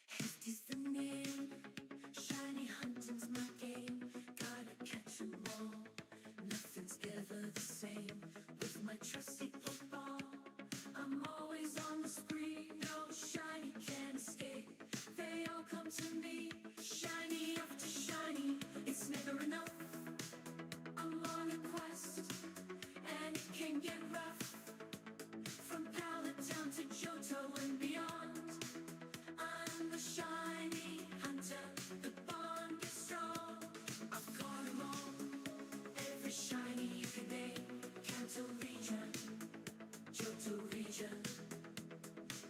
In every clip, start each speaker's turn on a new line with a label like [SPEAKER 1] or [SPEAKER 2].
[SPEAKER 1] Hefty's the name, shiny hunting's my game. Gotta catch 'em all, nothing's ever the same. With my trusty football, I'm always on the spree. No shiny can escape, they all come to me. Shiny after shiny, it's never enough. I'm on a quest, and it can get rough. From Pallet down to Johto and beyond, I'm the shiny hunter, the bond is strong. I've got 'em all, every shiny you can name. Kanto region, Johto region,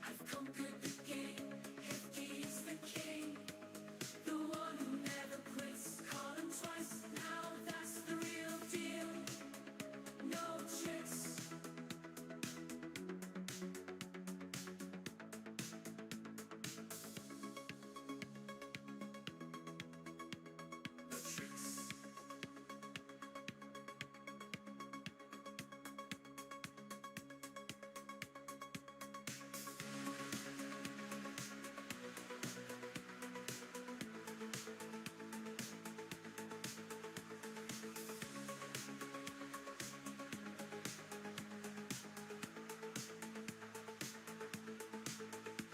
[SPEAKER 1] I've conquered the game. Hefty is the king, the one who never quits. Call him twice, now that's the real deal. No tricks.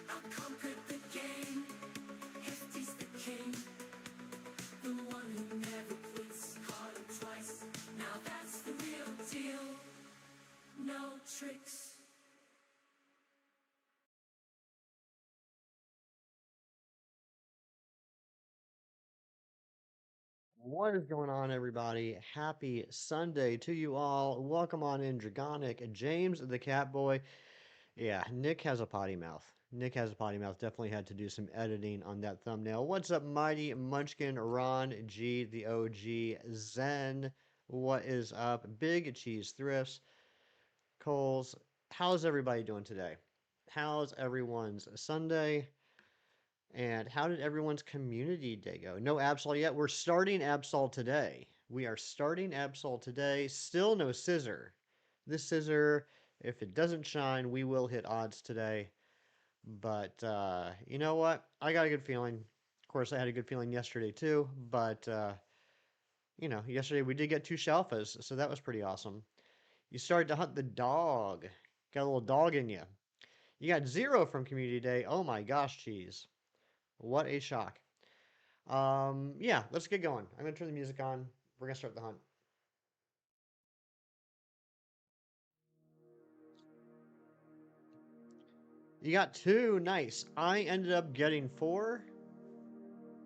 [SPEAKER 1] I've conquered the game. Hefty's the king, the one who never quits. Caught him twice, now that's the real deal. No tricks.
[SPEAKER 2] What is going on, everybody? Happy Sunday to you all. Welcome on in, Dragonic, James the Catboy. Yeah, Nick has a potty mouth. Nick has a potty mouth. Definitely had to do some editing on that thumbnail. What's up, Mighty Munchkin, Ron G, the OG, Zen? What is up? Big Cheese Thrifts, Coles. How's everybody doing today? How's everyone's Sunday? And how did everyone's community day go? No Absol yet. We're starting Absol today. We are starting Absol today. Still no Scizor. This Scizor, if it doesn't shine, we will hit odds today. But you know what? I got a good feeling. Of course, I had a good feeling yesterday too. But yesterday we did get two Shalfas, so that was pretty awesome. You started to hunt the dog. Got a little dog in you. You got 0 from community day. Oh my gosh, cheese. What a shock. Yeah, let's get going. I'm gonna turn the music on. We're gonna start the hunt. You got 2, nice. I ended up getting 4,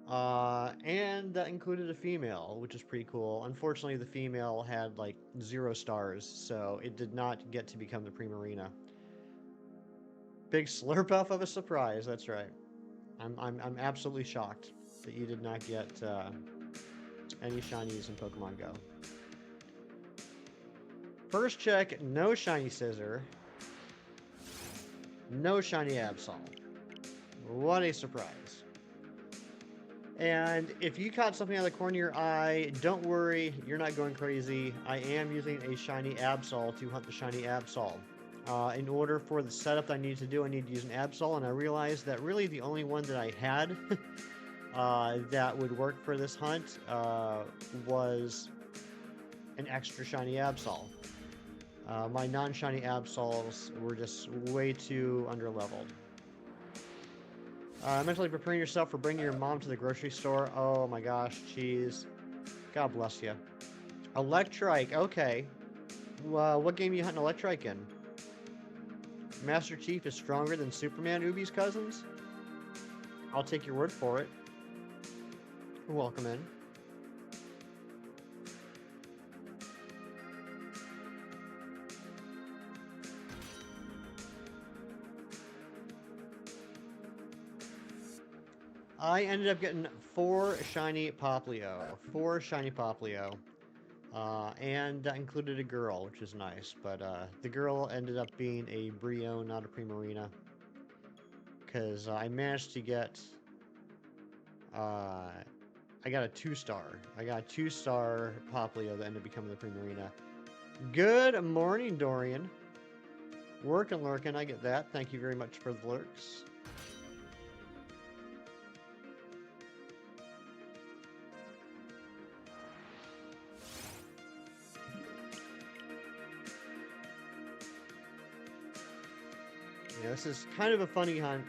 [SPEAKER 2] and that included a female, which is pretty cool. Unfortunately, the female had like 0 stars, so it did not get to become the Primarina. Big slurp off of a surprise. That's right. I'm absolutely shocked that you did not get any shinies in Pokemon Go. First check, no shiny Scizor, no shiny Absol. What a surprise. And if you caught something out of the corner of your eye, don't worry, you're not going crazy. I am using a shiny Absol to hunt the shiny Absol. In order for the setup that I need to do, I need to use an Absol, and I realized that really the only one that I had that would work for this hunt was an extra shiny Absol. My non-shiny Absols were just way too underleveled. Mentally preparing yourself for bringing your mom to the grocery store. Oh my gosh, cheese. God bless you. Electrike, okay. What game are you hunting Electrike in? Master Chief is stronger than Superman, Ubi's cousins? I'll take your word for it. Welcome in. I ended up getting 4 shiny Poplio. 4 shiny Poplio. And that included a girl, which is nice. But the girl ended up being a Brio, not a Primarina. Because I managed to get... I got a 2-star. I got a 2-star Poplio that ended up becoming the Primarina. Good morning, Dorian. Working, lurking, I get that. Thank you very much for the lurks. Yeah, this is kind of a funny hunt,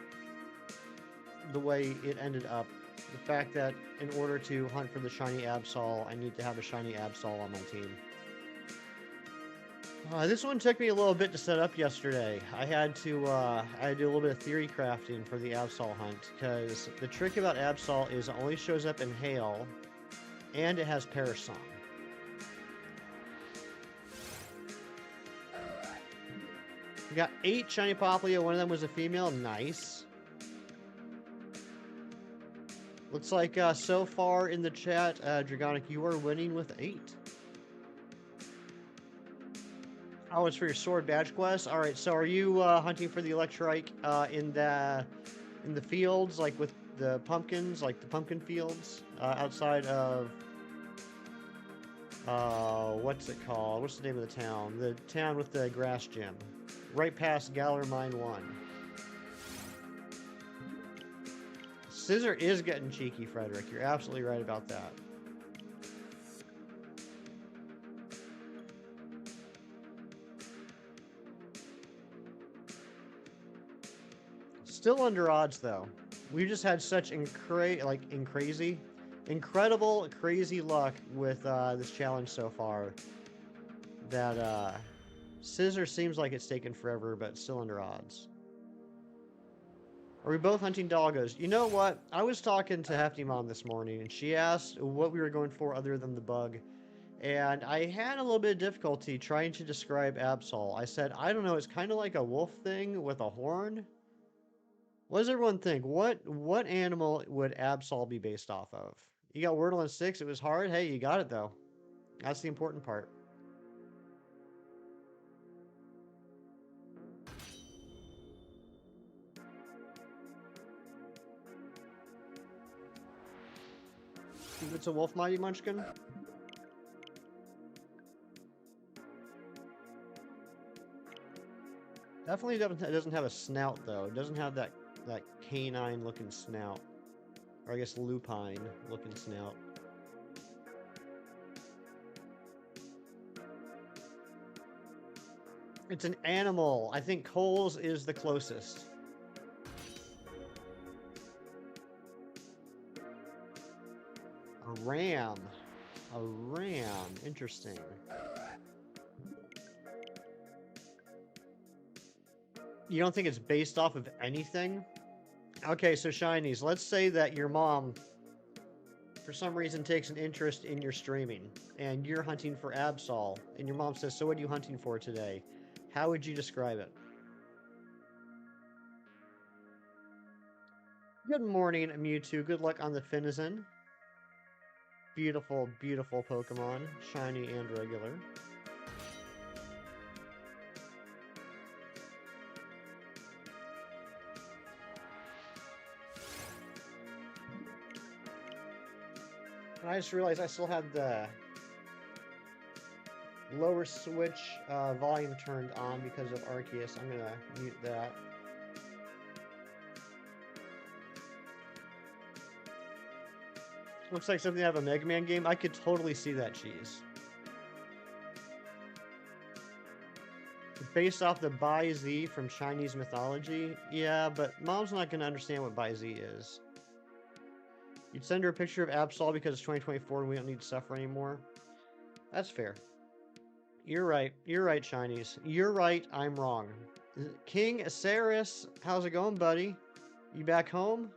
[SPEAKER 2] the way it ended up. The fact that in order to hunt for the shiny Absol, I need to have a shiny Absol on my team. This one took me a little bit to set up yesterday. I had to do a little bit of theory crafting for the Absol hunt, because the trick about Absol is it only shows up in Hail, and it has Perish Song. We got 8 shiny Popplio, one of them was a female, nice. Looks like so far in the chat, Dragonic, you are winning with 8. Oh, it's for your sword badge quest. All right, so are you hunting for the Electrike in the fields, like with the pumpkins, like the pumpkin fields outside of what's it called? What's the name of the town? The town with the grass gym, right past Galar Mine 1. Scizor is getting cheeky, Frederick. You're absolutely right about that. Still under odds, though. We just had such incredible, crazy luck with this challenge so far that Scizor seems like it's taken forever, but still under odds. Are we both hunting doggos? You know what? I was talking to Hefty Mom this morning, and she asked what we were going for other than the bug. And I had a little bit of difficulty trying to describe Absol. I said, I don't know, it's kind of like a wolf thing with a horn. What does everyone think? What animal would Absol be based off of? You got Wordle and 6. It was hard. Hey, you got it, though. That's the important part. Think it's a wolf, Mighty Munchkin? Definitely doesn't have a snout, though. It doesn't have that canine-looking snout. Or I guess lupine-looking snout. It's an animal. I think Coles is the closest. A ram. A ram. Interesting. You don't think it's based off of anything? Okay, so Shinies, let's say that your mom, for some reason, takes an interest in your streaming, and you're hunting for Absol, and your mom says, so what are you hunting for today? How would you describe it? Good morning, Mewtwo. Good luck on the Finizen. Beautiful, beautiful Pokemon, shiny and regular. I just realized I still had the lower switch volume turned on because of Arceus. I'm gonna mute that. Looks like something out of a Mega Man game. I could totally see that, cheese. Based off the Bai Z from Chinese mythology? Yeah, but Mom's not gonna understand what Bai Z is. You'd send her a picture of Absol because it's 2024 and we don't need to suffer anymore. That's fair. You're right. You're right, Chinese. You're right. I'm wrong. King Saris, how's it going, buddy? You back home?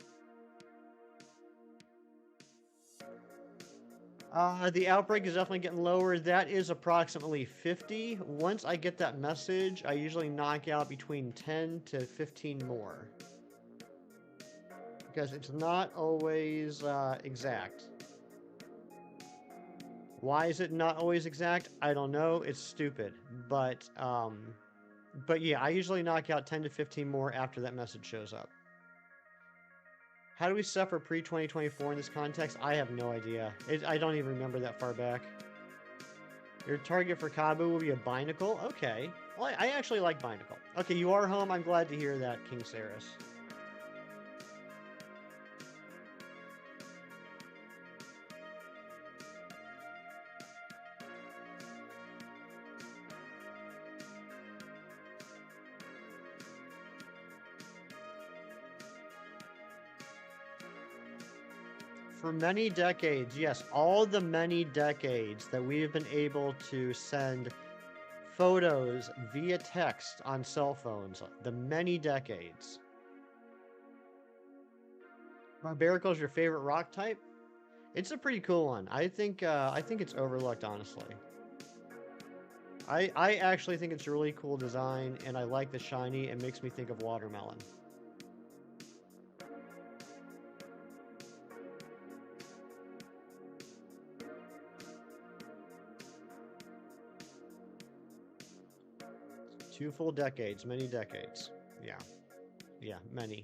[SPEAKER 2] The outbreak is definitely getting lower. That is approximately 50. Once I get that message, I usually knock out between 10 to 15 more. Because it's not always exact. Why is it not always exact? I don't know. It's stupid. But yeah, I usually knock out 10 to 15 more after that message shows up. How do we suffer pre-2024 in this context? I have no idea. I don't even remember that far back. Your target for Kabu will be a Binacle? Okay. Well, I actually like Binacle. Okay, you are home. I'm glad to hear that, King Saris. For many decades, yes, all the many decades that we have been able to send photos via text on cell phones, the many decades. Barbarical is your favorite rock type? It's a pretty cool one. I think it's overlooked, honestly. I actually think it's a really cool design, and I like the shiny. It makes me think of watermelon. Two full decades, many decades. Yeah. Yeah, many.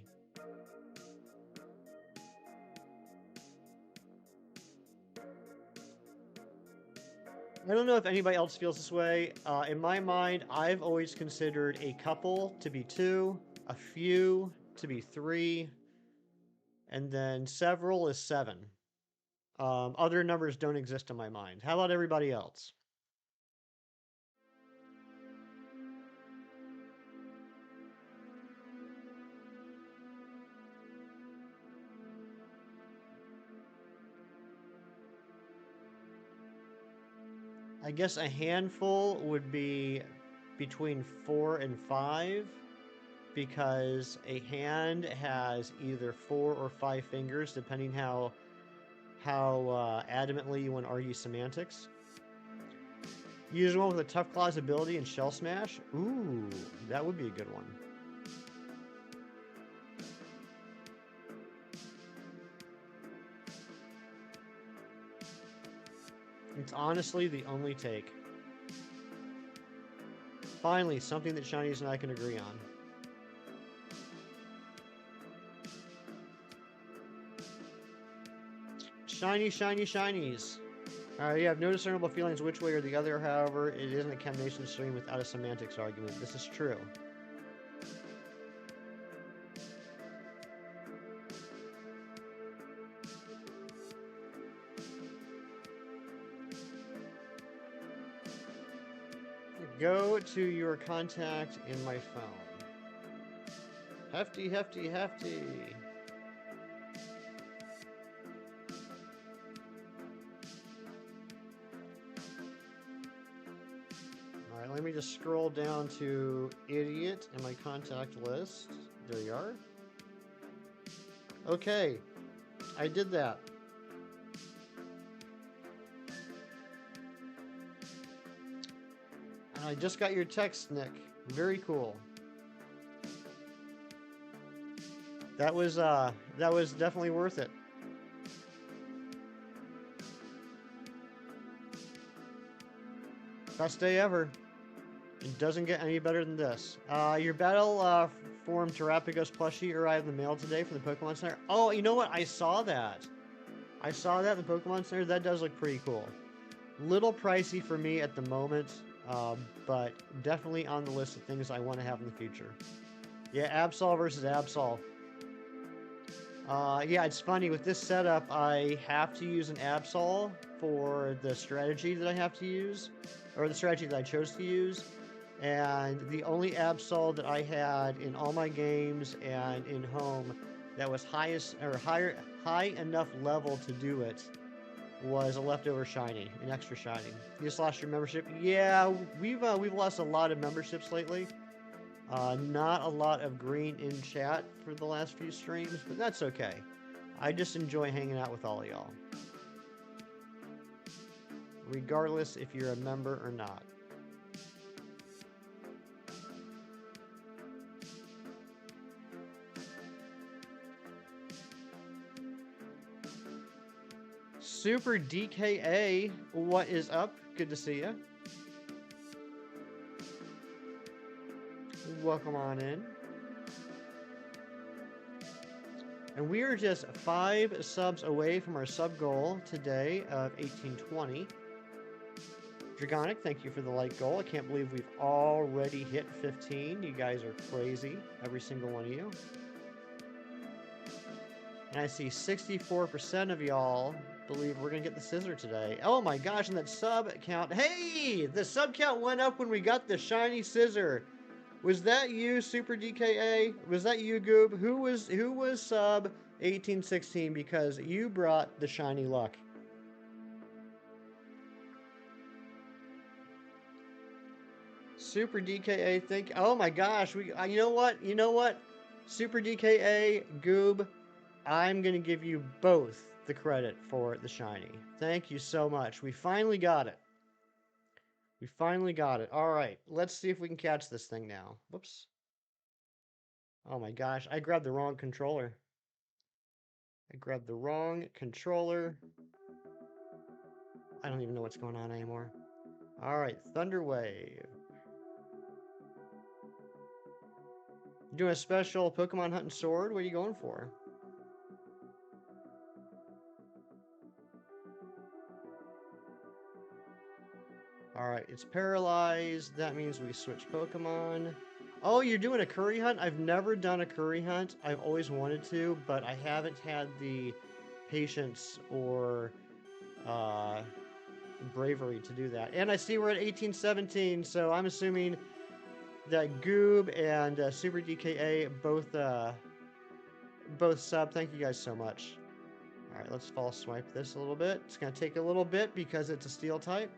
[SPEAKER 2] I don't know if anybody else feels this way. In my mind, I've always considered a couple to be 2, a few to be 3, and then several is 7. Other numbers don't exist in my mind. How about everybody else? I guess a handful would be between 4 and 5, because a hand has either 4 or 5 fingers, depending how adamantly you want to argue semantics. Use one with a Tough Claws ability and Shell Smash. Ooh, that would be a good one. It's honestly the only take. Finally, something that Shinies and I can agree on. Shiny, shiny, shinies. You have no discernible feelings which way or the other, however, it isn't a combination stream without a semantics argument. This is true. Go to your contact in my phone. Hefty, hefty, hefty. Alright, let me just scroll down to Idiot in my contact list. There you are. Okay, I did that. And I just got your text, Nick. Very cool. That was definitely worth it. Best day ever. It doesn't get any better than this. Your battle form Terrapagos plushie arrived in the mail today from the Pokemon Center. Oh, you know what? I saw that. I saw that in the Pokemon Center. That does look pretty cool. Little pricey for me at the moment, but definitely on the list of things I want to have in the future. Yeah, Absol versus Absol. Yeah, it's funny. With this setup, I have to use an Absol for the strategy that I have to use, or the strategy that I chose to use. And the only Absol that I had in all my games and in home that was high enough level to do it was a leftover shiny, an extra shiny. You just lost your membership? Yeah, we've lost a lot of memberships lately. Not a lot of green in chat for the last few streams, but that's okay. I just enjoy hanging out with all of y'all, regardless if you're a member or not. Super DKA, what is up? Good to see you. Welcome on in. And we are just 5 subs away from our sub goal today of 1820. Dragonic, thank you for the like goal. I can't believe we've already hit 15. You guys are crazy, every single one of you. And I see 64% of y'all believe we're going to get the Scizor today. Oh my gosh, and that sub count. Hey, the sub count went up when we got the shiny Scizor. Was that you, Super DKA? Was that you, Goob? Who was sub 1816, because you brought the shiny luck. Super DKA, thank you. Oh my gosh, you know what? You know what? Super DKA, Goob, I'm going to give you both the credit for the shiny. Thank you so much. We finally got it. We finally got it. All right, let's see if we can catch this thing now. Whoops. Oh my gosh, I grabbed the wrong controller. I grabbed the wrong controller. I don't even know what's going on anymore. All right, Thunder Wave. Doing a special Pokemon Hunting Sword? What are you going for? Alright, it's paralyzed. That means we switch Pokemon. Oh, you're doing a curry hunt? I've never done a curry hunt. I've always wanted to, but I haven't had the patience or bravery to do that. And I see we're at 1817, so I'm assuming that Goob and Super DKA both sub. Thank you guys so much. Alright, let's false swipe this a little bit. It's going to take a little bit because it's a steel type.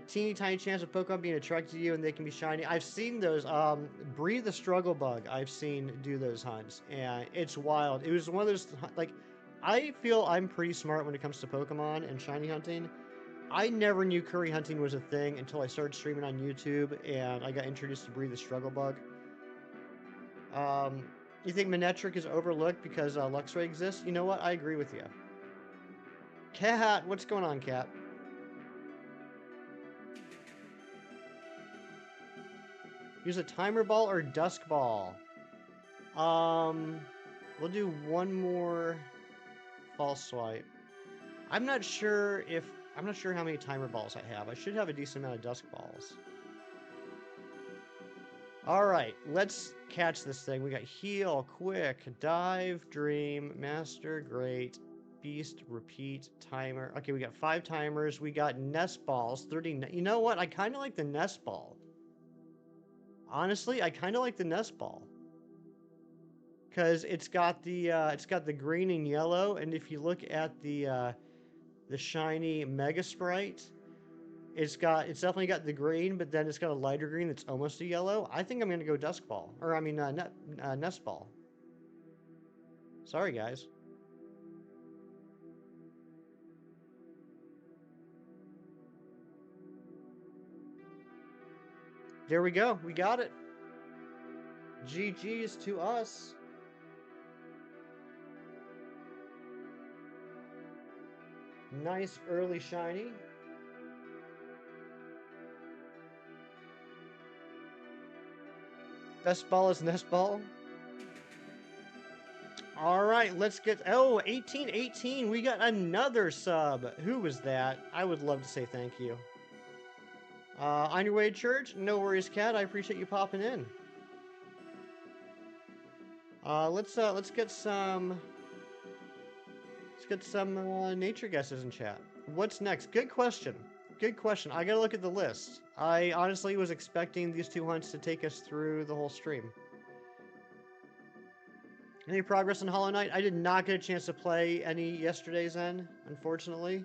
[SPEAKER 2] Teeny tiny chance of Pokemon being attracted to you and they can be shiny. I've seen those. Breathe the Struggle Bug, I've seen do those hunts, and it's wild. It was one of those, like, I feel I'm pretty smart when it comes to Pokemon and shiny hunting. I never knew curry hunting was a thing until I started streaming on YouTube and I got introduced to Breathe the Struggle Bug. You think Manectric is overlooked because Luxray exists? You know what? I agree with you. Cat, what's going on, Cat? Use a timer ball or dusk ball? We'll do one more false swipe. I'm not sure how many timer balls I have. I should have a decent amount of dusk balls. Alright, let's catch this thing. We got Heal, Quick, Dive, Dream, Master, Great, Beast, Repeat, Timer. Okay, we got 5 timers. We got Nest Balls, 30. You know what? I kind of like the Nest Ball. Honestly, I kind of like the Nest Ball. Because it's got the green and yellow, and if you look at the shiny Mega Sprite, it's definitely got the green, but then it's got a lighter green that's almost a yellow. I think I'm gonna go Dusk Ball, or I mean Nest Ball. Sorry, guys. There we go. We got it. GG's to us. Nice early shiny. Best ball is Nest Ball. All right, let's get... Oh, 1818. We got another sub. Who was that? I would love to say thank you. On your way to church? No worries, Cat. I appreciate you popping in. Let's get some nature guesses in chat. What's next? Good question. Good question. I gotta look at the list. I honestly was expecting these 2 hunts to take us through the whole stream. Any progress on Hollow Knight? I did not get a chance to play any yesterday, Zen, unfortunately.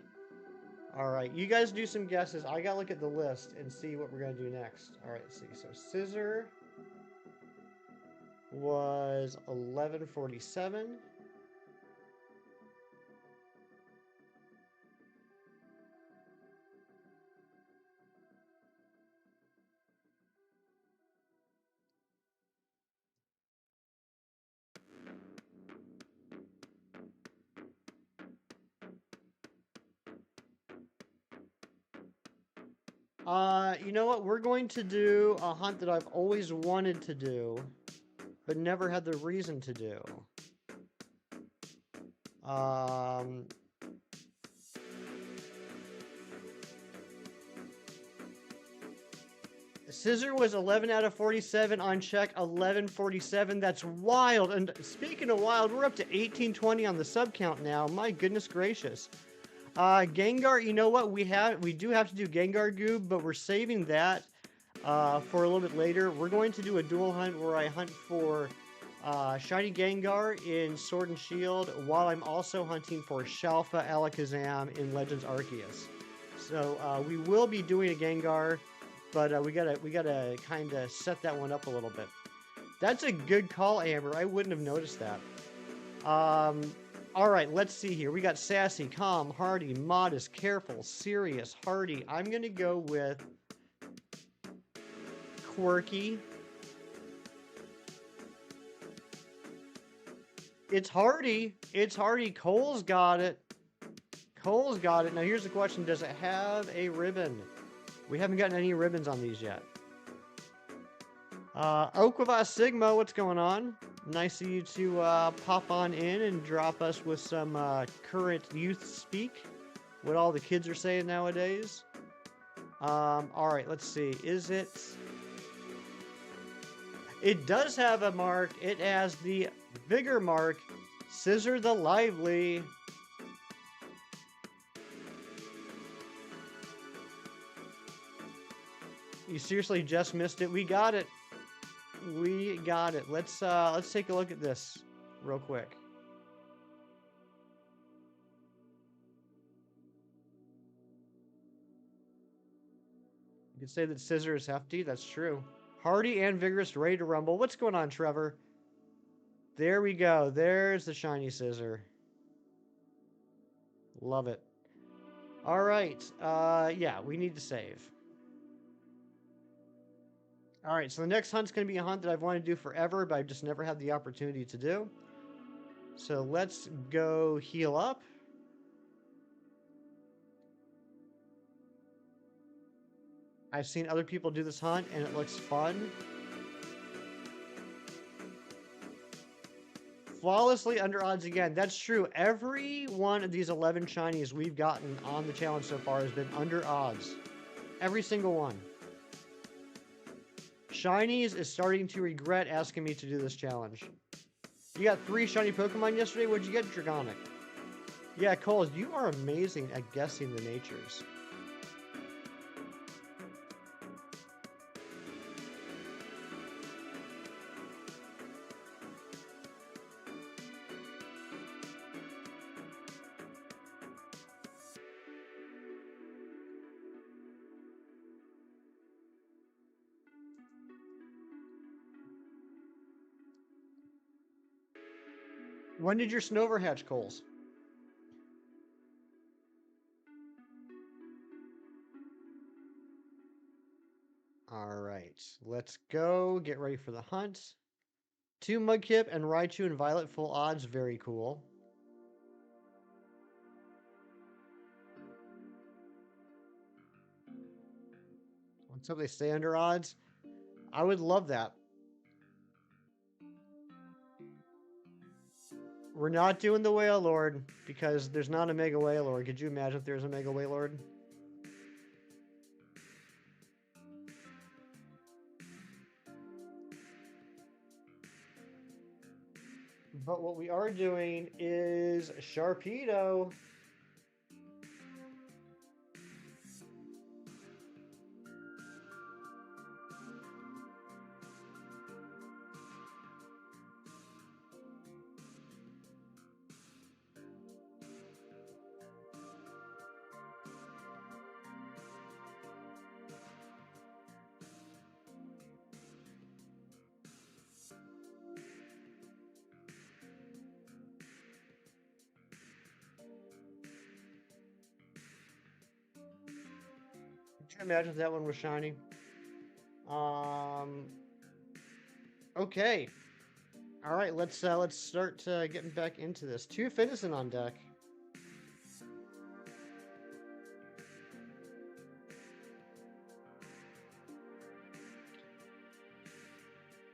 [SPEAKER 2] Alright, you guys do some guesses. I gotta look at the list and see what we're gonna do next. Alright, let's see. So Scizor was 1147. You know what? We're going to do a hunt that I've always wanted to do, but never had the reason to do. Scizor was 11 out of 47 on check, 1147. That's wild. And speaking of wild, we're up to 1820 on the sub count now. My goodness gracious. Gengar, you know what? We do have to do Gengar Goob, but we're saving that for a little bit later. We're going to do a dual hunt where I hunt for Shiny Gengar in Sword and Shield, while I'm also hunting for Shalfa Alakazam in Legends Arceus. So we will be doing a Gengar, but we gotta kind of set that one up a little bit. That's a good call, Amber. I wouldn't have noticed that. All right, let's see here. We got sassy, calm, hardy, modest, careful, serious, hardy. I'm gonna go with quirky. It's hardy. It's hardy. Cole's got it. Cole's got it. Now here's the question: does it have a ribbon? We haven't gotten any ribbons on these yet. Okwava Sigma, what's going on? Nice of you to pop on in and drop us with some current youth speak. What all the kids are saying nowadays. All right, let's see. Is it? It does have a mark. It has the Vigor mark. Scizor the Lively. You seriously just missed it. We got it. We got it. Let's take a look at this real quick. You can say that Scizor is hefty. That's true. Hardy and vigorous, ready to rumble. What's going on, Trevor? There we go. There's the shiny Scizor. Love it. All right. Yeah, we need to save. All right, so the next hunt's going to be a hunt that I've wanted to do forever, but I've just never had the opportunity to do. So let's go heal up. I've seen other people do this hunt, and it looks fun. Flawlessly under odds again. That's true. Every one of these 11 shinies we've gotten on the challenge so far has been under odds. Every single one. Shinies is starting to regret asking me to do this challenge. You got 3 shiny Pokemon yesterday? What'd you get, Dragonic? Yeah, Cole, you are amazing at guessing the natures. When did your Snover hatch, Coles? All right, let's go. Get ready for the hunt. 2 Mudkip and Raichu and Violet full odds. Very cool. Let's hope they stay under odds. I would love that. We're not doing the Whale Lord because there's not a Mega Whale Lord. Could you imagine if there's a Mega Whale Lord? But what we are doing is Sharpedo. Can you imagine if that one was shiny? Okay. All right, let's start getting back into this. 2 Finizen on deck.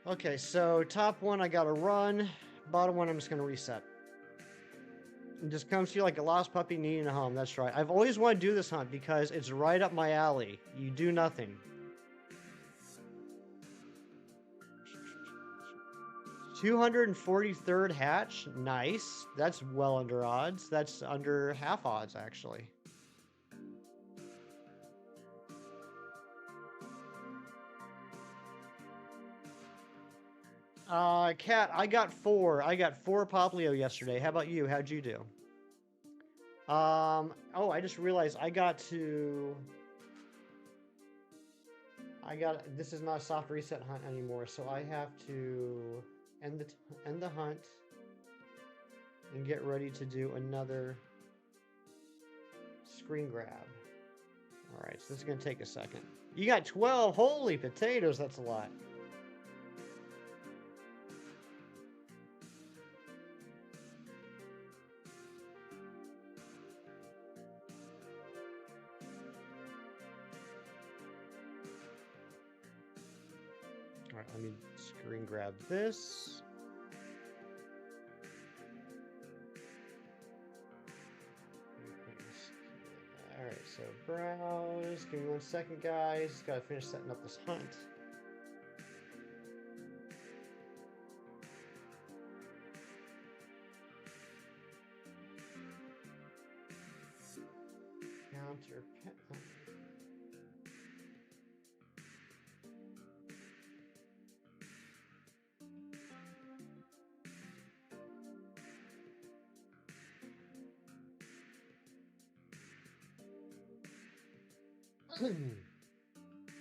[SPEAKER 2] Okay, so top one I gotta run. Bottom one I'm just gonna reset. It just comes to you like a lost puppy needing a home. That's right. I've always wanted to do this hunt because it's right up my alley. You do nothing. 243rd hatch. Nice. That's well under odds. That's under half odds, actually. Kat, I got 4. I got 4 Poplio yesterday. How about you? How'd you do? Oh, I just realized this is not a soft reset hunt anymore, so I have to end the hunt and get ready to do another screen grab. All right, so this is going to take a second. You got 12. Holy potatoes, that's a lot. All right, let me screen grab this. All right, so browse. Give me 1 second, guys. Got to finish setting up this hunt. Counter pet.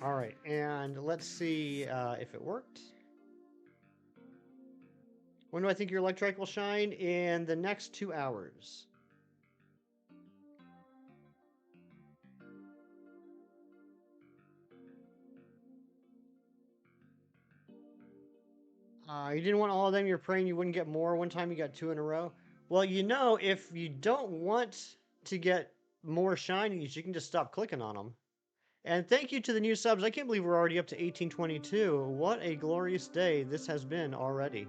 [SPEAKER 2] All right, and let's see if it worked. When do I think your electric will shine? In the next 2 hours. You didn't want all of them. You're praying you wouldn't get more. One time you got 2 in a row. Well, you know, if you don't want to get more shinies, you can just stop clicking on them. And thank you to the new subs. I can't believe we're already up to 1822. What a glorious day this has been already.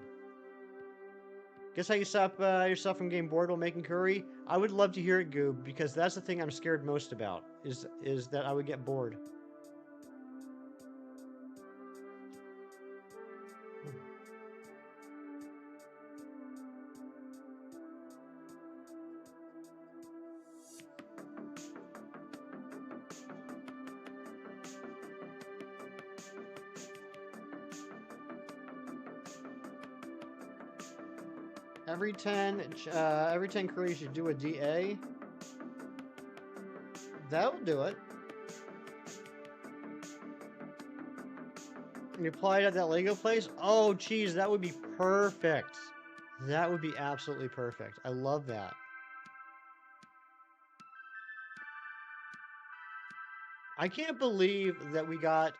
[SPEAKER 2] Guess how you stop yourself from getting bored while making curry? I would love to hear it, Goob, because that's the thing I'm scared most about, is that I would get bored. Every 10 curries you do a DA. That'll do it. You apply it at that Lego place? Oh, geez, that would be perfect. That would be absolutely perfect. I love that. I can't believe that we got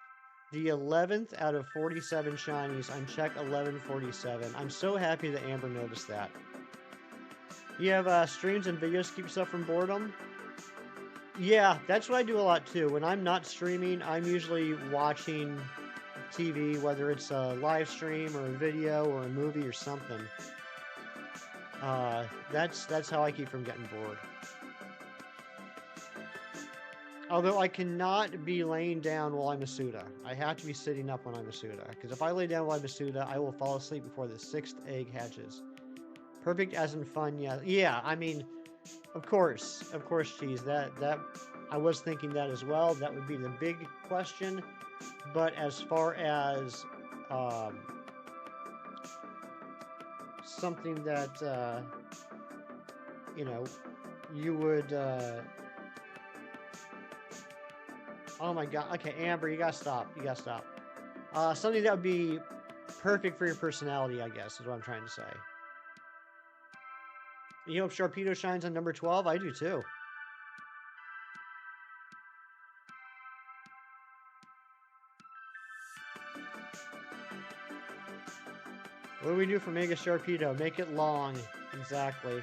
[SPEAKER 2] the 11th out of 47 shinies on check 1147. I'm so happy that Amber noticed that. You have streams and videos to keep yourself from boredom? Yeah, that's what I do a lot too. When I'm not streaming, I'm usually watching TV, whether it's a live stream or a video or a movie or something. That's how I keep from getting bored. Although I cannot be laying down while I'm a Suda. I have to be sitting up when I'm a Suda. Because if I lay down while I'm a Suda, I will fall asleep before the 6th egg hatches. Perfect as in fun, yeah. Yeah, I mean, of course, Cheese. That I was thinking that as well. That would be the big question. But as far as something that you know, you would oh my god. Okay, Amber, you gotta stop. You gotta stop. Something that would be perfect for your personality, I guess, is what I'm trying to say. You hope Sharpedo shines on number 12? I do too. What do we do for Mega Sharpedo? Make it long. Exactly.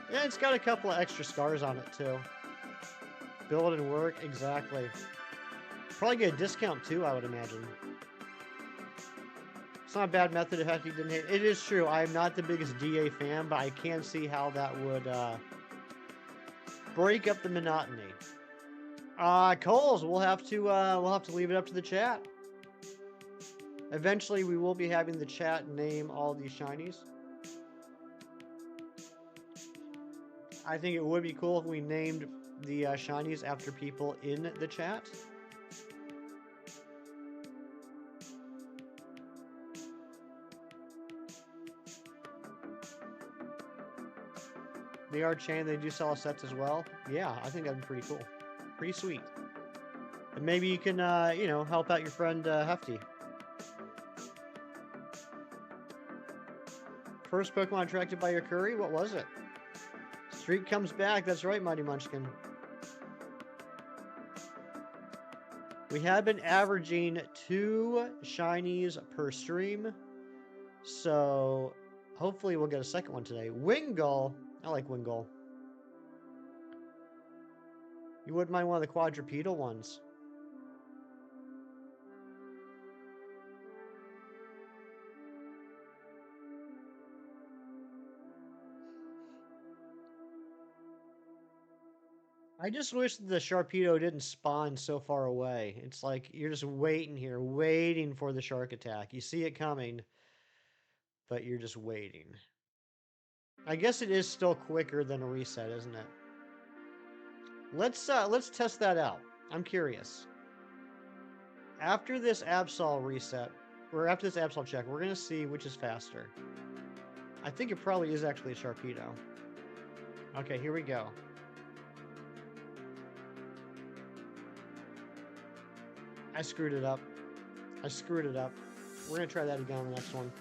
[SPEAKER 2] Yeah, it's got a couple of extra scars on it too. Build and work. Exactly. Probably get a discount too, I would imagine. It's not a bad method if you didn't hate. It is true. I am not the biggest DA fan, but I can see how that would break up the monotony. Coles, we'll have to leave it up to the chat. Eventually, we will be having the chat name all these shinies. I think it would be cool if we named the shinies after people in the chat. They are chain. They do sell sets as well. Yeah, I think that'd be pretty cool. Pretty sweet. And maybe you can, you know, help out your friend Hefty. First Pokemon attracted by your curry? What was it? Streak comes back. That's right, Mighty Munchkin. We have been averaging 2 shinies per stream. So hopefully we'll get a second one today. Wingull. I like Wingull. You wouldn't mind one of the quadrupedal ones. I just wish the Sharpedo didn't spawn so far away. It's like you're just waiting here, waiting for the shark attack. You see it coming, but you're just waiting. I guess it is still quicker than a reset, isn't it? Let's test that out. I'm curious. After this Absol reset, or after this Absol check, we're gonna see which is faster. I think it probably is actually a Sharpedo. Okay, here we go. I screwed it up. I screwed it up. We're going to try that again on the next one.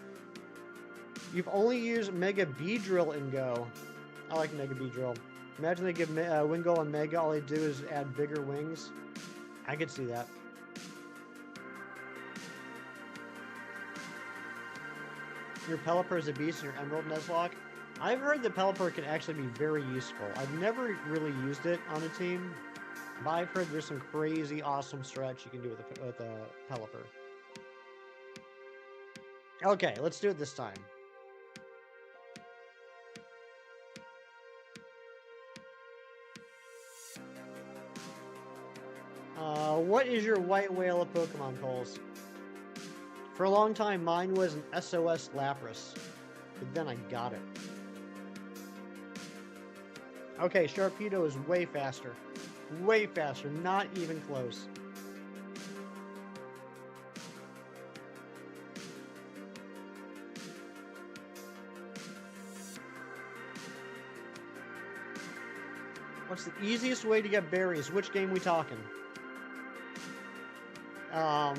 [SPEAKER 2] You've only used Mega Beedrill in Go. I like Mega Beedrill. Imagine they give Wingull and Mega, all they do is add bigger wings. I could see that. Your Pelipper is a beast in your Emerald Nuzlocke. I've heard that Pelipper can actually be very useful. I've never really used it on a team. But I've heard there's some crazy awesome stretch you can do with a Pelipper. Okay, let's do it this time. What is your white whale of Pokemon calls? For a long time, mine was an SOS Lapras. But then I got it. Okay, Sharpedo is way faster. Way faster, not even close. What's the easiest way to get berries? Which game we talking?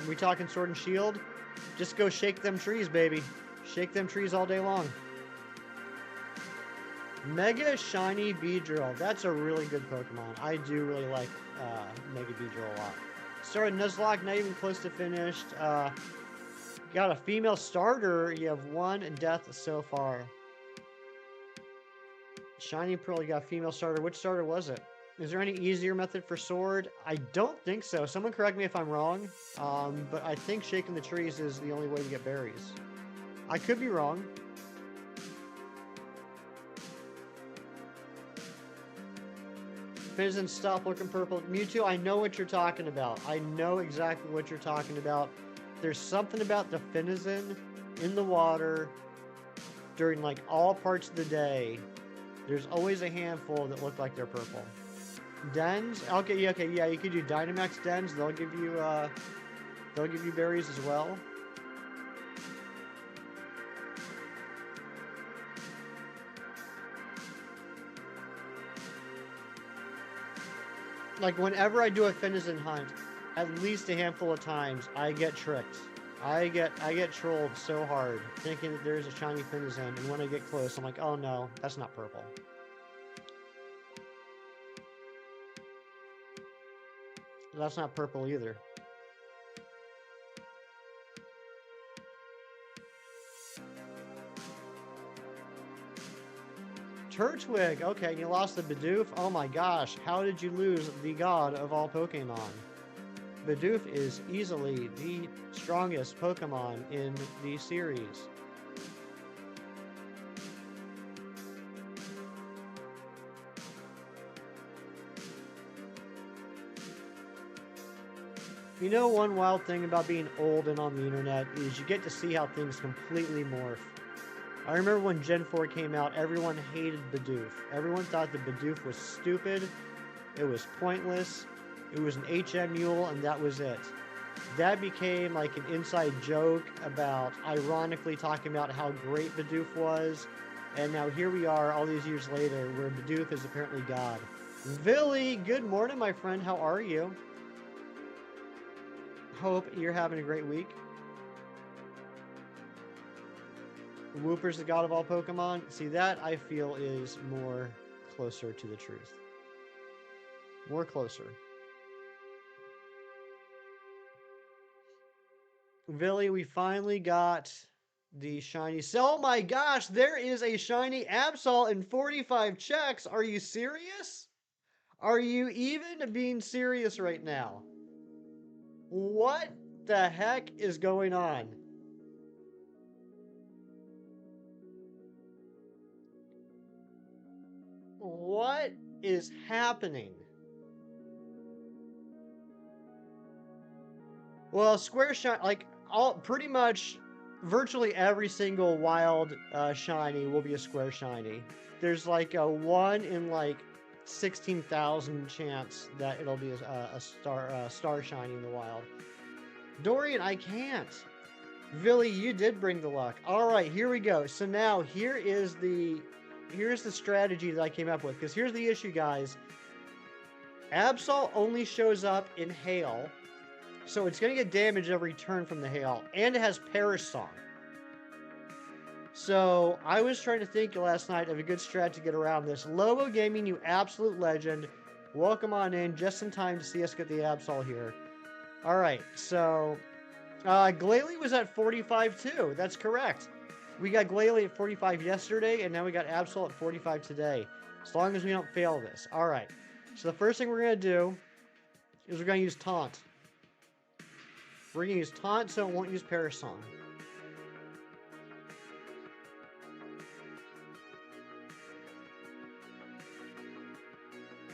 [SPEAKER 2] We talking Sword and Shield? Just go shake them trees, baby. Shake them trees all day long. Mega Shiny Beedrill. That's a really good Pokemon. I do really like Mega Beedrill a lot. Started Nuzlocke, not even close to finished. Got a female starter. You have 1 death so far. Shiny Pearl, you got female starter. Which starter was it? Is there any easier method for Sword? I don't think so. Someone correct me if I'm wrong. But I think shaking the trees is the only way to get berries. I could be wrong. Finizen, stop looking purple. Mewtwo, I know what you're talking about. I know exactly what you're talking about. There's something about the Finizen in the water during like all parts of the day. There's always a handful that look like they're purple. Dens, okay, yeah, you could do Dynamax Dens. They'll give you berries as well. Like whenever I do a Finizen hunt, at least a handful of times, I get tricked. I get trolled so hard, thinking that there's a shiny Finizen, and when I get close, I'm like, oh no, that's not purple. That's not purple either. Turtwig, okay, you lost the Bidoof. Oh my gosh, how did you lose the god of all Pokemon? Bidoof is easily the strongest Pokemon in the series. You know, one wild thing about being old and on the internet is you get to see how things completely morph. I remember when Gen 4 came out, everyone hated Bidoof. Everyone thought that Bidoof was stupid, it was pointless, it was an HM mule, and that was it. That became like an inside joke about ironically talking about how great Bidoof was, And now here we are all these years later where Bidoof is apparently God. Billy, good morning, my friend. How are you? Hope you're having a great week. Wooper's the god of all Pokemon. See, that I feel is more closer to the truth. More closer. Billy, we finally got the shiny. Oh my gosh, there is a shiny Absol in 45 checks. Are you serious? Are you even being serious right now? What the heck is going on? What is happening? Well, Square Shiny, like pretty much virtually every single wild shiny will be a Square Shiny. There's like a 1 in like 16,000 chance that it'll be a star shiny in the wild. Dorian, I can't. Villy, you did bring the luck. All right, here we go. So now here's the strategy that I came up with. Because here's the issue, guys. Absol only shows up in hail. So it's going to get damage every turn from the hail. And it has Perish Song. So I was trying to think last night of a good strat to get around this. Lobo Gaming, you absolute legend. Welcome on in just in time to see us get the Absol here. All right, so Glalie was at 45 too. That's correct. We got Glalie at 45 yesterday, and now we got Absol at 45 today. As long as we don't fail this. All right. So the first thing we're going to do is we're going to use Taunt. We're going to use Taunt so it won't use Perish Song.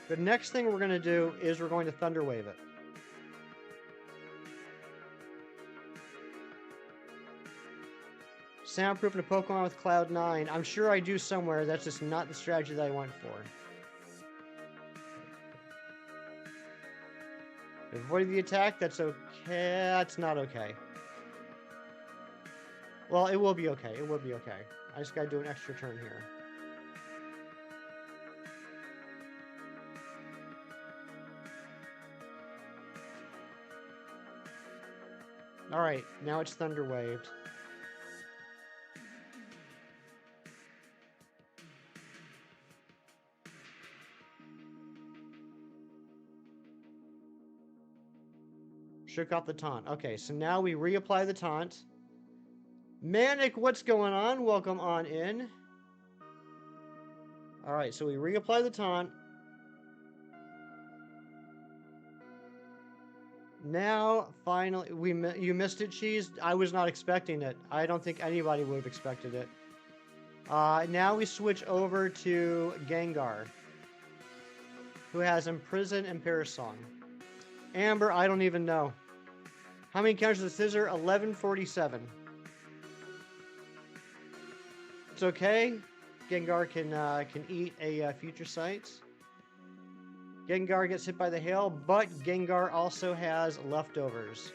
[SPEAKER 2] The next thing we're going to do is we're going to Thunder Wave it. Soundproof and a Pokemon with Cloud 9. I'm sure I do somewhere. That's just not the strategy that I went for. Avoid the attack. That's okay. That's not okay. Well, it will be okay. It will be okay. I just gotta do an extra turn here. Alright, now it's Thunder Waved. Shook off the taunt. Okay, so now we reapply the taunt. Manic, what's going on? Welcome on in. Alright, so we reapply the taunt. Now, finally, you missed it, Cheese. I was not expecting it. I don't think anybody would have expected it. Now we switch over to Gengar, who has Imprison and Perish Song. Amber, I don't even know. How many encounters does Scizor? 1147. It's okay. Gengar can eat a Future Sight. Gengar gets hit by the hail, but Gengar also has leftovers.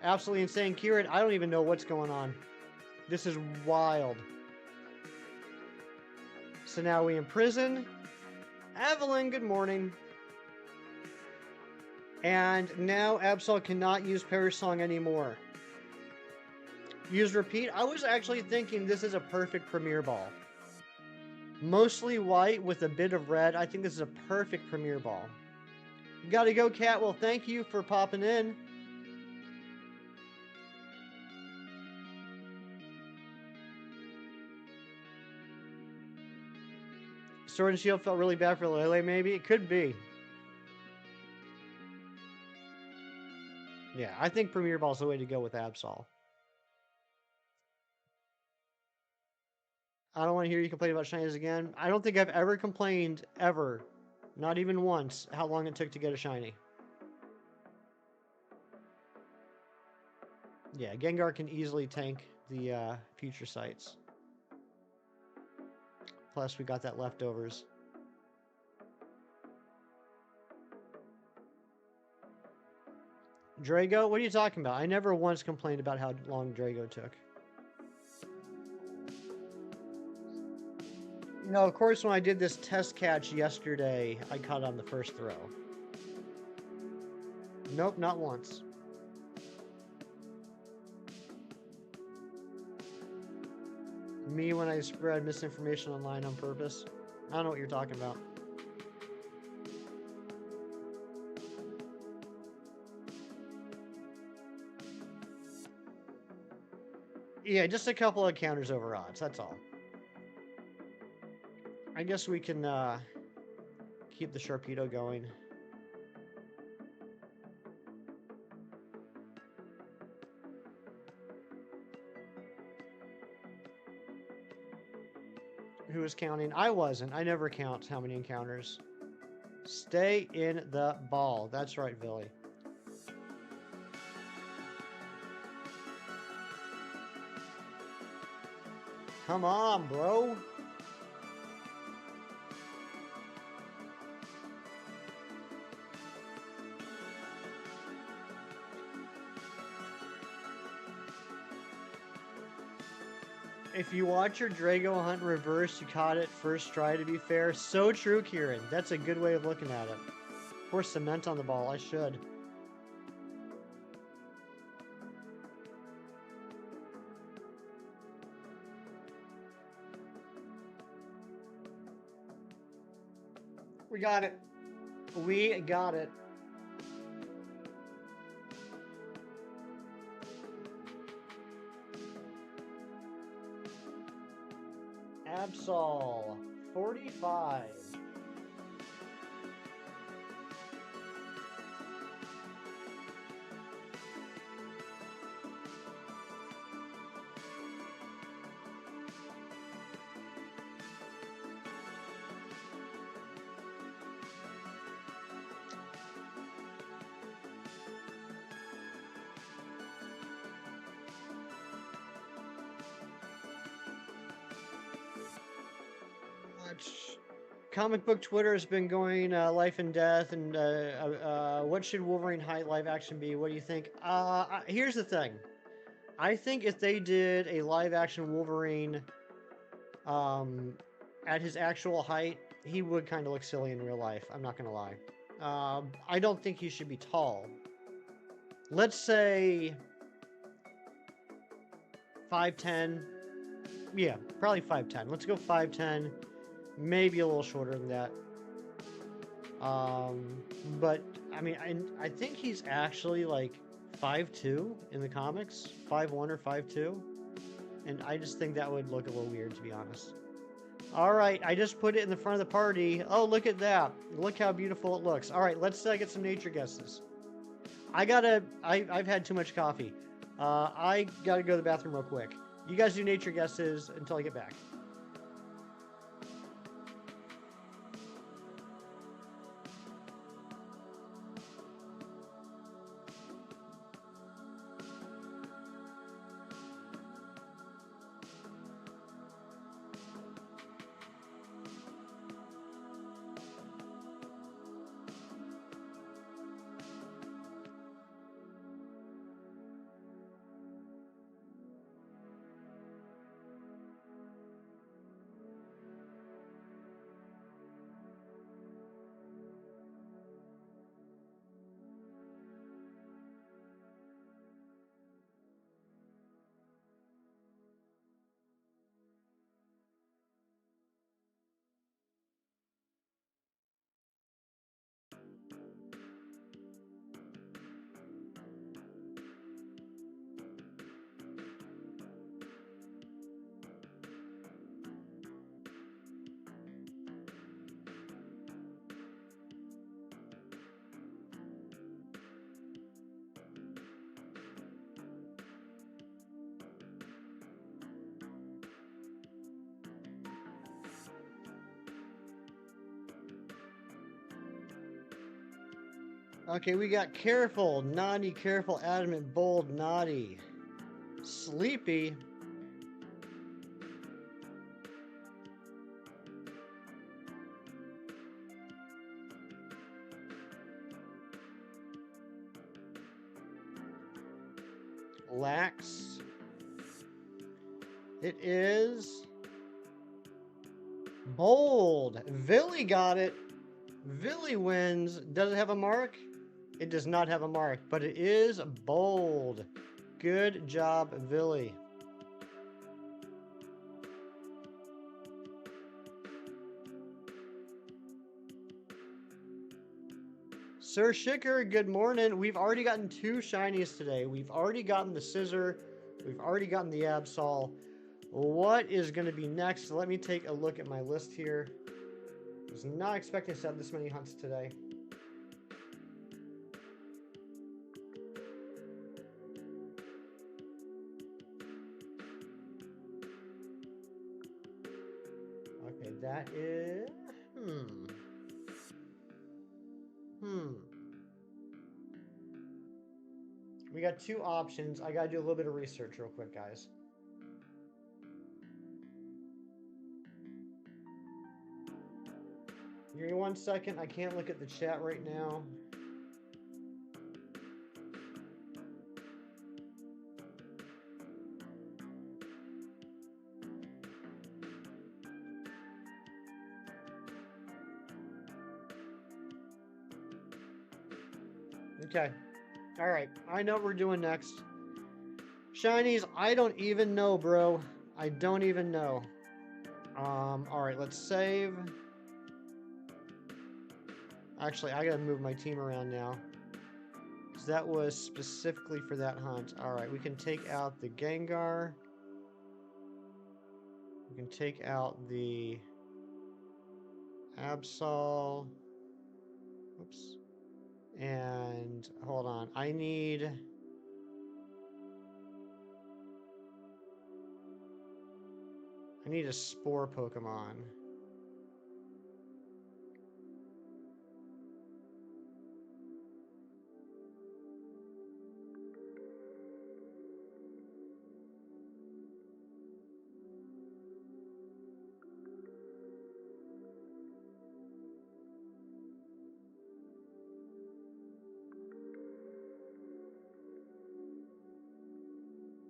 [SPEAKER 2] Absolutely insane. Kieran, I don't even know what's going on. This is wild. So now we imprison. Evelyn, good morning. And now Absol cannot use Perish Song anymore. Use Repeat. I was actually thinking this is a perfect Premier Ball. Mostly white with a bit of red. I think this is a perfect Premier Ball. Gotta go, Cat. Well, thank you for popping in. Sword and Shield felt really bad for Lele, maybe? It could be. Yeah, I think Premier Ball's the way to go with Absol. I don't want to hear you complain about shinies again. I don't think I've ever complained, ever, not even once, how long it took to get a shiny. Yeah, Gengar can easily tank the Future Sights. Plus, we got that leftovers. Drago? What are you talking about? I never once complained about how long Drago took. You know, of course, when I did this test catch yesterday, I caught on the first throw. Nope, not once. Me when I spread misinformation online on purpose. I don't know what you're talking about. Yeah, just a couple of counters over odds, that's all. I guess we can keep the Sharpedo going. Who was counting? I wasn't. I never count how many encounters. Stay in the ball. That's right, Billy. Come on, bro. If you watch your Drago hunt in reverse, you caught it first try, to be fair. So true, Kieran. That's a good way of looking at it. Pour cement on the ball. I should. We got it. We got it. Absol, 45. Comic book Twitter has been going life and death, and what should Wolverine height live action be? What do you think? Here's the thing. I think if they did a live action Wolverine at his actual height, he would kind of look silly in real life. I'm not going to lie. I don't think he should be tall. Let's say 5'10". Yeah, probably 5'10". Let's go 5'10". Maybe a little shorter than that. But I mean, I think he's actually like 5'2" in the comics, 5'1" or 5'2", and I just think that would look a little weird, to be honest. All right, I just put it in the front of the party. Oh, look at that! Look how beautiful it looks. All right, let's get some nature guesses. I've had too much coffee. I gotta go to the bathroom real quick. You guys do nature guesses until I get back. Okay, we got careful, naughty, careful, adamant, bold, naughty, sleepy. Lax. It is Bold. Villy got it. Villy wins. Does it have a mark? It does not have a mark, but it is bold. Good job, Villy. Sir Shicker, good morning. We've already gotten 2 shinies today. We've already gotten the Scizor. We've already gotten the Absol. What is going to be next? Let me take a look at my list here. I was not expecting to have this many hunts today. Okay, that is... We got 2 options. I gotta do a little bit of research real quick, guys. Give me 1 second. I can't look at the chat right now. Okay. Alright. I know what we're doing next. Shinies, I don't even know, bro. I don't even know. Alright, let's save. Actually, I gotta move my team around now. Because that was specifically for that hunt. Alright, we can take out the Gengar. We can take out the Absol. Oops. And hold on. I need a Spore Pokemon.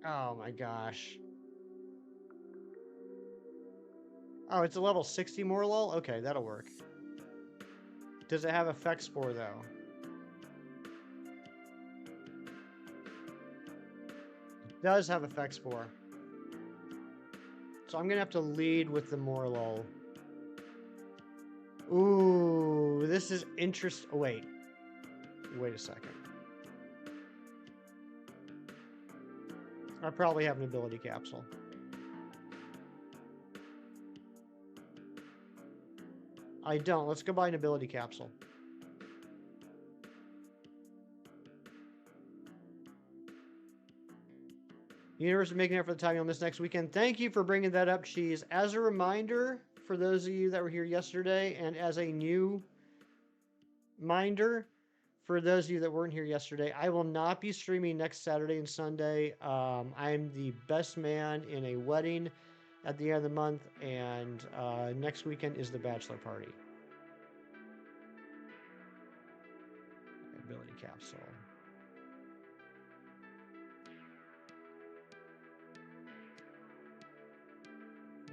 [SPEAKER 2] Oh my gosh. Oh, it's a level 60 Morlul? Okay, that'll work. Does it have Effect Spore, though? It does have Effect Spore. So I'm going to have to lead with the Morlul. Ooh, this is interesting. Oh, wait. Wait a second. I probably have an ability capsule. I don't. Let's go buy an ability capsule. Universe is making up for the time you'll miss next weekend. Thank you for bringing that up, Cheese. As a reminder, for those of you that were here yesterday, and as a new minder, for those of you that weren't here yesterday, I will not be streaming next Saturday and Sunday. I'm the best man in a wedding at the end of the month, and next weekend is the bachelor party. Ability capsule.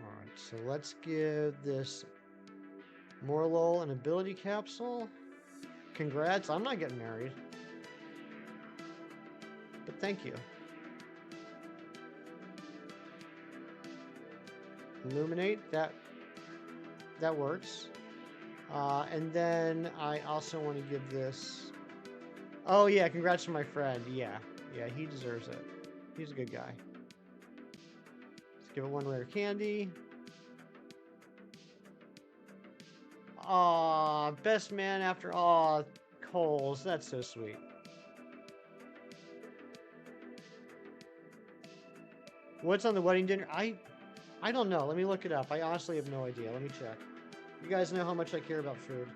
[SPEAKER 2] Alright, so let's give this Morlul an ability capsule. Congrats, I'm not getting married. But thank you. Illuminate, that works. And then I also want to give this... Oh yeah, congrats to my friend. Yeah, he deserves it. He's a good guy. Let's give it 1 rare candy. Aw, best man after... Aw, Coles, that's so sweet. What's on the wedding dinner? I don't know. Let me look it up. I honestly have no idea. Let me check. You guys know how much I care about food.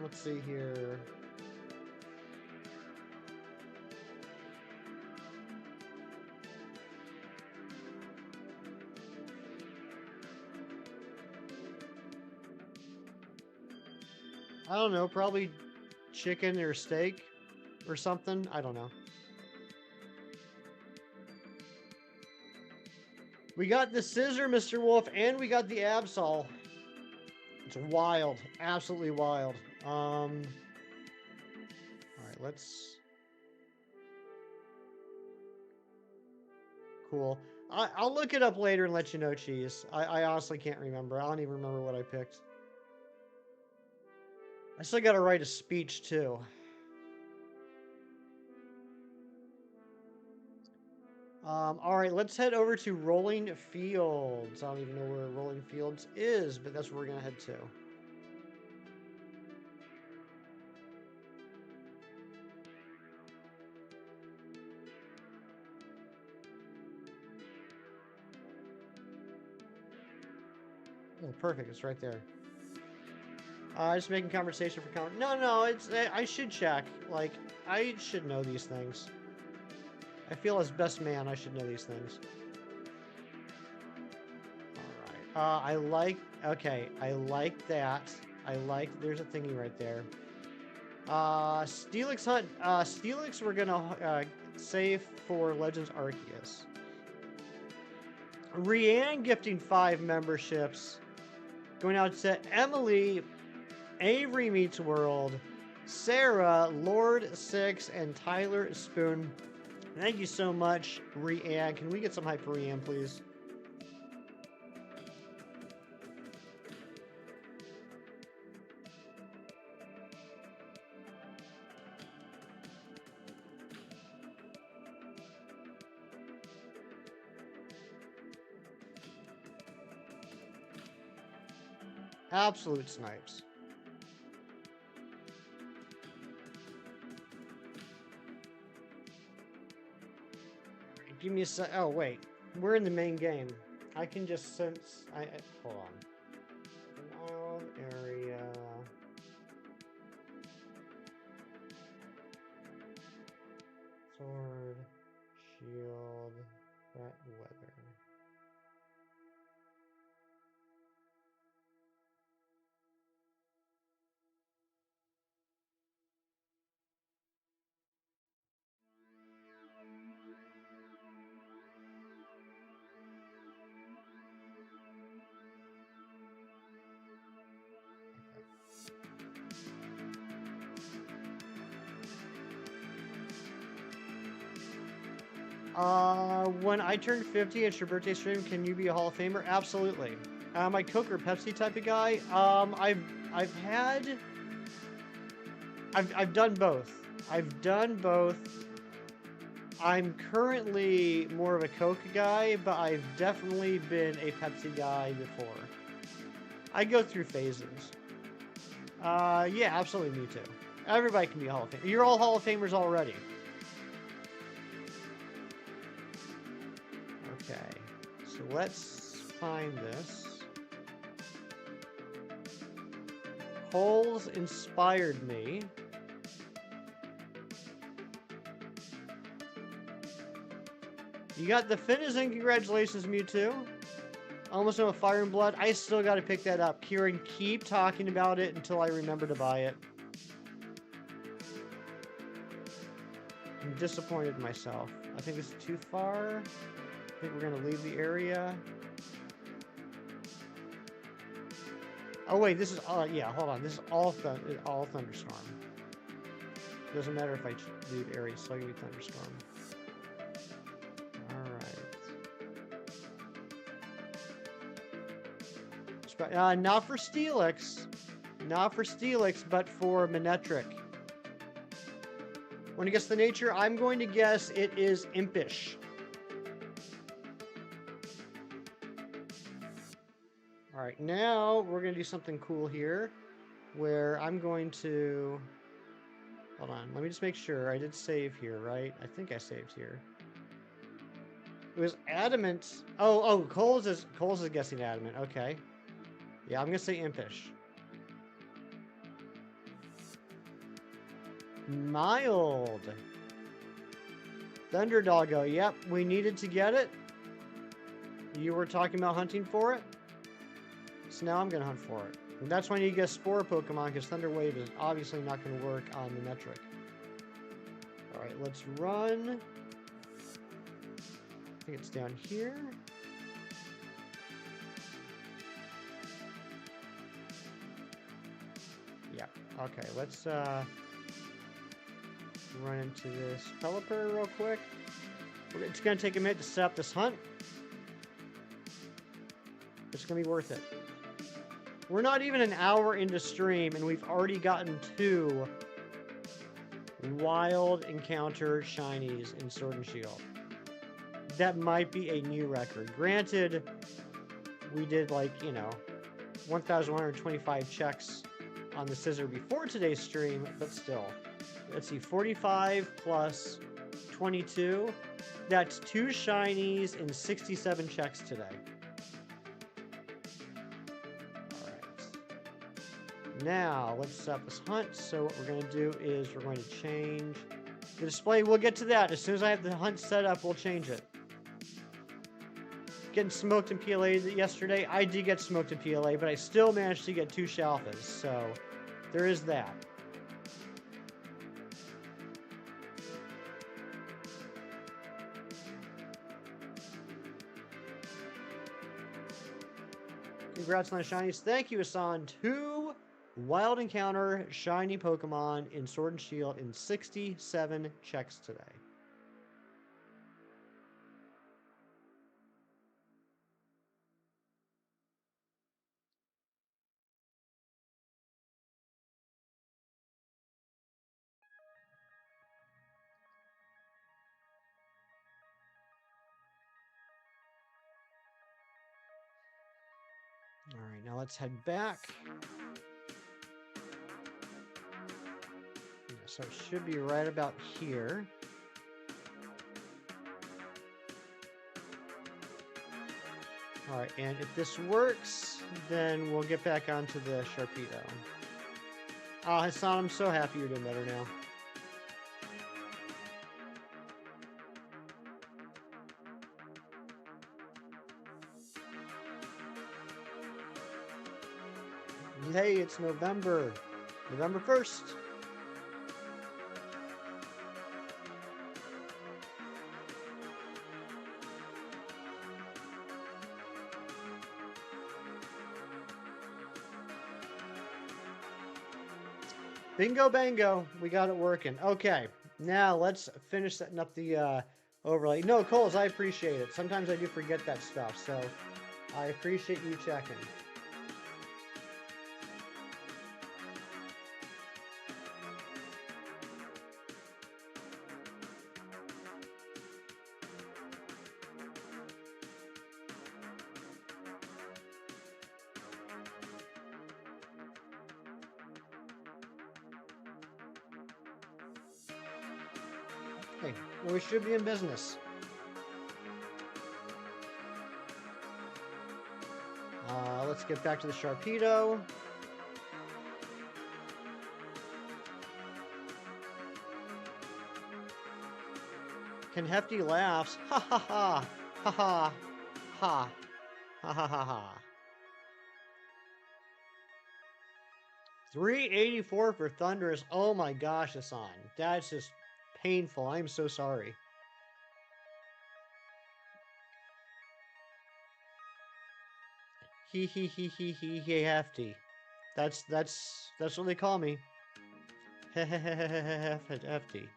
[SPEAKER 2] Let's see here. I don't know. Probably chicken or steak or something. I don't know. We got the Scizor, Mr. Wolf, and we got the Absol. It's wild. Absolutely wild. Alright, let's... Cool. I'll look it up later and let you know, Cheese. I honestly can't remember. I don't even remember what I picked. I still gotta write a speech, too. Alright, let's head over to Rolling Fields. I don't even know where Rolling Fields is, but that's where we're gonna head to. Oh, perfect. It's right there. Just making conversation for No, it's... I should check. Like, I should know these things. I feel as best man, I should know these things. Alright. I like... Okay, I like that. I like... There's a thingy right there. Steelix Hunt. Steelix we're gonna save for Legends Arceus. Rianne gifting 5 memberships. Going out to Emily, Avery Meets World, Sarah, Lord 6, and Tyler Spoon. Thank you so much, Rianne. Can we get some hype for Rianne, please? Absolute snipes. Give me a sec. Oh, wait. We're in the main game. I can just sense... hold on. Wild area... Sword... Shield... Wet weather... When I turn 50, it's your birthday stream. Can you be a Hall of Famer? Absolutely. Am I Coke or Pepsi type of guy? I've done both. I've done both. I'm currently more of a Coke guy, but I've definitely been a Pepsi guy before. I go through phases. Yeah, absolutely, me too. Everybody can be a Hall of Famer. You're all Hall of Famers already. Okay, so let's find this. Holes inspired me. You got the Finizen, congratulations, Mewtwo. Almost no Fire and Blood. I still got to pick that up. Kieran, keep talking about it until I remember to buy it. I'm disappointed in myself. I think this is too far. I think we're going to leave the area. Oh, wait, this is... yeah, hold on. This is all Thunderstorm. Doesn't matter if I leave the area, it's still going to be Thunderstorm. Alright. Not for Steelix. Not for Steelix, but for Manectric. Want to guess the nature? I'm going to guess it is Impish. Alright, now we're going to do something cool here, where I'm going to... Hold on, let me just make sure. I did save here, right? I think I saved here. It was Adamant. Oh, Coles is guessing Adamant. Okay. Yeah, I'm going to say Impish. Mild. Thunderdoggo. Yep, we needed to get it. You were talking about hunting for it. So now I'm going to hunt for it. And that's why I need to get a Spore Pokemon, because Thunder Wave is obviously not going to work on the Manectric. Alright, let's run. I think it's down here. Okay, let's run into this Pelipper real quick. It's gonna take a minute to set up this hunt. It's gonna be worth it. We're not even an hour into stream, and we've already gotten 2 wild encounter shinies in Sword and Shield. That might be a new record. Granted, we did, like, you know, 1,125 checks on the Scizor before today's stream, but still. Let's see, 45 plus 22. That's 2 shinies and 67 checks today. Now, let's set up this hunt. So what we're going to do is we're going to change the display. We'll get to that. As soon as I have the hunt set up, we'll change it. Getting smoked in PLA yesterday. I did get smoked in PLA, but I still managed to get 2 Shalfas. So there is that. Congrats on the shinies. Thank you, Hassan. 2 wild encounter shiny Pokemon in Sword and Shield in 67 checks today. All right, now let's head back. Yeah, so it should be right about here. All right, and if this works, then we'll get back onto the Sharpedo. Oh, Hassan, I'm so happy you're doing better now. Hey, it's November 1st. Bingo bango, we got it working. Okay, now let's finish setting up the overlay. No, Coles, I appreciate it. Sometimes I do forget that stuff, so I appreciate you checking. Okay, well, we should be in business. Let's get back to the Sharpedo. Can Hefty laughs? Ha ha ha! Ha ha! Ha! Ha ha ha ha! 384 for Thunderous. Oh my gosh, Hassan. That's just painful. I'm so sorry. He Hefty. That's what they call me. Hefty.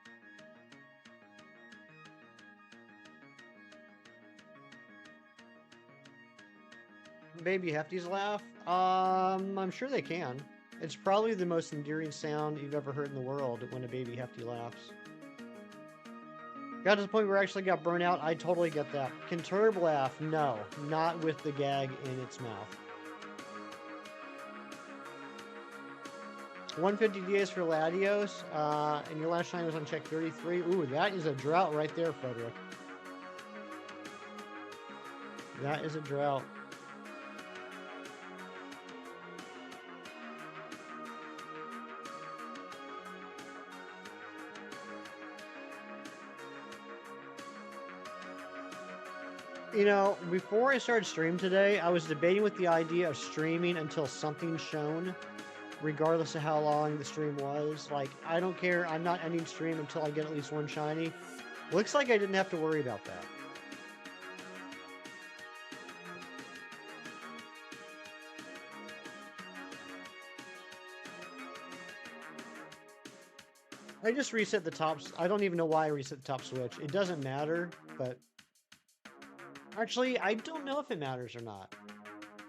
[SPEAKER 2] Baby Hefty's laugh? I'm sure they can. It's probably the most endearing sound you've ever heard in the world when a baby Hefty laughs. Got to the point where I actually got burnt out. I totally get that. Can Turb laugh? No, not with the gag in its mouth. 150 DS for Latios, and your last shine was on check 33. Ooh, that is a drought right there, Frederick. That is a drought. You know, before I started stream today, I was debating with the idea of streaming until something's shown, regardless of how long the stream was. Like, I don't care. I'm not ending stream until I get at least 1 shiny. Looks like I didn't have to worry about that. I just reset the top. I don't even know why I reset the top switch. It doesn't matter, but actually, I don't know if it matters or not.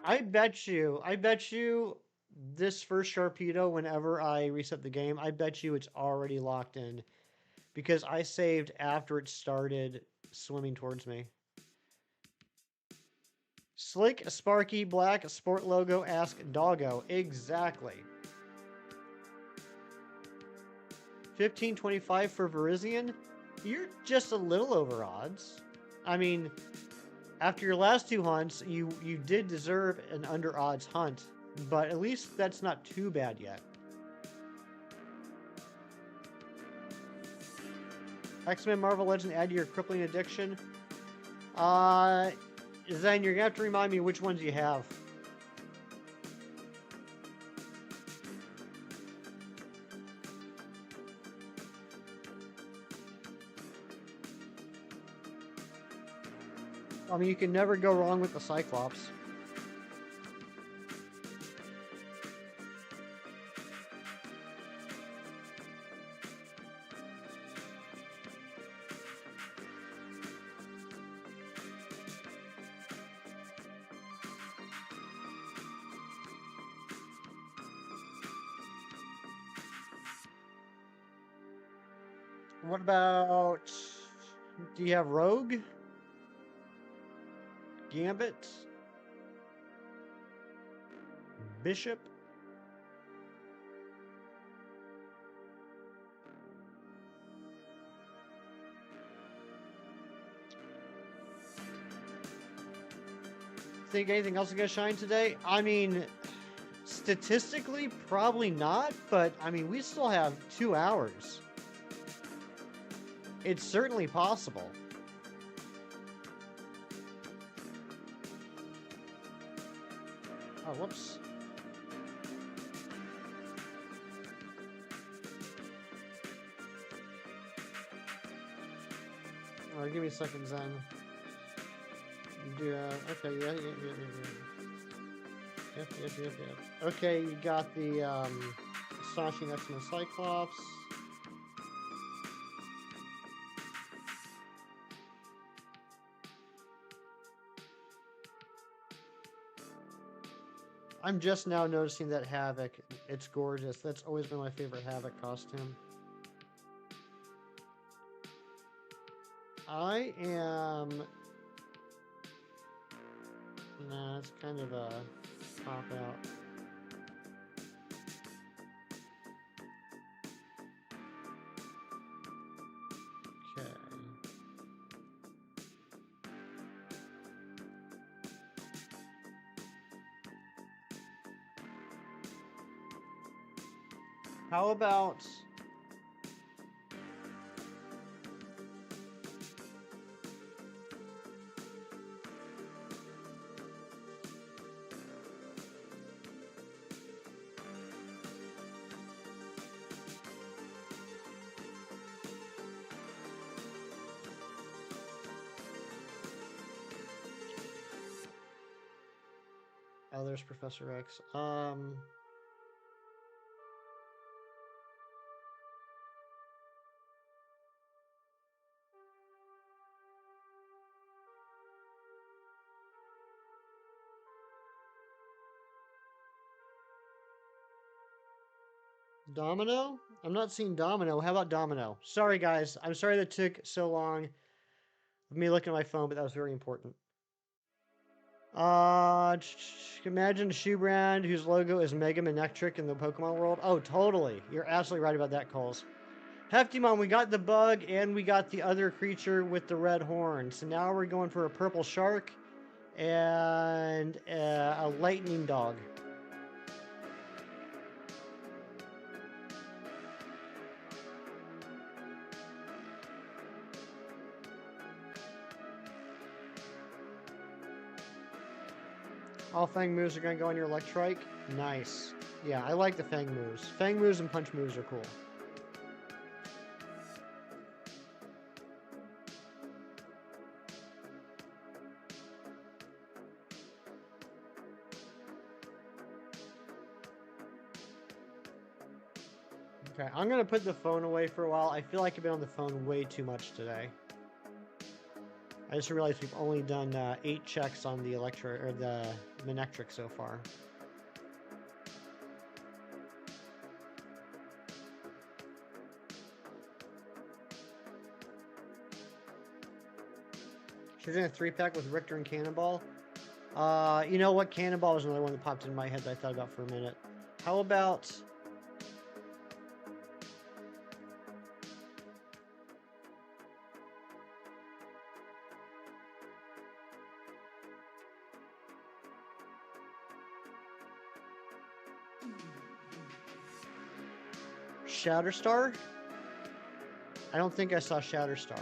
[SPEAKER 2] I bet you this first Sharpedo, whenever I reset the game, I bet you it's already locked in because I saved after it started swimming towards me. Slick, Sparky, Black, Sport Logo, Ask Doggo. Exactly. 1525 for Verizian. You're just a little over odds. I mean, after your last two hunts, you did deserve an under odds hunt, but at least that's not too bad yet. X-Men Marvel Legend, add to your crippling addiction. Zen, you're gonna have to remind me which ones you have. I mean, you can never go wrong with the Cyclops. What about... Do you have Rogue? Gambit? Bishop? Think anything else is gonna shine today? I mean, statistically, probably not, but I mean, we still have 2 hours. It's certainly possible. Oh, whoops. All right, give me a second, Zen. Okay, yeah. Yep. Okay, you got the Astonishing X-Men Cyclops. I'm just now noticing that Havoc. It's gorgeous. That's always been my favorite Havoc costume. I am... Nah, it's kind of a cop-out. Okay. How about... Oh, there's Professor X. Domino? I'm not seeing Domino. How about Domino? Sorry, guys. I'm sorry that took so long of me looking at my phone, but that was very important. Imagine a shoe brand whose logo is Mega Manectric in the Pokemon world. Oh, totally. You're absolutely right about that, Coles. Hefty-Mon, we got the bug and we got the other creature with the red horn. So now we're going for a purple shark and a lightning dog. All Fang moves are going to go on your Electrike. Nice. Yeah, I like the Fang moves. Fang moves and Punch moves are cool. Okay, I'm gonna put the phone away for a while. I feel like I've been on the phone way too much today. I just realized we've only done 8 checks on the the Manectric so far. She's in a 3-pack with Richter and Cannonball. You know what? Cannonball was another one that popped in my head that I thought about for a minute. How about... Shatterstar? I don't think I saw Shatterstar.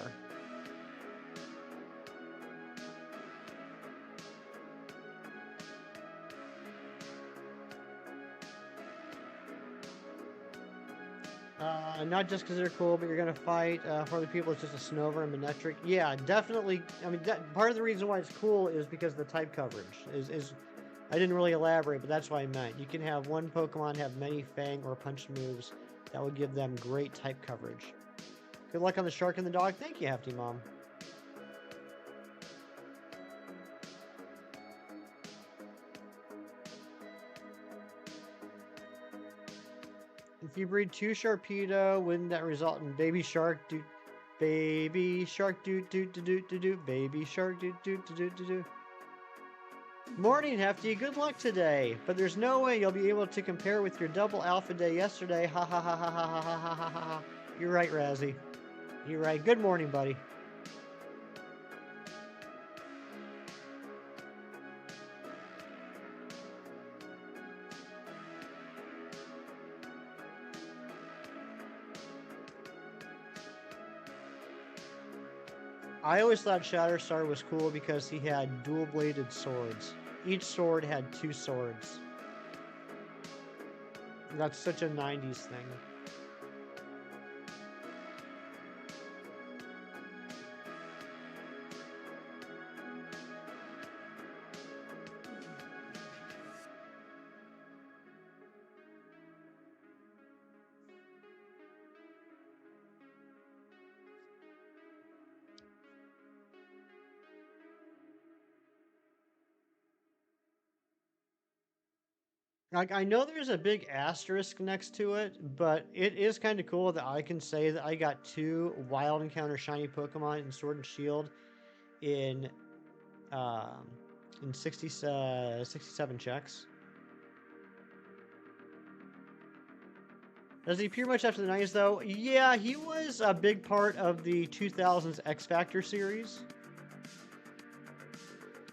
[SPEAKER 2] Not just because they're cool, but you're going to fight. For other people, it's just a Snover and Manectric. Yeah, definitely. I mean, part of the reason why it's cool is because the type coverage. I didn't really elaborate, but that's what I meant. You can have one Pokemon have many Fang or Punch moves. That would give them great type coverage. Good luck on the Shark and the Dog. Thank you, Hefty Mom. If you breed 2 Sharpedo, wouldn't that result in Baby Shark do Baby Shark do do do do do do Baby Shark do do do do do do. Morning, Hefty. Good luck today. But there's no way you'll be able to compare with your double alpha day yesterday. Ha ha ha ha ha ha ha ha ha ha. You're right, Razzie. You're right. Good morning, buddy. I always thought Shatterstar was cool because he had dual-bladed swords. Each sword had 2 swords. That's such a 90s thing. Like, I know there's a big asterisk next to it, but it is kind of cool that I can say that I got 2 Wild Encounter Shiny Pokemon in Sword and Shield in 67 checks. Does he appear much after the 90s, though? Yeah, he was a big part of the 2000s X Factor series.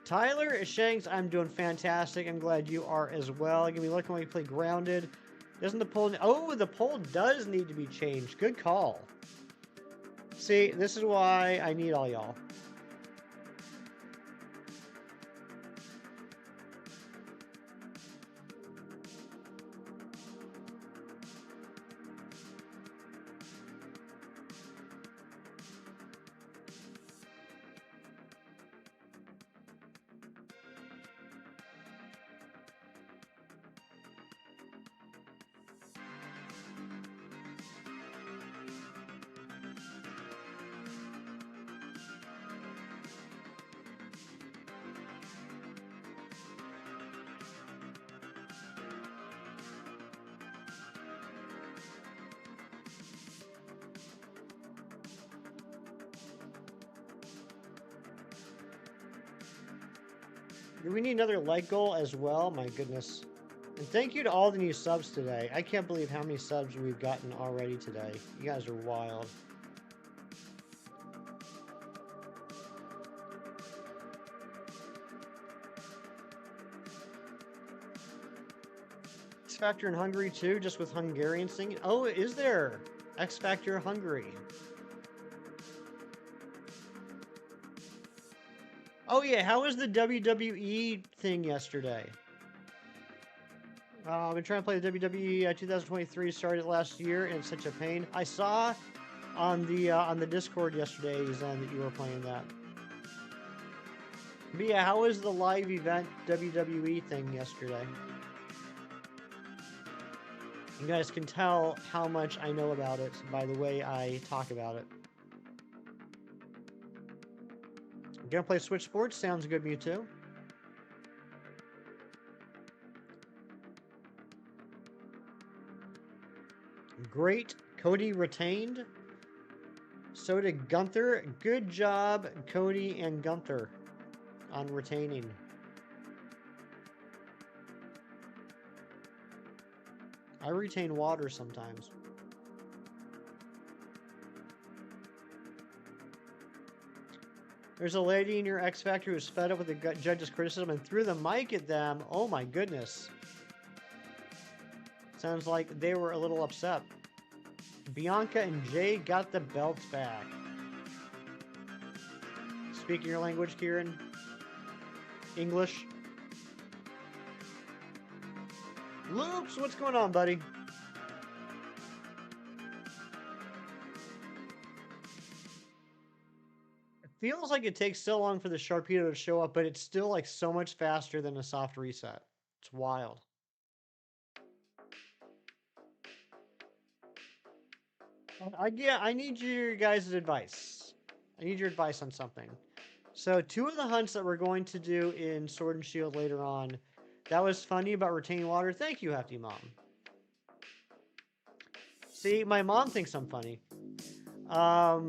[SPEAKER 2] Tyler Shanks, I'm doing fantastic. I'm glad you are as well. Give me a look when we play Grounded. Doesn't the poll... Oh, the poll does need to be changed. Good call. See, this is why I need all y'all. Do we need another like goal as well? My goodness. And thank you to all the new subs today. I can't believe how many subs we've gotten already today. You guys are wild. X Factor in Hungary too, just with Hungarian singing? Oh, is there? X Factor Hungary. Oh yeah, how was the WWE thing yesterday? I've been trying to play the WWE 2023, started last year, and it's such a pain. I saw on the Discord yesterday, Zen, that you were playing that. But yeah, how was the live event WWE thing yesterday? You guys can tell how much I know about it by the way I talk about it. Gonna play Switch Sports? Sounds good, Mewtwo. Great. Cody retained. So did Gunther. Good job, Cody and Gunther, on retaining. I retain water sometimes. There's a lady in your X Factor who's fed up with the judge's criticism and threw the mic at them. Oh my goodness. Sounds like they were a little upset. Bianca and Jay got the belts back. Speaking your language, Kieran? English? Loops, what's going on, buddy? It feels like it takes so long for the Sharpedo to show up, but it's still like so much faster than a soft reset. It's wild. I need your guys' advice. I need your advice on something. So 2 of the hunts that we're going to do in Sword and Shield later on, that was funny about retaining water. Thank you, Hefty Mom. See, my mom thinks I'm funny. 2 of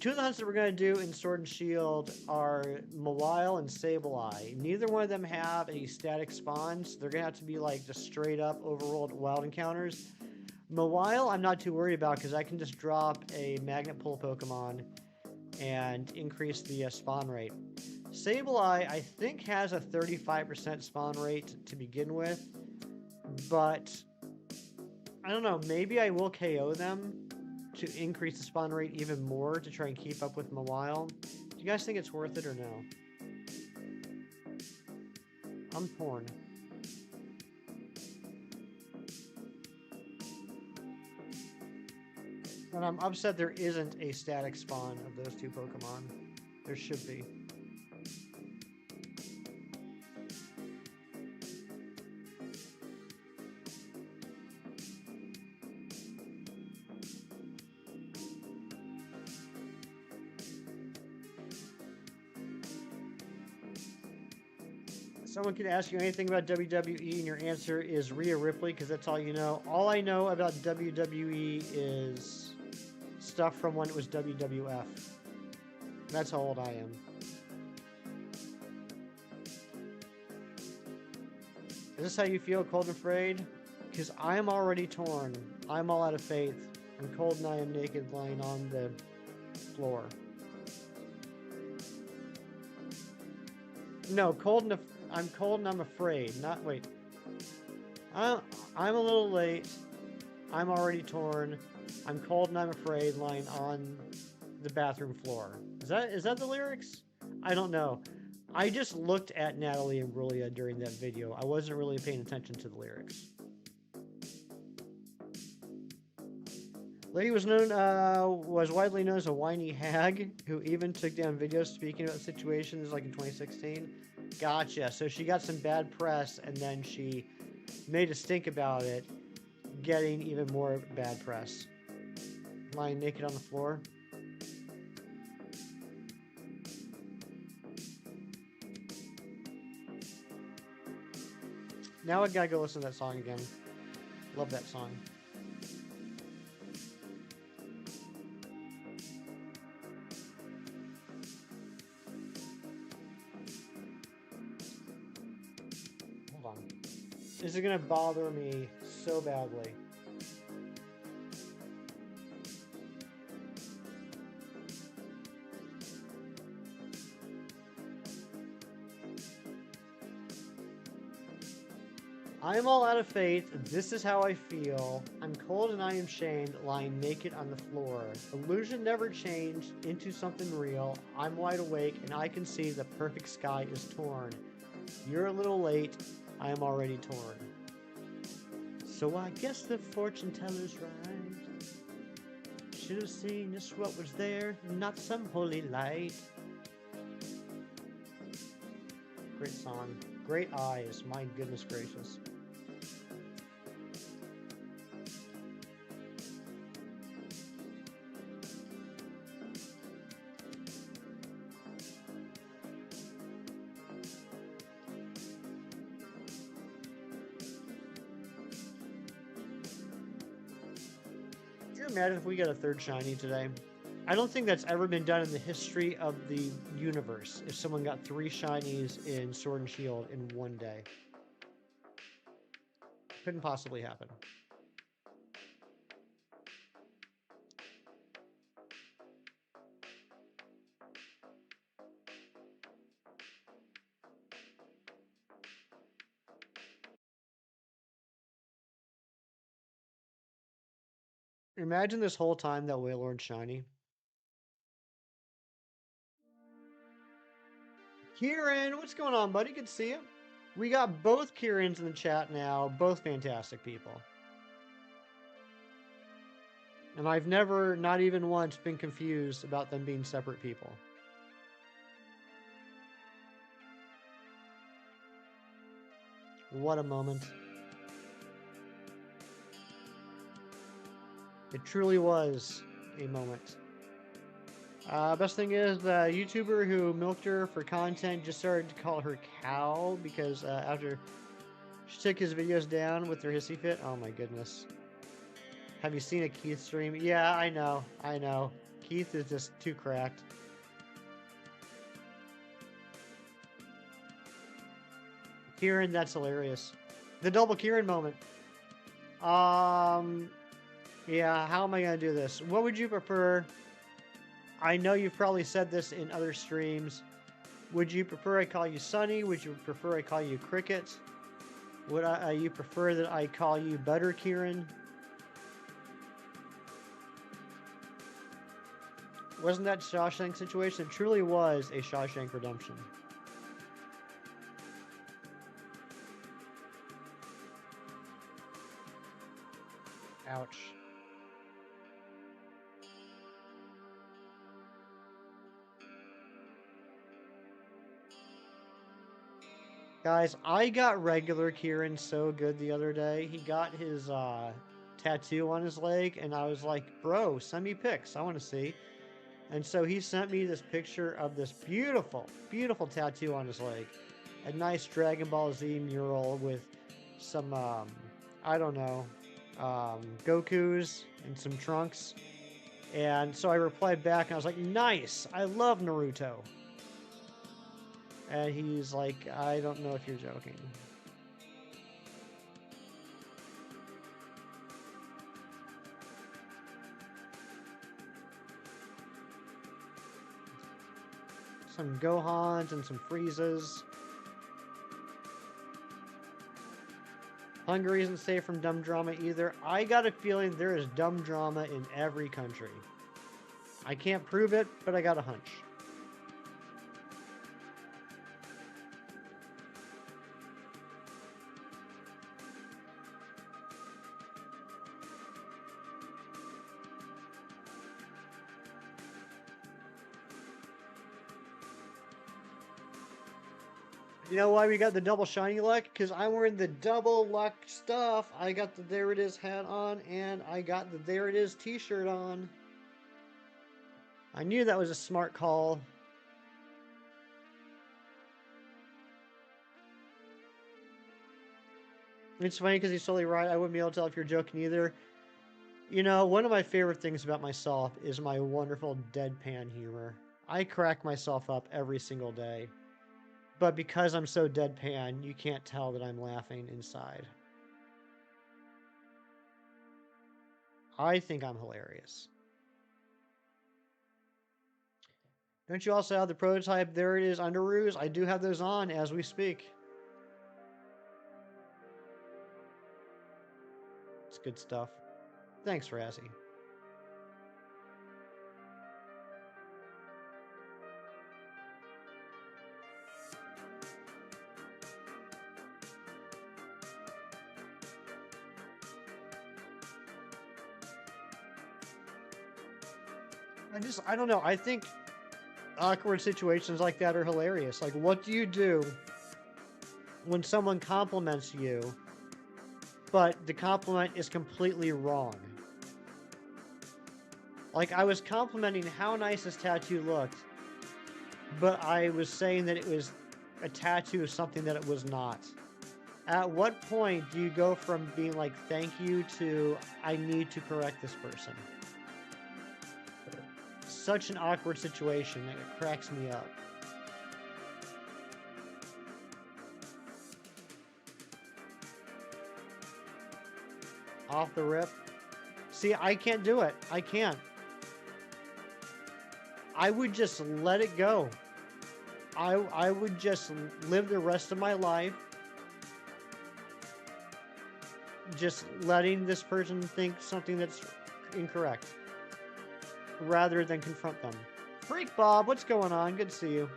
[SPEAKER 2] the hunts that we're going to do in Sword and Shield are Mawile and Sableye. Neither one of them have any static spawns. They're going to have to be like just straight up overworld wild encounters. Mawile, I'm not too worried about because I can just drop a magnet pull Pokemon and increase the spawn rate. Sableye, I think, has a 35% spawn rate to begin with, but I don't know, maybe I will KO them to increase the spawn rate even more to try and keep up with Mawile. Do you guys think it's worth it or no? I'm torn. And I'm upset there isn't a static spawn of those 2 Pokemon. There should be. Someone could ask you anything about WWE and your answer is Rhea Ripley because that's all you know. All I know about WWE is stuff from when it was WWF. That's how old I am. Is this how you feel, cold and afraid? Because I'm already torn. I'm all out of faith. I'm cold and I am naked lying on the floor. No, I'm cold and I'm afraid. Not, wait. I'm a little late. I'm already torn. I'm cold and I'm afraid lying on the bathroom floor. Is that the lyrics? I don't know. I just looked at Natalie and Brulia during that video. I wasn't really paying attention to the lyrics. Lady was widely known as a whiny hag who even took down videos speaking about situations like in 2016. Gotcha. So she got some bad press and then she made a stink about it, getting even more bad press. Lying naked on the floor. Now I gotta go listen to that song again. Love that song. Hold on. This is gonna bother me so badly. I am all out of faith. This is how I feel. I'm cold and I am shamed, lying naked on the floor. Illusion never changed into something real. I'm wide awake and I can see the perfect sky is torn. You're a little late. I am already torn. So I guess the fortune teller's right. Should have seen just what was there, not some holy light. Great song. Great eyes. My goodness gracious. imagine if we get a third shiny today? I don't think that's ever been done in the history of the universe, if someone got 3 shinies in Sword and Shield in one day. Couldn't possibly happen. Imagine this whole time that Wailord shiny. Kieran, what's going on, buddy? Good to see you. We got both Kierans in the chat now, both fantastic people. And I've never, not even once, been confused about them being separate people. What a moment. It truly was a moment. Best thing is the YouTuber who milked her for content just started to call her cow because after she took his videos down with her hissy fit. Oh my goodness. Have you seen a Keith stream? Yeah, I know. Keith is just too cracked. Kieran, that's hilarious. The double Kieran moment. Yeah, how am I going to do this? What would you prefer? I know you've probably said this in other streams. Would you prefer I call you Sunny? Would you prefer I call you Cricket? Would you prefer that I call you Butter Kieran? Wasn't that Shawshank situation? It truly was a Shawshank Redemption. Ouch. Guys, I got regular Kieran so good the other day. He got his tattoo on his leg, and I was like, bro, send me pics. I want to see. And so he sent me this picture of this beautiful, beautiful tattoo on his leg. A nice Dragon Ball Z mural with some, I don't know, Gokus and some Trunks. And so I replied back, and I was like, nice! I love Naruto. And he's like, I don't know if you're joking. Some Gohans and some Friezas. Hungary isn't safe from dumb drama either. I got a feeling there is dumb drama in every country. I can't prove it, but I got a hunch. You know why we got the double shiny luck? Because I'm wearing the double luck stuff. I got the There It Is hat on, and I got the There It Is t-shirt on. I knew that was a smart call. It's funny because he's totally right. I wouldn't be able to tell if you're joking either. You know, one of my favorite things about myself is my wonderful deadpan humor. I crack myself up every single day. But because I'm so deadpan, you can't tell that I'm laughing inside. I think I'm hilarious. Don't you also have the prototype There It Is underoos? I do have those on as we speak. It's good stuff. Thanks, Razzie. I don't know. I think awkward situations like that are hilarious. Like, what do you do when someone compliments you, but the compliment is completely wrong? Like, I was complimenting how nice this tattoo looked, but I was saying that it was a tattoo of something that it was not. At what point do you go from being like, thank you, to I need to correct this person? such an awkward situation that it cracks me up. Off the rip. See, I can't do it. I can't. I would just let it go. I would just live the rest of my life just letting this person think something that's incorrect rather than confront them. Freak Bob, what's going on? Good to see you.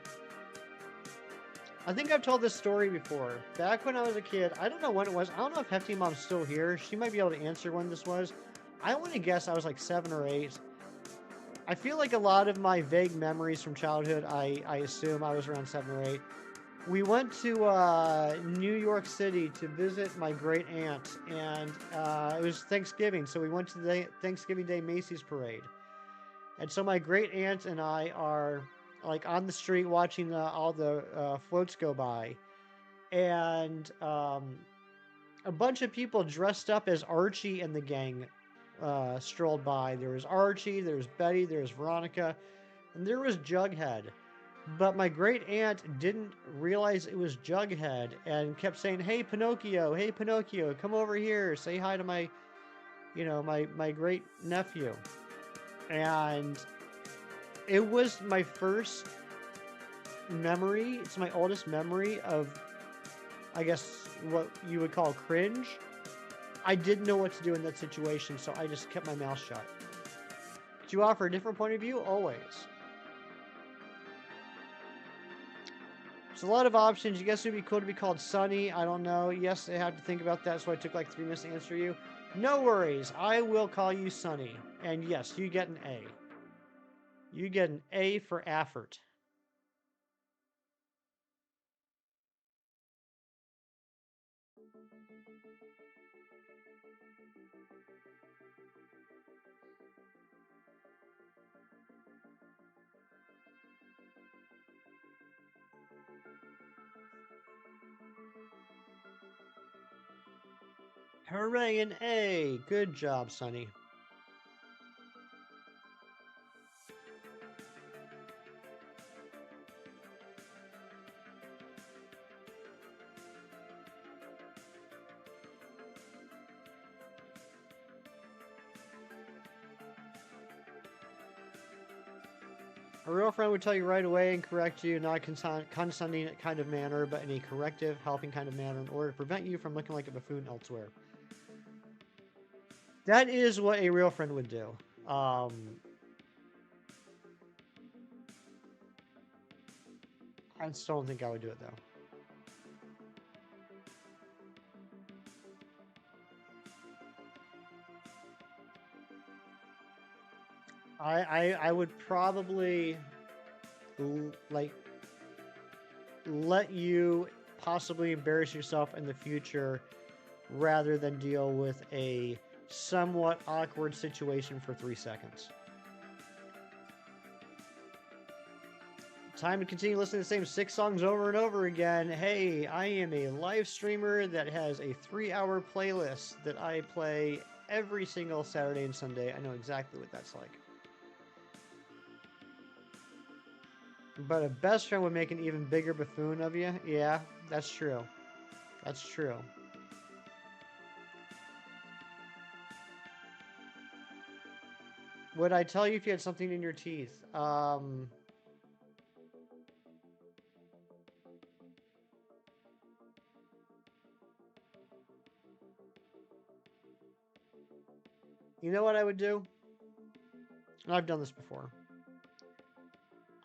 [SPEAKER 2] I think I've told this story before. Back when I was a kid, I don't know when it was. I don't know if Hefty Mom's still here. She might be able to answer when this was. I want to guess I was like 7 or 8. I feel like a lot of my vague memories from childhood, I assume I was around 7 or 8. We went to New York City to visit my great aunt, and it was Thanksgiving, so we went to the Thanksgiving Day Macy's parade. And so my great aunt and I are like on the street watching all the floats go by, and a bunch of people dressed up as Archie and the gang strolled by. There was Archie, there was Betty, there was Veronica, and there was Jughead. But my great aunt didn't realize it was Jughead and kept saying, hey, Pinocchio, come over here. Say hi to my, my great nephew. And it was my first memory. It's my oldest memory of, I guess, what you would call cringe. I didn't know what to do in that situation, so I just kept my mouth shut. Did you offer a different point of view? Always. There's a lot of options. You guess it would be cool to be called Sunny. I don't know. Yes, I had to think about that, so I took like 3 minutes to answer you. No worries. I will call you Sunny. And yes, you get an A. You get an A for effort. Hooray, an A. Good job, Sunny. A real friend would tell you right away and correct you, not condescending kind of manner, but in a corrective, helping kind of manner in order to prevent you from looking like a buffoon elsewhere. That is what a real friend would do. I still don't think I would do it, though. I would probably like let you possibly embarrass yourself in the future rather than deal with a somewhat awkward situation for 3 seconds. Time to continue listening to the same 6 songs over and over again. Hey, I am a live streamer that has a 3-hour playlist that I play every single Saturday and Sunday. I know exactly what that's like. But a best friend would make an even bigger buffoon of you. Yeah, that's true. That's true. Would I tell you if you had something in your teeth? You know what I would do? And I've done this before.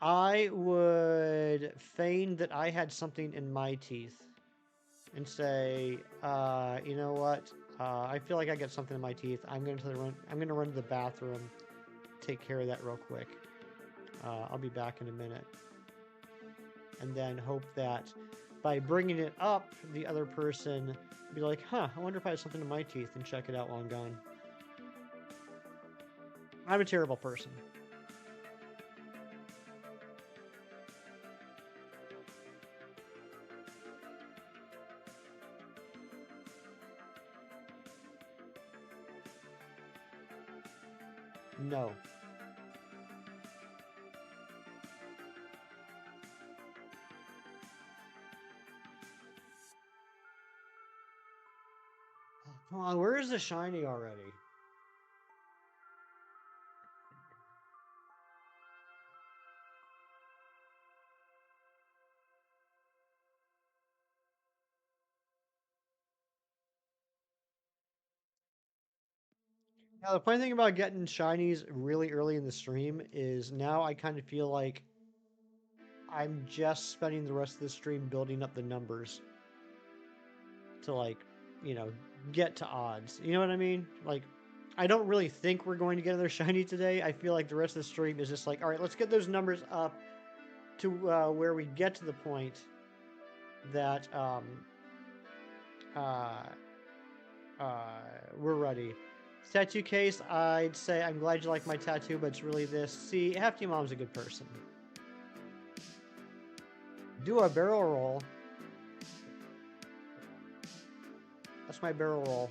[SPEAKER 2] I would feign that I had something in my teeth and say, you know what? I feel like I got something in my teeth. I'm going to run to the bathroom, take care of that real quick. I'll be back in a minute. And then hope that by bringing it up, the other person be like, huh, I wonder if I have something in my teeth, and check it out while I'm gone. I'm a terrible person. No. Come on, where is the shiny already? Now, the funny thing about getting shinies really early in the stream is now I kind of feel like I'm just spending the rest of the stream building up the numbers to, like, you know, get to odds. You know what I mean? Like, I don't really think we're going to get another shiny today. I feel like the rest of the stream is just like, all right, let's get those numbers up to where we get to the point that uh, we're ready. Tattoo case, I'd say I'm glad you like my tattoo, but it's really this. See, Hefty Mom's a good person. Do a barrel roll. That's my barrel roll.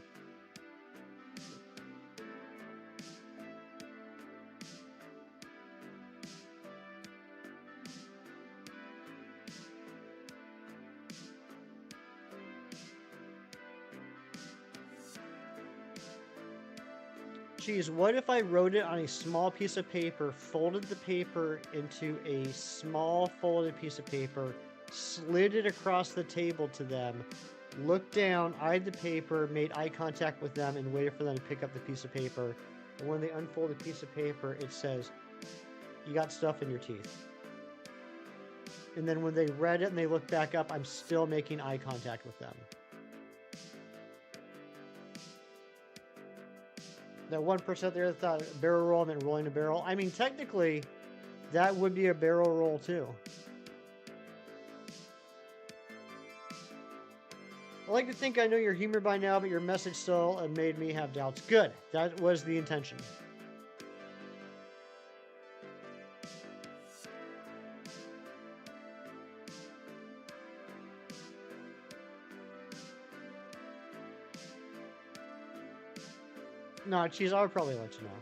[SPEAKER 2] Geez, what if I wrote it on a small piece of paper, folded the paper into a small folded piece of paper, slid it across the table to them, looked down, eyed the paper, made eye contact with them, and waited for them to pick up the piece of paper. And when they unfold the piece of paper, it says, "You got stuff in your teeth." And then when they read it and they look back up, I'm still making eye contact with them. That 1% there thought barrel roll meant rolling a barrel. I mean, technically, that would be a barrel roll too. I like to think I know your humor by now, but your message still made me have doubts. Good. That was the intention. No, Cheese, I would probably let you know.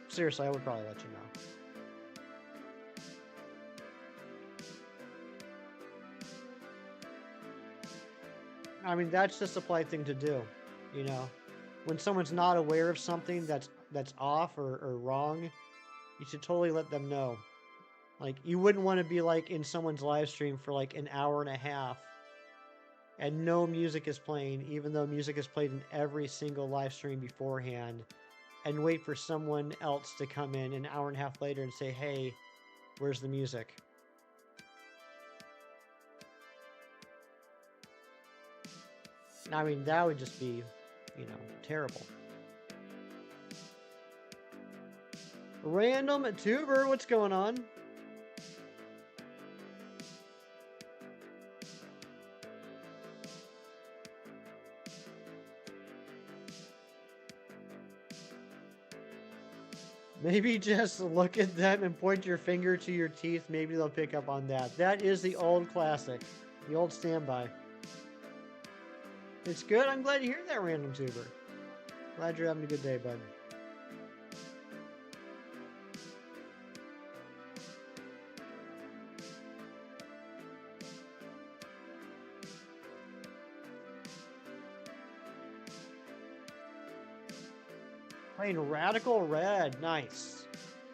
[SPEAKER 2] Seriously, I would probably let you know. I mean, that's just a polite thing to do, you know? When someone's not aware of something that's off or wrong, you should totally let them know. Like, you wouldn't want to be, like, in someone's live stream for, like, an hour and a half and no music is playing, even though music is played in every single live stream beforehand, and wait for someone else to come in an hour and a half later and say, "Hey, where's the music?" I mean, that would just be, you know, terrible. Random tuber, what's going on? Maybe just look at them and point your finger to your teeth. Maybe they'll pick up on that. That is the old classic, the old standby. It's good. I'm glad to hear that, random tuber. Glad you're having a good day, bud. Playing Radical Red. Nice.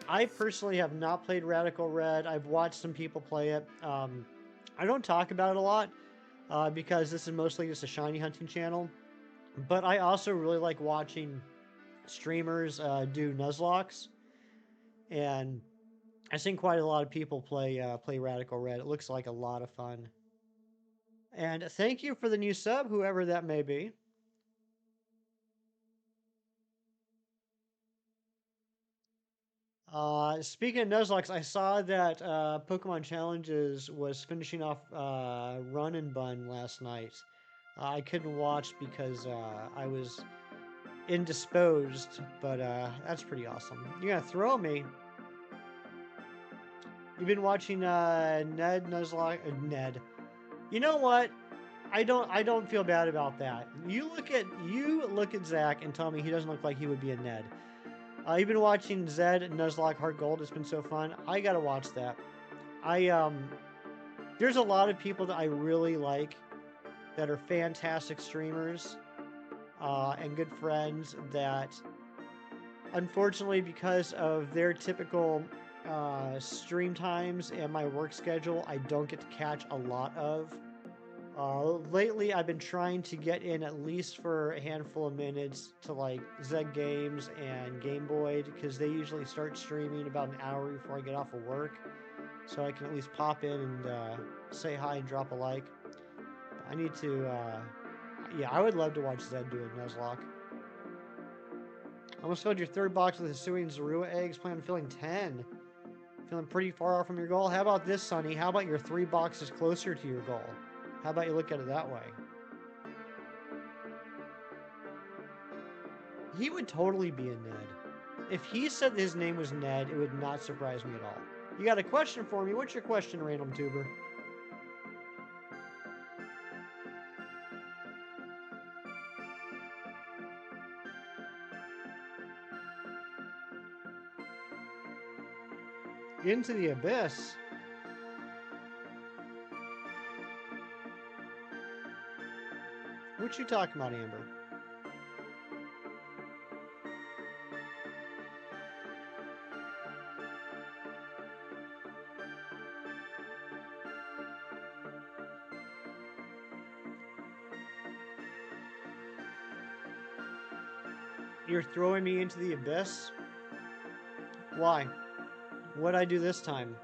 [SPEAKER 2] I personally have not played Radical Red. I've watched some people play it. I don't talk about it a lot because this is mostly just a shiny hunting channel. But I also really like watching streamers do Nuzlockes. And I've seen quite a lot of people play Radical Red. It looks like a lot of fun. And thank you for the new sub, whoever that may be. Speaking of Nuzlocke, I saw that Pokemon Challenges was finishing off Run and Bun last night. I couldn't watch because I was indisposed, but that's pretty awesome. You're gonna throw me. You've been watching Ned Nuzlocke. Ned. You know what? I don't feel bad about that. You look at Zach and tell me he doesn't look like he would be a Ned. You've been watching Zed Nuzlocke Heart Gold. It's been so fun. I gotta watch that. There's a lot of people that I really like that are fantastic streamers. and good friends that, unfortunately, because of their typical stream times and my work schedule, I don't get to catch a lot of. Lately, I've been trying to get in at least for a handful of minutes to like Zeg Games and Game Boy, because they usually start streaming about an hour before I get off of work, so I can at least pop in and say hi and drop a like. I need to, yeah, I would love to watch Zed do a Nuzlocke. Almost filled your third box with Hisui and Zorua eggs. Plan on filling 10. Feeling pretty far off from your goal. How about this, Sonny? How about your 3 boxes closer to your goal? How about you look at it that way? He would totally be a Ned. If he said his name was Ned, it would not surprise me at all. You got a question for me? What's your question, Random Tuber? Into the Abyss? What you talking about, Amber? You're throwing me into the abyss? Why? What'd I do this time?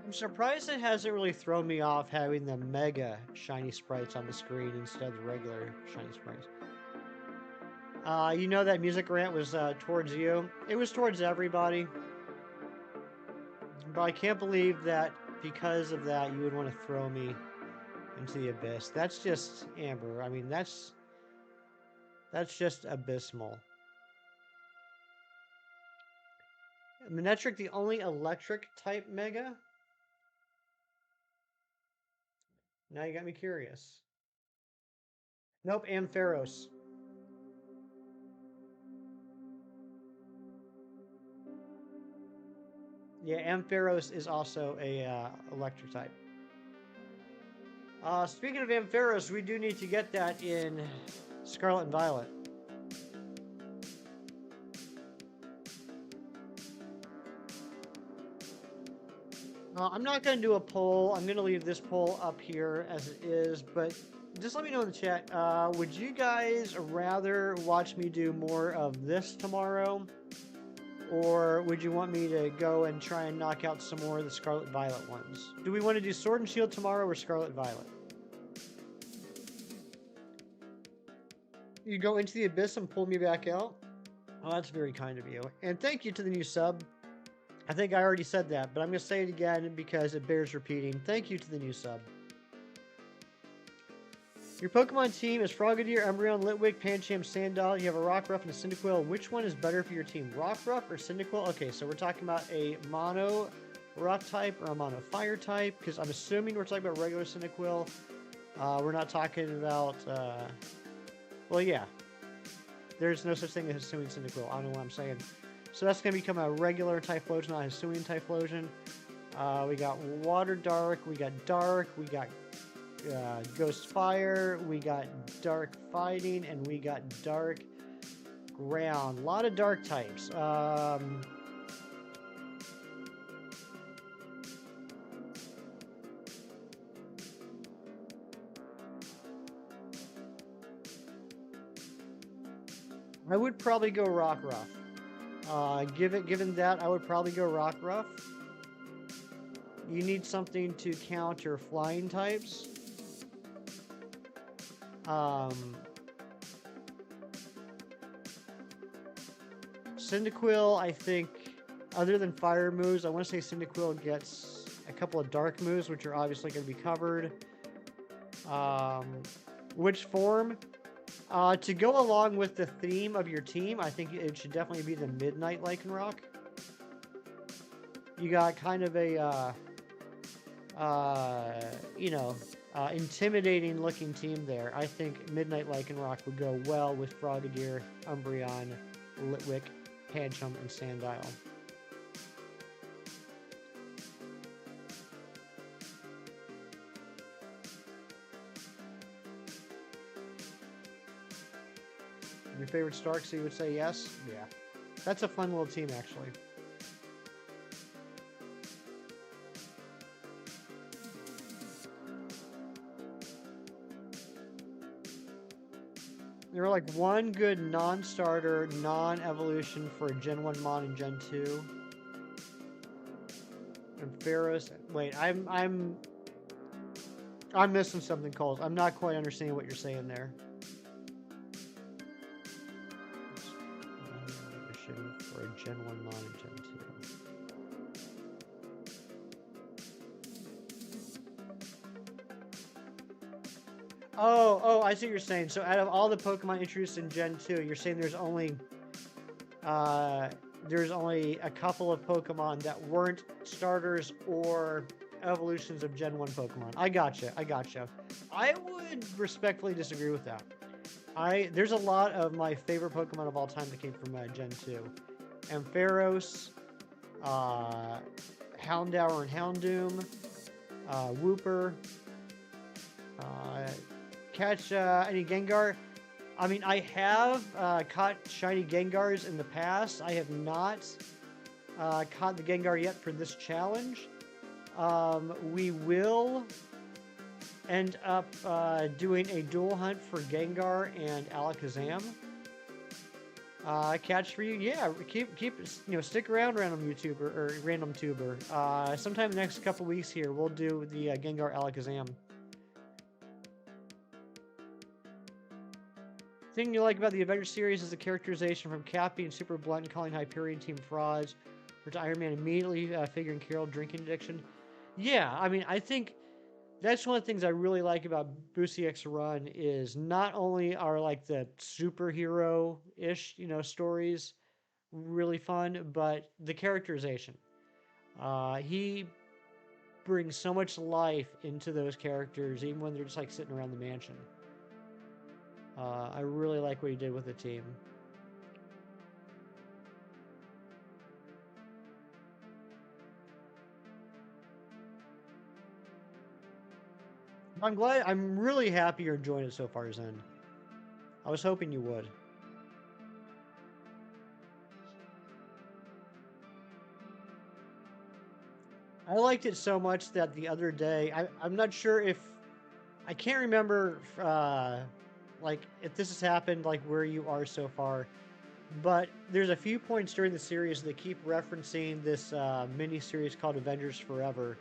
[SPEAKER 2] I'm surprised it hasn't really thrown me off having the mega shiny sprites on the screen instead of the regular shiny sprites. You know that music rant was towards you. It was towards everybody. But I can't believe that because of that you would want to throw me into the abyss. That's just Amber. I mean, that's just abysmal. Manectric, the only electric type mega? Now you got me curious. Nope, Ampharos. Yeah, Ampharos is also a electric type. Speaking of Ampharos, we do need to get that in Scarlet and Violet. I'm not going to do a poll. I'm going to leave this poll up here as it is, but just let me know in the chat. Would you guys rather watch me do more of this tomorrow? Or would you want me to go and try and knock out some more of the Scarlet Violet ones? Do we want to do Sword and Shield tomorrow or Scarlet Violet? You go into the abyss and pull me back out? Oh, that's very kind of you. And thank you to the new sub. I think I already said that, but I'm going to say it again because it bears repeating. Thank you to the new sub. Your Pokemon team is Frogadier, Umbreon, Litwick, Pancham, Sandal. You have a Rockruff and a Cyndaquil. Which one is better for your team, Rockruff or Cyndaquil? Okay, so we're talking about a mono rock type or a mono fire type, because I'm assuming we're talking about regular Cyndaquil. We're not talking about, well, yeah. There's no such thing as Hisuian Cyndaquil. I don't know what I'm saying. So that's going to become a regular Typhlosion, not a Hisuian Typhlosion. We got Water Dark, we got Dark, we got Ghost Fire, we got Dark Fighting, and we got Dark Ground. A lot of Dark types. I would probably go Rockruff. Given that, I would probably go Rockruff. You need something to counter flying types. Cyndaquil, I think, other than fire moves, I want to say Cyndaquil gets a couple of dark moves, which are obviously going to be covered. Which form? To go along with the theme of your team, I think it should definitely be the Midnight Lycanroc. You got kind of a you know, intimidating looking team there. I think Midnight Lycanroc would go well with Frogadier, Umbreon, Litwick, Pancham, and Sandile. Your favorite Stark, so you would say yes? Yeah. That's a fun little team, actually. There were like one good non-starter, non-evolution for Gen 1 Mon and Gen 2. And Pharaohs. Wait, I'm missing something, Coles. I'm not quite understanding what you're saying there. Evolution for a Gen 1 Mon and Gen 2. Oh, I see what you're saying. So out of all the Pokemon introduced in Gen 2, you're saying there's only a couple of Pokemon that weren't starters or evolutions of Gen 1 Pokemon. I gotcha. I would respectfully disagree with that. There's a lot of my favorite Pokemon of all time that came from Gen 2. Ampharos, Houndour and Houndoom, Wooper, catch any Gengar. I mean, I have caught shiny Gengars in the past. I have not caught the Gengar yet for this challenge. We will end up doing a dual hunt for Gengar and Alakazam. Catch for you, yeah. Keep stick around, random YouTuber or random tuber. Sometime in the next couple weeks here, we'll do the Gengar Alakazam. Thing you like about the Avengers series is the characterization from Cappy and Super Blunt calling Hyperion team frauds, or to Iron Man immediately figuring Carol drinking addiction. Yeah, I mean, I think that's one of the things I really like about Boosie X Run is not only are like the superhero-ish, stories really fun, but the characterization. He brings so much life into those characters, even when they're just like sitting around the mansion. I really like what he did with the team. I'm really happy you're enjoying it so far, Zen. I was hoping you would. I liked it so much that the other day, I'm not sure if, I can't remember, like, if this has happened, like, where you are so far, but there's a few points during the series that keep referencing this mini-series called Avengers Forever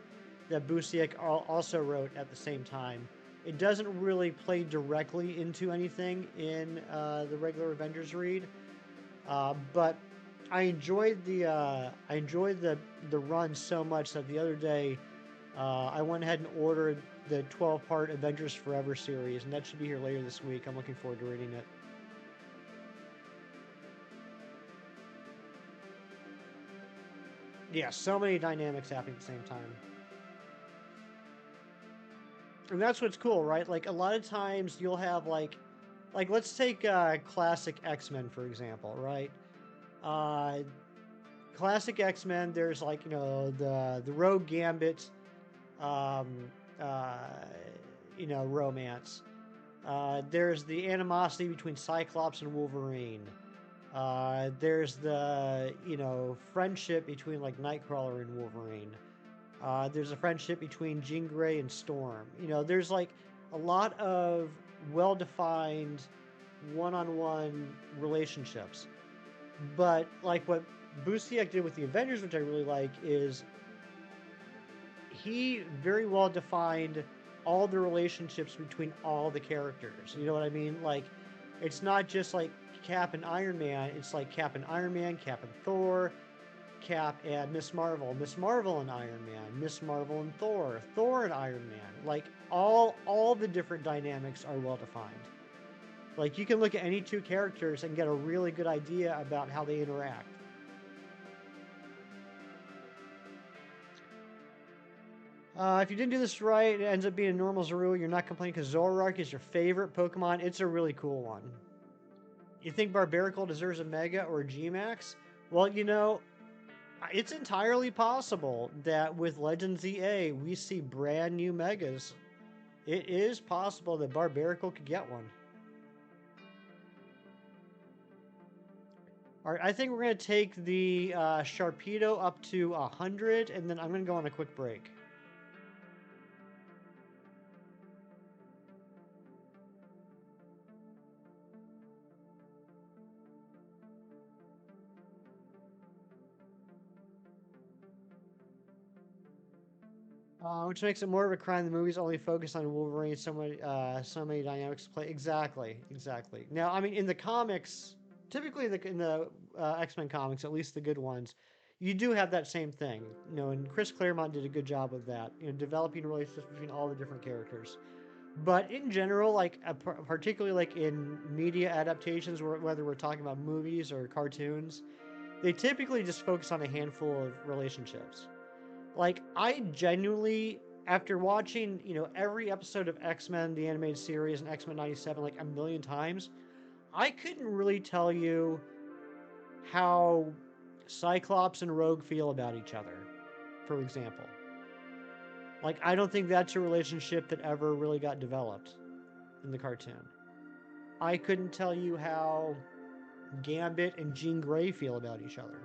[SPEAKER 2] that Busiek also wrote at the same time. It doesn't really play directly into anything in the regular Avengers read, but I enjoyed the run so much that the other day I went ahead and ordered the 12-part Avengers Forever series, and that should be here later this week. I'm looking forward to reading it. Yeah, so many dynamics happening at the same time. And that's what's cool, right? Like, a lot of times you'll have, like let's take classic X-Men, for example, right? Classic X-Men, there's, like, the Rogue Gambit, um, uh, romance. There's the animosity between Cyclops and Wolverine. There's the, friendship between, like, Nightcrawler and Wolverine. There's a friendship between Jean Grey and Storm. There's, like, a lot of well-defined one-on-one relationships. But, like, what Busiek did with the Avengers, which I really like, is he very well defined all the relationships between all the characters. You know what I mean? Like, it's not just like Cap and Iron Man. It's like Cap and Iron Man, Cap and Thor, Cap and Miss Marvel, Miss Marvel and Iron Man, Miss Marvel and Thor, Thor and Iron Man. Like, all the different dynamics are well defined. Like, you can look at any two characters and get a really good idea about how they interact. If you didn't do this right, it ends up being a normal Zorua. You're not complaining because Zoroark is your favorite Pokemon. It's a really cool one. You think Barbaracle deserves a Mega or a G-Max? Well, it's entirely possible that with Legends EA, we see brand new Megas. It is possible that Barbaracle could get one. All right, I think we're going to take the Sharpedo up to 100, and then I'm going to go on a quick break. Which makes it more of a crime. The movies only focus on Wolverine. So many dynamics play. Exactly. Now, I mean, in the comics, typically in the X-Men comics, at least the good ones, you do have that same thing. And Chris Claremont did a good job of that. Developing relationships between all the different characters. But in general, like particularly like in media adaptations, whether we're talking about movies or cartoons, they typically just focus on a handful of relationships. Like, I genuinely, after watching, every episode of X-Men, the animated series, and X-Men 97 like a million times, I couldn't really tell you how Cyclops and Rogue feel about each other, for example. Like, I don't think that's a relationship that ever really got developed in the cartoon. I couldn't tell you how Gambit and Jean Grey feel about each other.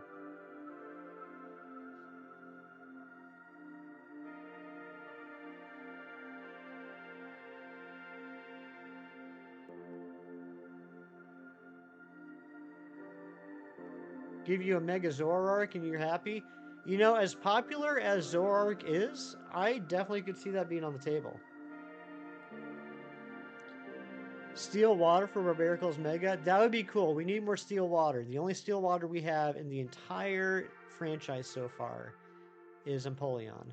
[SPEAKER 2] Give you a Mega Zoroark and you're happy. As popular as Zoroark is, I definitely could see that being on the table. Steel Water for Barbaricle's Mega? That would be cool. We need more Steel Water. The only Steel Water we have in the entire franchise so far is Empoleon.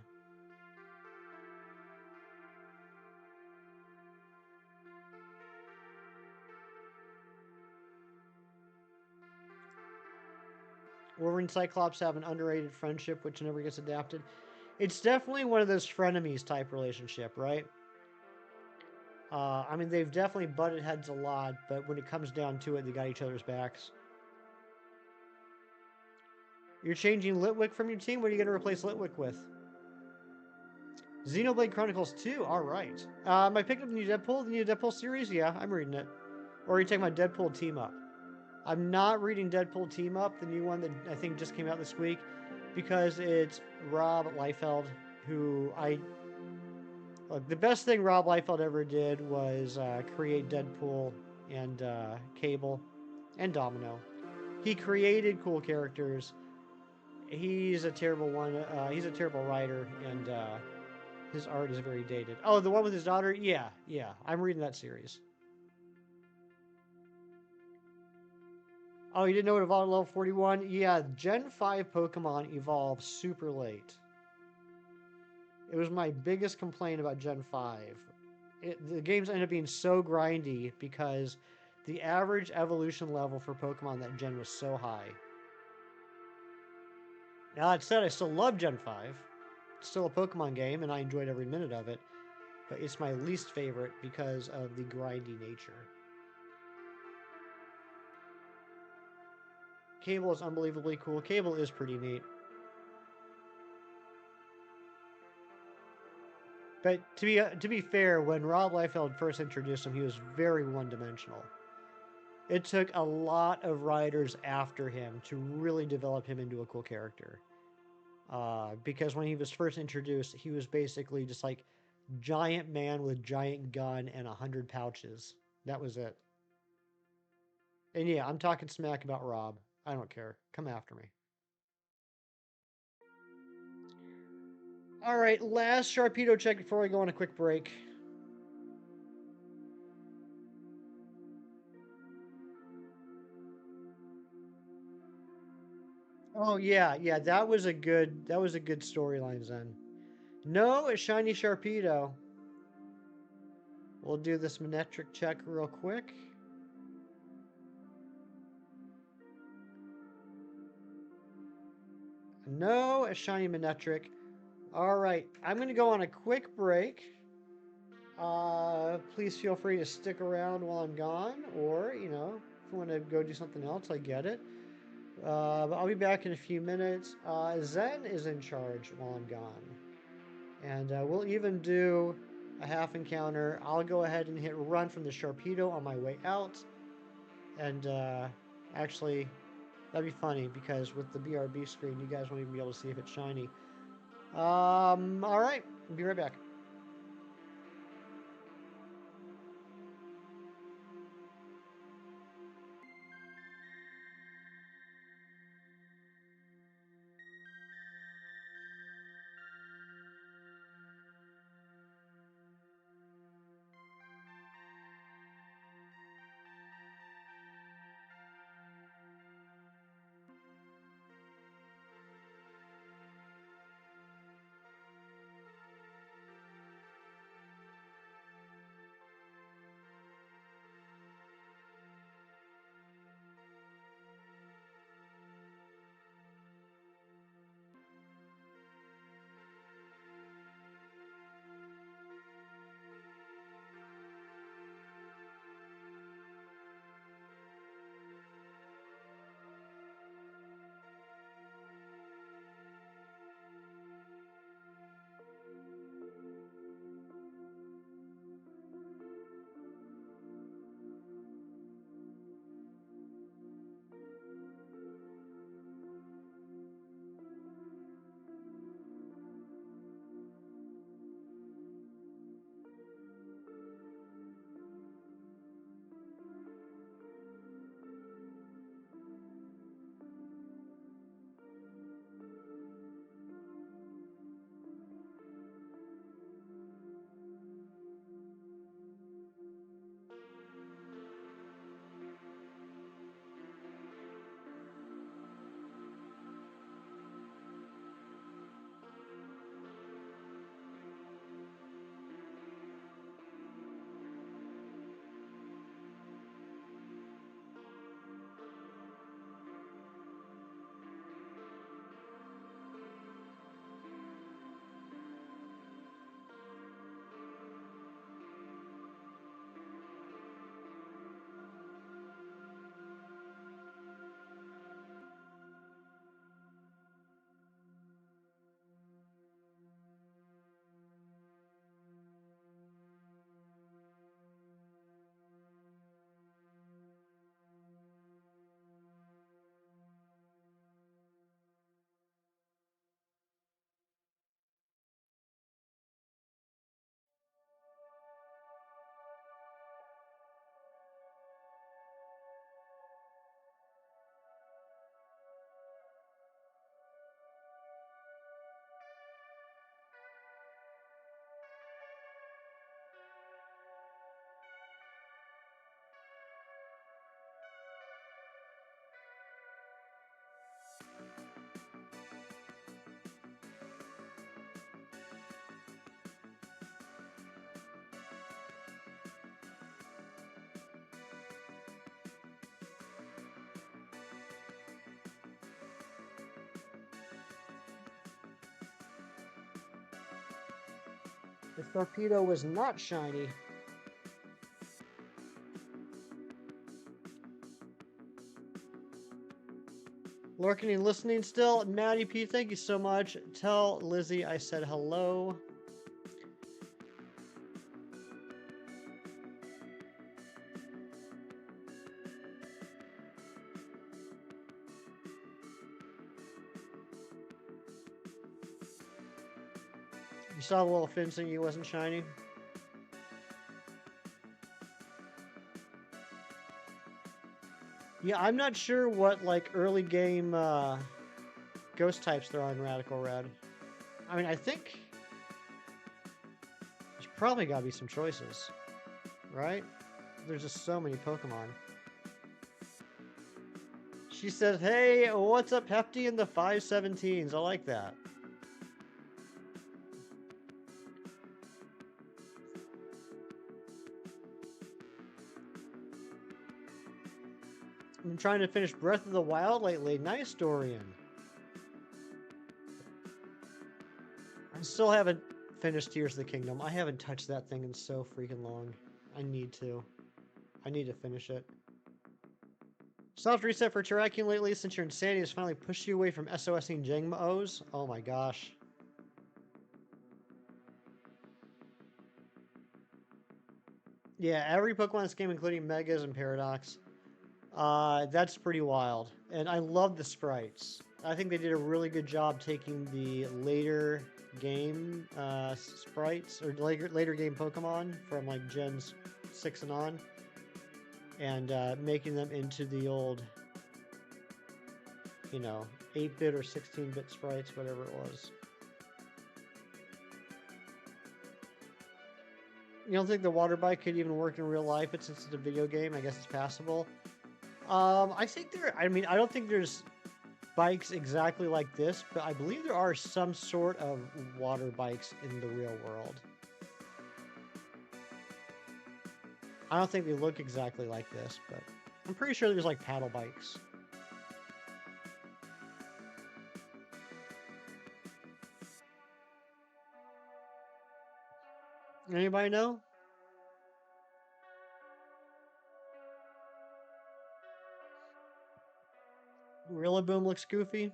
[SPEAKER 2] Wolverine and Cyclops have an underrated friendship which never gets adapted. It's definitely one of those frenemies type relationship, right? I mean, they've definitely butted heads a lot, but when it comes down to it, they got each other's backs. You're changing Litwick from your team? What are you going to replace Litwick with? Xenoblade Chronicles 2? Alright. I picked up the new Deadpool series? Yeah, I'm reading it. Or are you taking my Deadpool team up? I'm not reading Deadpool Team Up, the new one that I think just came out this week, because it's Rob Liefeld, who Look, the best thing Rob Liefeld ever did was create Deadpool and Cable and Domino. He created cool characters. He's a terrible one. He's a terrible writer, and his art is very dated. Oh, the one with his daughter? Yeah. I'm reading that series. Oh, you didn't know it evolved at level 41? Yeah, Gen 5 Pokemon evolve super late. It was my biggest complaint about Gen 5. The games ended up being so grindy because the average evolution level for Pokemon that gen was so high. Now, that said, I still love Gen 5. It's still a Pokemon game, and I enjoyed every minute of it. But it's my least favorite because of the grindy nature. Cable is unbelievably cool. Cable is pretty neat. But to be fair, when Rob Liefeld first introduced him, he was very one-dimensional. It took a lot of writers after him to really develop him into a cool character. Because when he was first introduced, he was basically just like giant man with giant gun and 100 pouches. That was it. And yeah, I'm talking smack about Rob. I don't care. Come after me. All right, last Sharpedo check before I go on a quick break. Oh yeah, that was a good storyline, Zen. No, a shiny Sharpedo. We'll do this Manectric check real quick. No, a shiny Manectric. All right, I'm going to go on a quick break. Please feel free to stick around while I'm gone, or, if you want to go do something else, I get it. But I'll be back in a few minutes. Zen is in charge while I'm gone. And we'll even do a half encounter. I'll go ahead and hit run from the Sharpedo on my way out. And actually, that'd be funny because with the BRB screen, you guys won't even be able to see if it's shiny. All right, I'll be right back. The Sharpedo was not shiny. Lurking and listening still. Maddie P, thank you so much. Tell Lizzie I said hello. You saw the little fencing, you wasn't shiny. Yeah, I'm not sure what like early game ghost types there are in Radical Red. I mean, I think there's probably got to be some choices, right? There's just so many Pokemon. She says, "Hey, what's up, Hefty in the 517s?" I like that. I'm trying to finish Breath of the Wild lately. Nice, Dorian. Still haven't finished Tears of the Kingdom. I haven't touched that thing in so freaking long. I need to. I need to finish it. Soft reset for Terrakion lately since your insanity has finally pushed you away from SOSing Jangmo-Os. Oh my gosh. Yeah, every Pokemon in this game, including Megas and Paradox. That's pretty wild. And I love the sprites. I think they did a really good job taking the later game sprites, or later game Pokemon from like Gens 6 and on, and making them into the old, 8-bit or 16-bit sprites, whatever it was. You don't think the water bike could even work in real life, but since it's a video game, I guess it's passable. I think I don't think there's bikes exactly like this, but I believe there are some sort of water bikes in the real world. I don't think they look exactly like this, but I'm pretty sure there's like paddle bikes. Anybody know? Rillaboom looks goofy.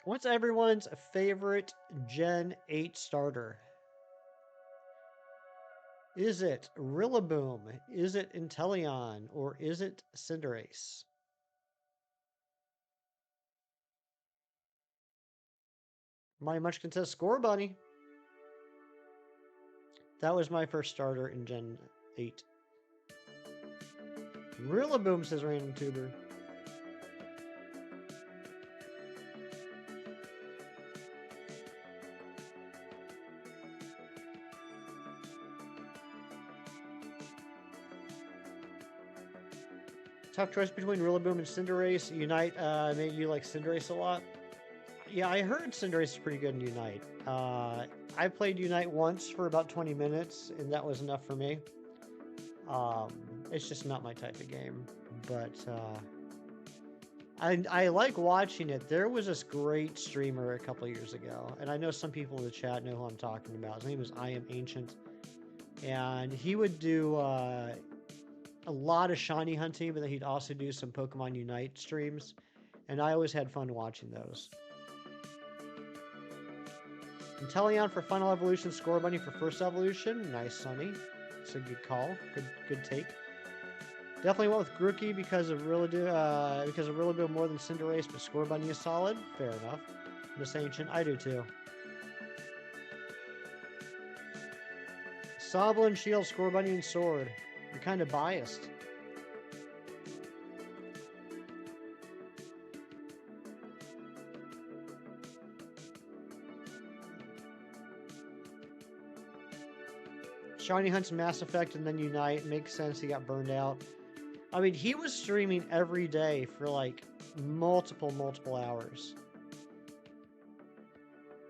[SPEAKER 2] What's everyone's favorite Gen 8 starter? Is it Rillaboom? Is it Inteleon? Or is it Cinderace? My much contest Score Bunny. That was my first starter in Gen 8. Rillaboom, says Random Tuber. Tough choice between Rillaboom and Cinderace. Unite made you like Cinderace a lot. Yeah, I heard Cinderace is pretty good in Unite. I played Unite once for about 20 minutes, and that was enough for me. It's just not my type of game. But I like watching it. There was this great streamer a couple years ago, and I know some people in the chat know who I'm talking about. His name is I Am Ancient, and he would do a lot of shiny hunting, but then he'd also do some Pokemon Unite streams, and I always had fun watching those. Inteleon for Final Evolution, Score Bunny for First Evolution. Nice, Sonny. It's a good call. Good take. Definitely went with Grookey because of Rillaboom more than Cinderace, but Score Bunny is solid. Fair enough. Miss Ancient, I do too. Sobble and Shield, Score Bunny and Sword. You're kind of biased. Shiny Hunt's Mass Effect and then Unite. Makes sense, he got burned out. I mean, he was streaming every day for like multiple hours.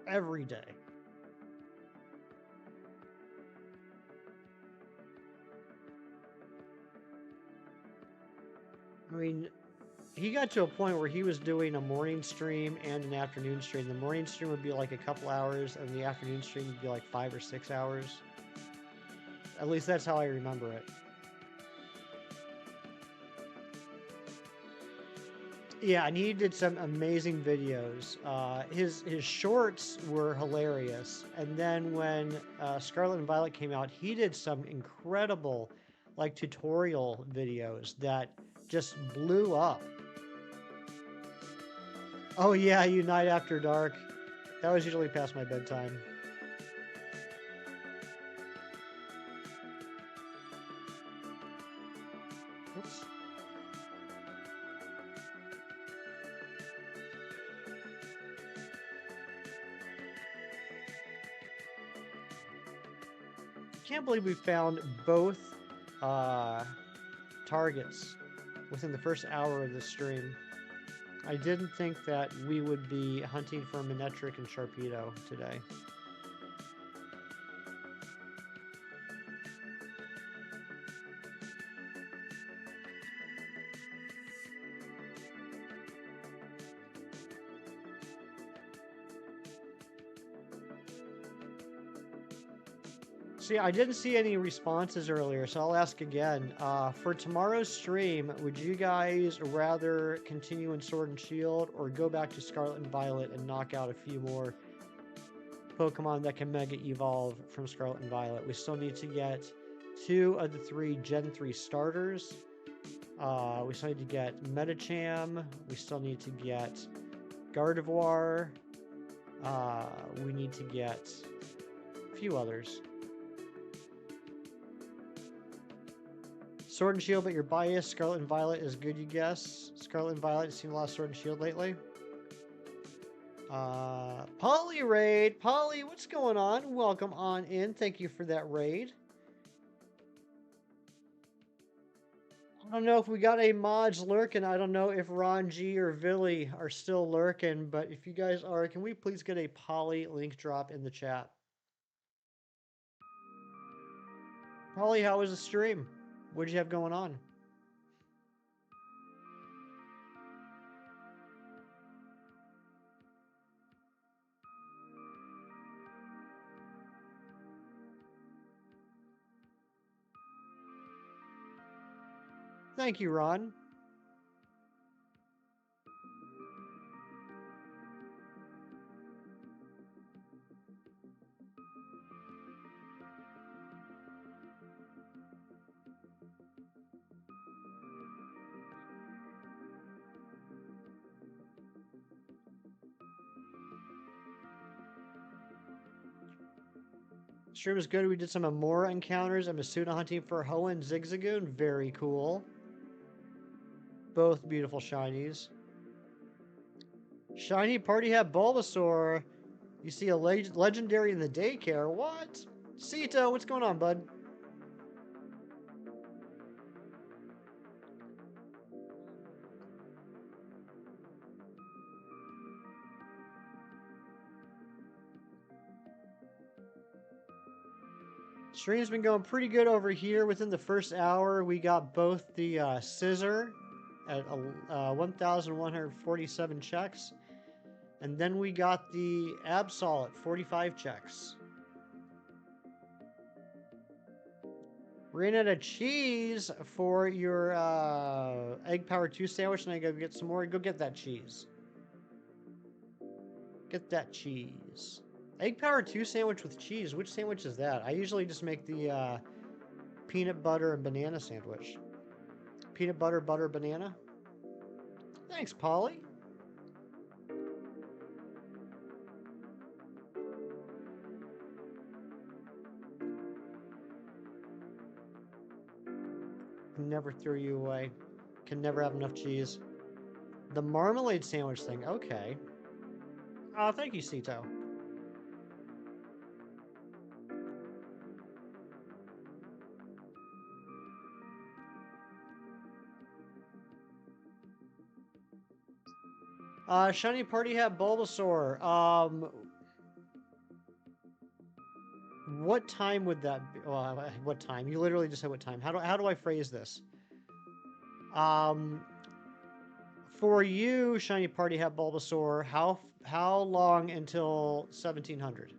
[SPEAKER 2] Every day. I mean, he got to a point where he was doing a morning stream and an afternoon stream. The morning stream would be like a couple hours, and the afternoon stream would be like 5 or 6 hours. At least that's how I remember it. Yeah, and he did some amazing videos. His shorts were hilarious. And then when Scarlet and Violet came out, he did some incredible like tutorial videos that just blew up. Oh yeah, Unite After Dark. That was usually past my bedtime. Oops. Can't believe we found both targets within the first hour of the stream. I didn't think that we would be hunting for Manectric and Sharpedo today. See, I didn't see any responses earlier, so I'll ask again. For tomorrow's stream, would you guys rather continue in Sword and Shield or go back to Scarlet and Violet and knock out a few more Pokemon that can Mega Evolve from Scarlet and Violet? We still need to get 2 of the 3 Gen 3 starters. We still need to get Medicham. We still need to get Gardevoir. We need to get a few others. Sword and Shield, but you're biased. Scarlet and Violet is good, you guess. Scarlet and Violet, you've seen a lot of Sword and Shield lately. Polly raid. Polly, what's going on? Welcome on in. Thank you for that raid. I don't know if we got a mods lurking. I don't know if Ron G or Villy are still lurking, but if you guys are, can we please get a Polly link drop in the chat? Polly, how was the stream? What'd you have going on? Thank you, Ron. Stream was good. We did some Amora encounters. I'm Masuna hunting for Hoa and Zigzagoon. Very cool. Both beautiful shinies. Shiny Party Hat Bulbasaur. You see a legendary in the daycare. What? Sito, what's going on, bud? Stream's been going pretty good over here. Within the first hour, we got both the Scizor at 1,147 checks. And then we got the Absol at 45 checks. Ran out of cheese for your Egg Power 2 sandwich, and I go get some more. Go get that cheese. Get that cheese. Egg Power 2 sandwich with cheese. Which sandwich is that? I usually just make the peanut butter and banana sandwich. Peanut butter, butter, banana. Thanks, Polly. Never throw you away. Can never have enough cheese. The marmalade sandwich thing. Okay. Oh, thank you, Sito. Shiny Party Hat Bulbasaur. What time would that be? Well, what time? You literally just said what time. How do I phrase this? For you, Shiny Party Hat Bulbasaur, how long until 1700?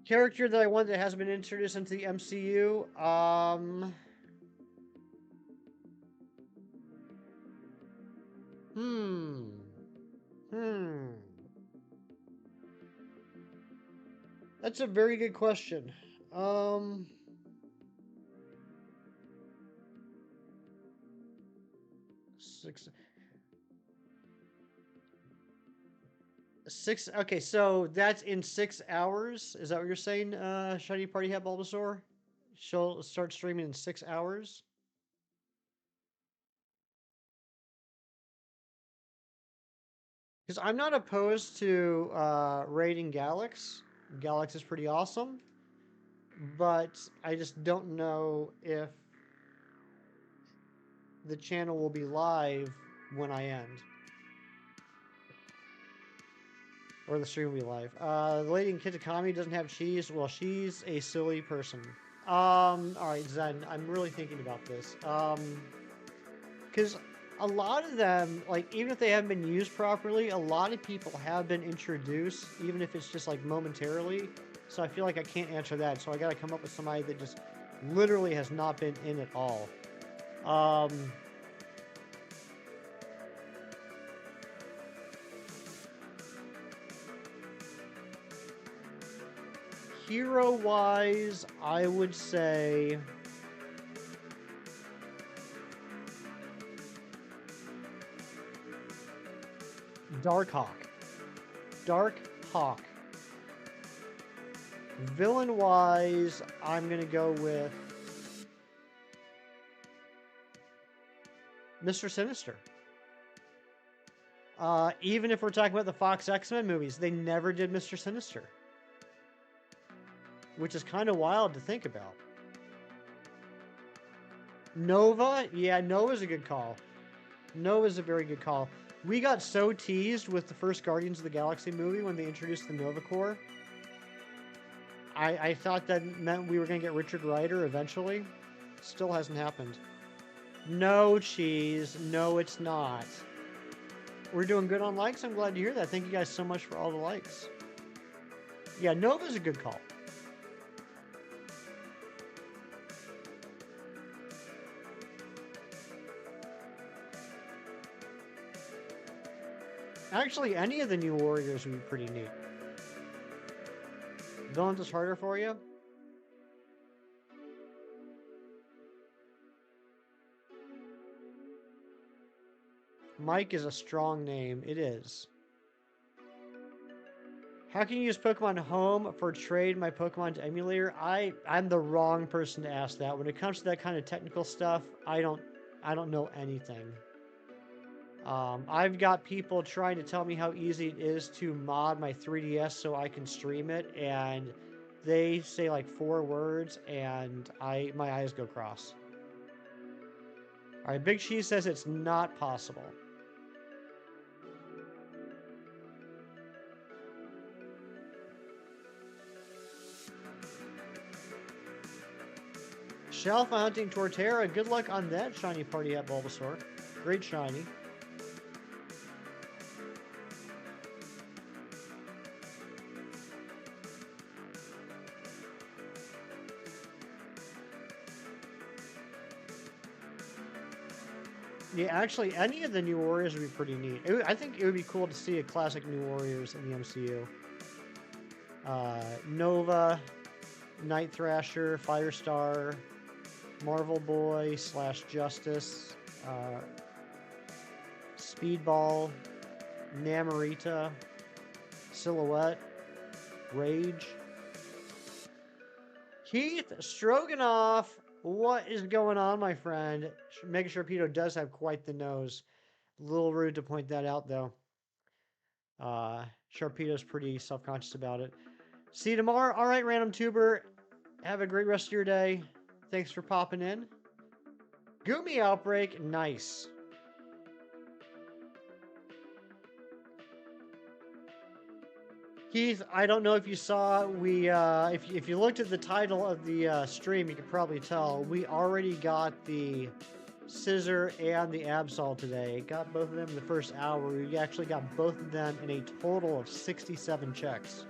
[SPEAKER 2] Character that I want that hasn't been introduced into the MCU. That's a very good question. Six. Okay, so that's in 6 hours. Is that what you're saying, Shiny Party Hat Bulbasaur? She'll start streaming in 6 hours. Because I'm not opposed to raiding Galax. Galax is pretty awesome. But I just don't know if the channel will be live when I end. Or the stream will be live. The lady in Kitakami doesn't have cheese. Well, she's a silly person. Alright, Zen, I'm really thinking about this. Because a lot of them, like, even if they haven't been used properly, a lot of people have been introduced, even if it's just, like, momentarily, So I feel like I can't answer that. So I got to come up with somebody that just literally has not been in at all. Hero-wise, I would say Darkhawk. Darkhawk. Villain-wise, I'm going to go with Mr. Sinister. Even if we're talking about the Fox X-Men movies, they never did Mr. Sinister. Which is kind of wild to think about. Nova? Yeah, Nova's a good call. Nova's a very good call. We got so teased with the first Guardians of the Galaxy movie when they introduced the Nova Corps. I thought that meant we were going to get Richard Rider eventually. Still hasn't happened. No, Cheese. No, it's not. We're doing good on likes. I'm glad to hear that. Thank you guys so much for all the likes. Yeah, Nova's a good call. Actually, any of the new Warriors would be pretty neat. Villains is harder for you? Mike is a strong name. It is. How can you use Pokemon Home for Trade My Pokemon's emulator? I'm the wrong person to ask that. When it comes to that kind of technical stuff, I don't know anything. I've got people trying to tell me how easy it is to mod my 3DS so I can stream it, and they say like 4 words, and my eyes go cross. All right, Big Cheese says it's not possible. Shelf Hunting Torterra, good luck on that shiny party at Bulbasaur. Great shiny. Yeah, actually, any of the new Warriors would be pretty neat. I think it would be cool to see a classic new Warriors in the MCU. Nova, Night Thrasher, Firestar, Marvel Boy / Justice, Speedball, Namorita, Silhouette, Rage. Keith Stroganoff, what is going on, my friend? Mega Sharpedo does have quite the nose. A little rude to point that out, though. Sharpedo's pretty self-conscious about it. See you tomorrow. All right, Random Tuber. Have a great rest of your day. Thanks for popping in. Gumi Outbreak. Nice. Keith, I don't know if you saw, if you looked at the title of the stream, you could probably tell, we already got the Scizor and the Absol today. Got both of them in the first hour. We actually got both of them in a total of 67 checks.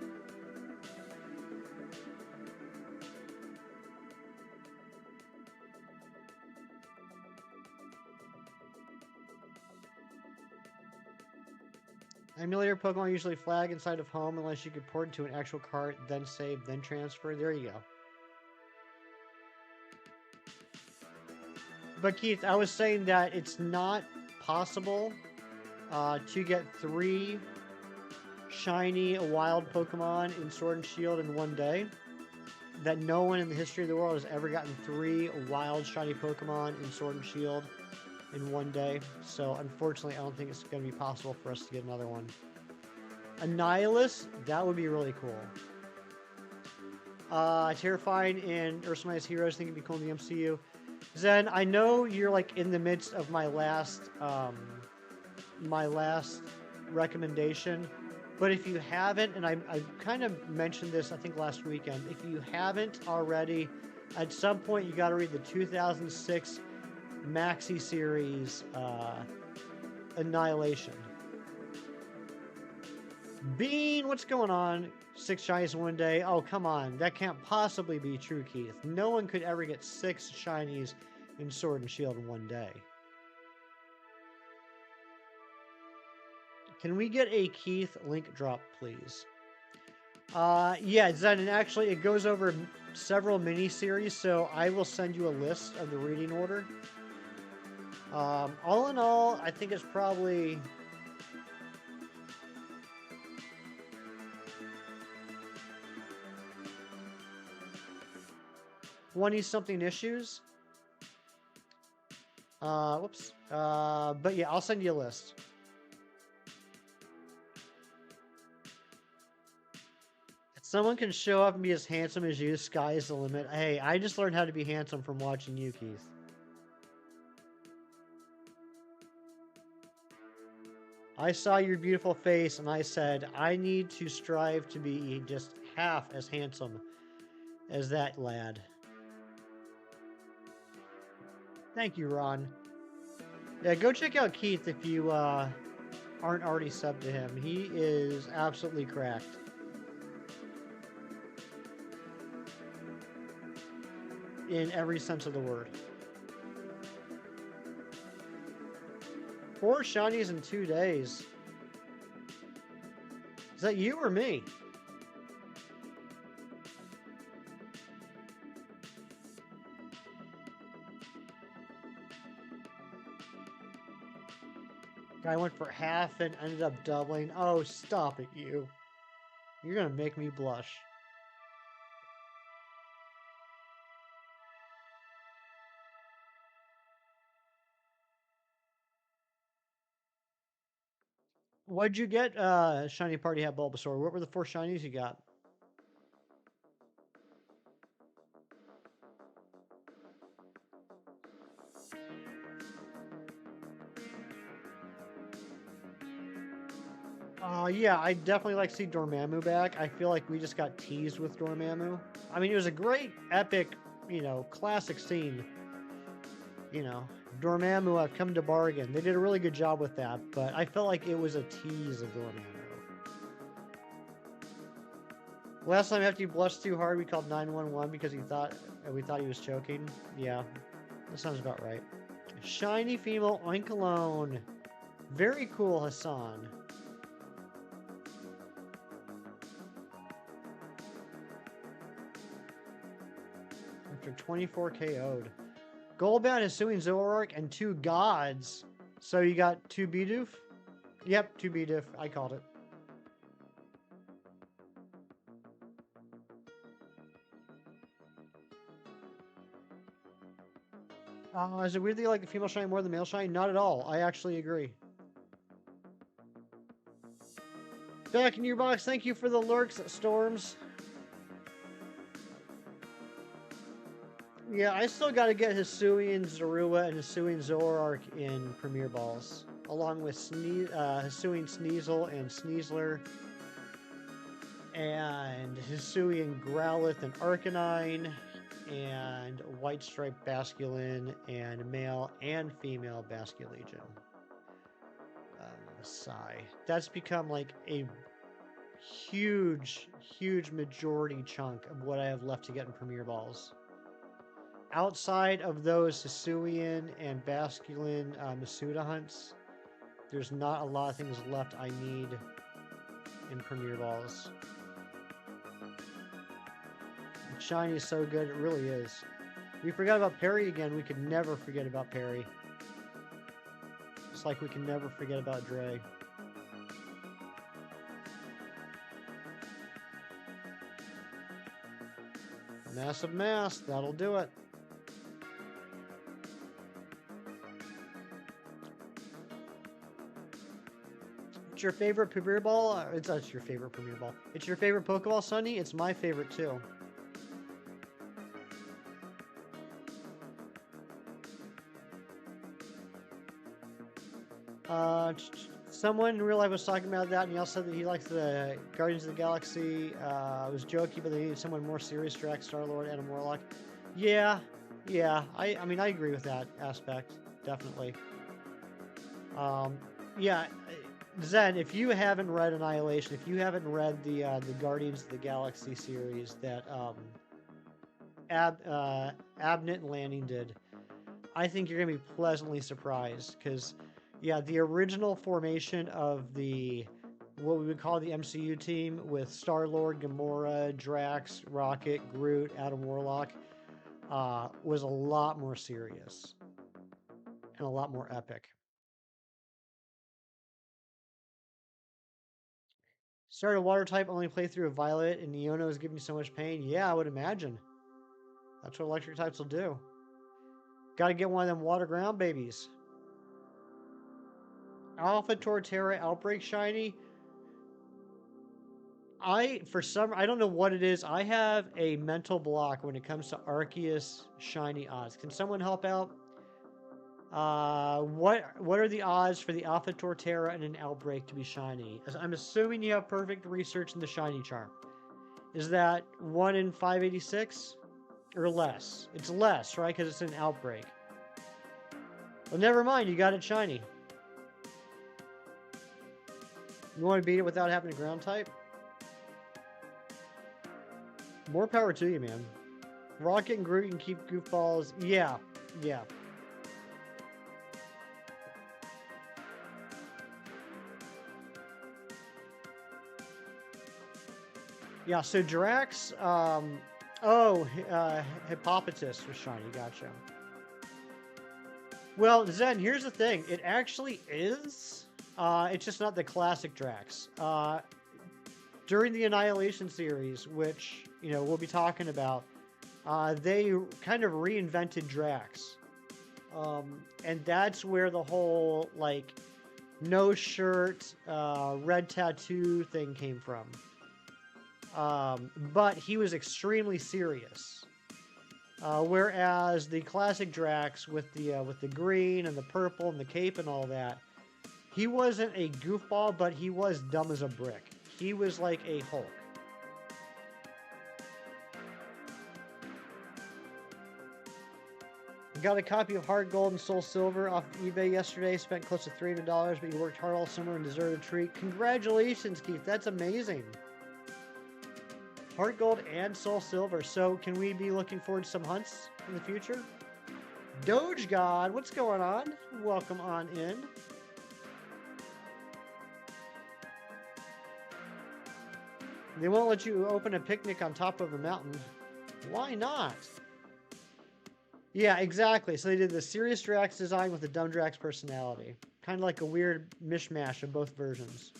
[SPEAKER 2] Emulator Pokemon usually flag inside of home unless you could port it to an actual cart, then save, then transfer. There you go. But Keith, I was saying that it's not possible to get 3 shiny wild Pokemon in Sword and Shield in one day. That no one in the history of the world has ever gotten 3 wild shiny Pokemon in Sword and Shield in one day. So unfortunately, I don't think it's going to be possible for us to get another one. Annihilus, that would be really cool. Terrifying in Ursul's Heroes, think it'd be cool in the MCU. Zen, I know you're like in the midst of my last recommendation, but if you haven't, and I kind of mentioned this I think last weekend, if you haven't already, at some point you got to read the 2006 Maxi series Annihilation. Bean, what's going on? 6 shinies in one day. Oh, come on. That can't possibly be true, Keith. No one could ever get 6 shinies in Sword and Shield in one day. Can we get a Keith link drop, please? Yeah, Zen, and actually it goes over several mini-series, so I will send you a list of the reading order. All in all, I think it's probably... $20-something issues. Whoops. But yeah, I'll send you a list. If someone can show up and be as handsome as you, sky is the limit. Hey, I just learned how to be handsome from watching you, Keith. I saw your beautiful face and I said, I need to strive to be just half as handsome as that lad. Thank you, Ron. Yeah, go check out Keith if you aren't already subbed to him. He is absolutely cracked. In every sense of the word. 4 shinies in 2 days. Is that you or me? Guy went for half and ended up doubling. Oh, stop it, you. You're gonna make me blush. What'd you get, Shiny Party Hat Bulbasaur? What were the 4 shinies you got? Yeah, I definitely like to see Dormammu back. I feel like we just got teased with Dormammu. I mean, it was a great, epic, classic scene. Dormammu, I've come to bargain. They did a really good job with that, but I felt like it was a tease of Dormammu. Last time after you blushed too hard, we called 911 because we thought he was choking. Yeah, that sounds about right. Shiny female Oinkologne. Very cool, Hassan. After 24 KO'd. Golbat is suing Zoroark and 2 gods. So you got 2 Bidoof? Yep, 2 Bidoof. I called it. Is it weird that you like the female shiny more than the male shiny? Not at all. I actually agree. Back in your box. Thank you for the lurks, Storms. Yeah, I still got to get Hisuian Zorua and Hisuian Zoroark in Premier Balls, along with Hisuian Sneasel and Sneasler, and Hisuian Growlithe and Arcanine, and White Stripe Basculin, and male and female Basculegion. Sigh. That's become like a huge, huge majority chunk of what I have left to get in Premier Balls. Outside of those Hisuian and Basculin Masuda hunts, there's not a lot of things left I need in Premier Balls. Shiny is so good, it really is. We forgot about Perry again. We could never forget about Perry. It's like we can never forget about Dre. Massive mass, that'll do it. It's your favorite Premier Ball? It's not your favorite Premier Ball. It's your favorite Pokeball, Sunny? It's my favorite too. Someone in real life was talking about that, and he also said that he likes the Guardians of the Galaxy. It was jokey, but they needed someone more serious to act Star-Lord and a Morlock. Yeah. I mean, I agree with that aspect, definitely. Yeah, Zen, if you haven't read Annihilation, if you haven't read the Guardians of the Galaxy series that Abnett and Lanning did, I think you're gonna be pleasantly surprised because, yeah, the original formation of the what we would call the MCU team with Star-Lord, Gamora, Drax, Rocket, Groot, Adam Warlock was a lot more serious and a lot more epic. Started water type, only playthrough of Violet, and Neono is giving me so much pain. Yeah, I would imagine. That's what electric types will do. Gotta get one of them water ground babies. Alpha Torterra Outbreak Shiny. I don't know what it is. I have a mental block when it comes to Arceus shiny odds. Can someone help out? What are the odds for the Alpha Torterra and an Outbreak to be shiny? I'm assuming you have perfect research in the shiny charm. Is that 1 in 586 or less? It's less, right? Because it's an Outbreak. Well, never mind. You got it shiny. You want to beat it without having a ground type? More power to you, man. Rocket and Groot can keep goofballs. Yeah. Yeah, so Drax, Hippopotamus was shiny, gotcha. Well, Zen, here's the thing. It actually is. It's just not the classic Drax. During the Annihilation series, which, we'll be talking about, they kind of reinvented Drax. And that's where the whole, no shirt, red tattoo thing came from. But he was extremely serious. Whereas the classic Drax with the green and the purple and the cape and all that, he wasn't a goofball, but he was dumb as a brick. He was like a Hulk. Got a copy of Heart Gold and Soul Silver off eBay yesterday. Spent close to $300, but you worked hard all summer and deserve a treat. Congratulations, Keith. That's amazing. Heart Gold and Soul Silver. So can we be looking forward to some hunts in the future? Doge God, what's going on? Welcome on in. They won't let you open a picnic on top of a mountain. Why not? Yeah, exactly. So they did the serious Drax design with the dumb Drax personality. Kind of like a weird mishmash of both versions.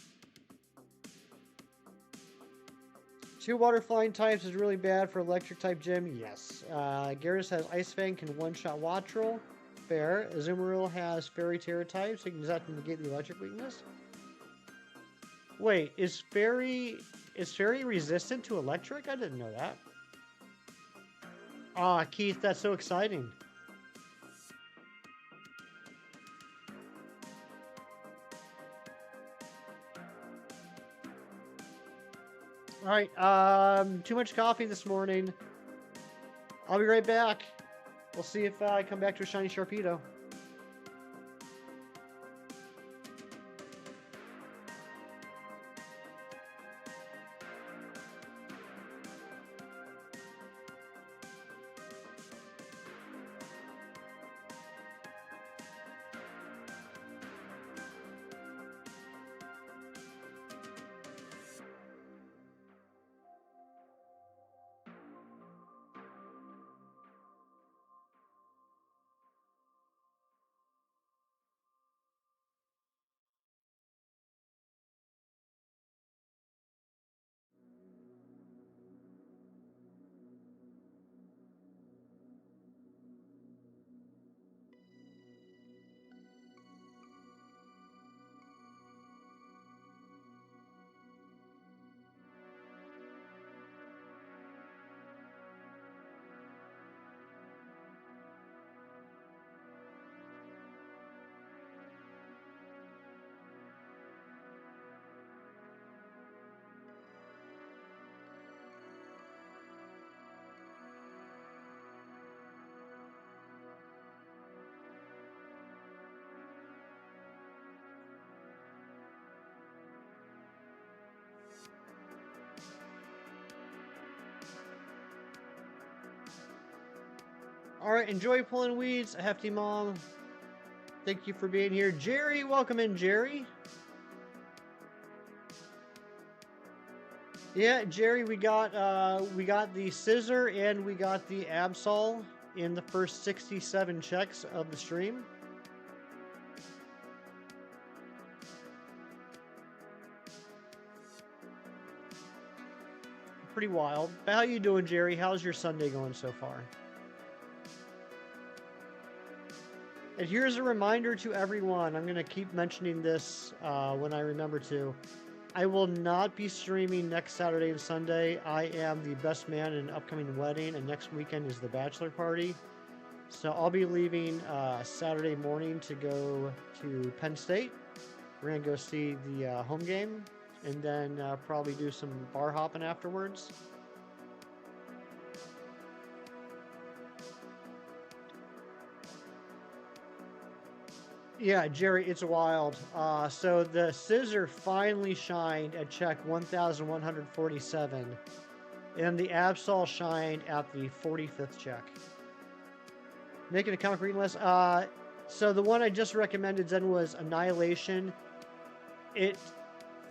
[SPEAKER 2] 2 water flying types is really bad for electric type gym. Yes. Gyarados has Ice Fang, can one-shot Wattrel. Fair. Azumarill has Fairy Terror type, so you can use that to negate the electric weakness. Wait, is Fairy resistant to electric? I didn't know that. Ah, Keith, that's so exciting. All right, too much coffee this morning. I'll be right back. We'll see if I come back to a shiny Sharpedo. All right, enjoy pulling weeds, Hefty Mom. Thank you for being here. Jerry, welcome in, Jerry. Yeah, Jerry, we got the Scizor and we got the Absol in the first 67 checks of the stream. Pretty wild. But how you doing, Jerry? How's your Sunday going so far? And here's a reminder to everyone. I'm going to keep mentioning this when I remember to. I will not be streaming next Saturday and Sunday. I am the best man in an upcoming wedding, and next weekend is the bachelor party. So I'll be leaving Saturday morning to go to Penn State. We're going to go see the home game, and then probably do some bar hopping afterwards. Yeah, Jerry, it's wild. So the Scizor finally shined at check 1,147, and the Absol shined at the 45th check. Making a comic reading list. So the one I just recommended then was Annihilation.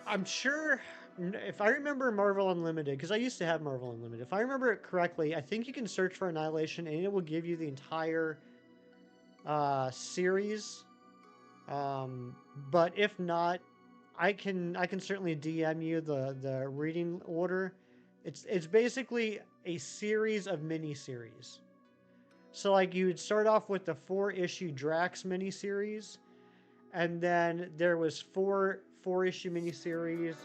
[SPEAKER 2] I'm sure, if I remember Marvel Unlimited, because I used to have Marvel Unlimited, if I remember it correctly, I think you can search for Annihilation and it will give you the entire series. But if not, I can certainly DM you the reading order. It's basically a series of miniseries. So like you would start off with the 4-issue Drax miniseries, and then there was four-issue miniseries: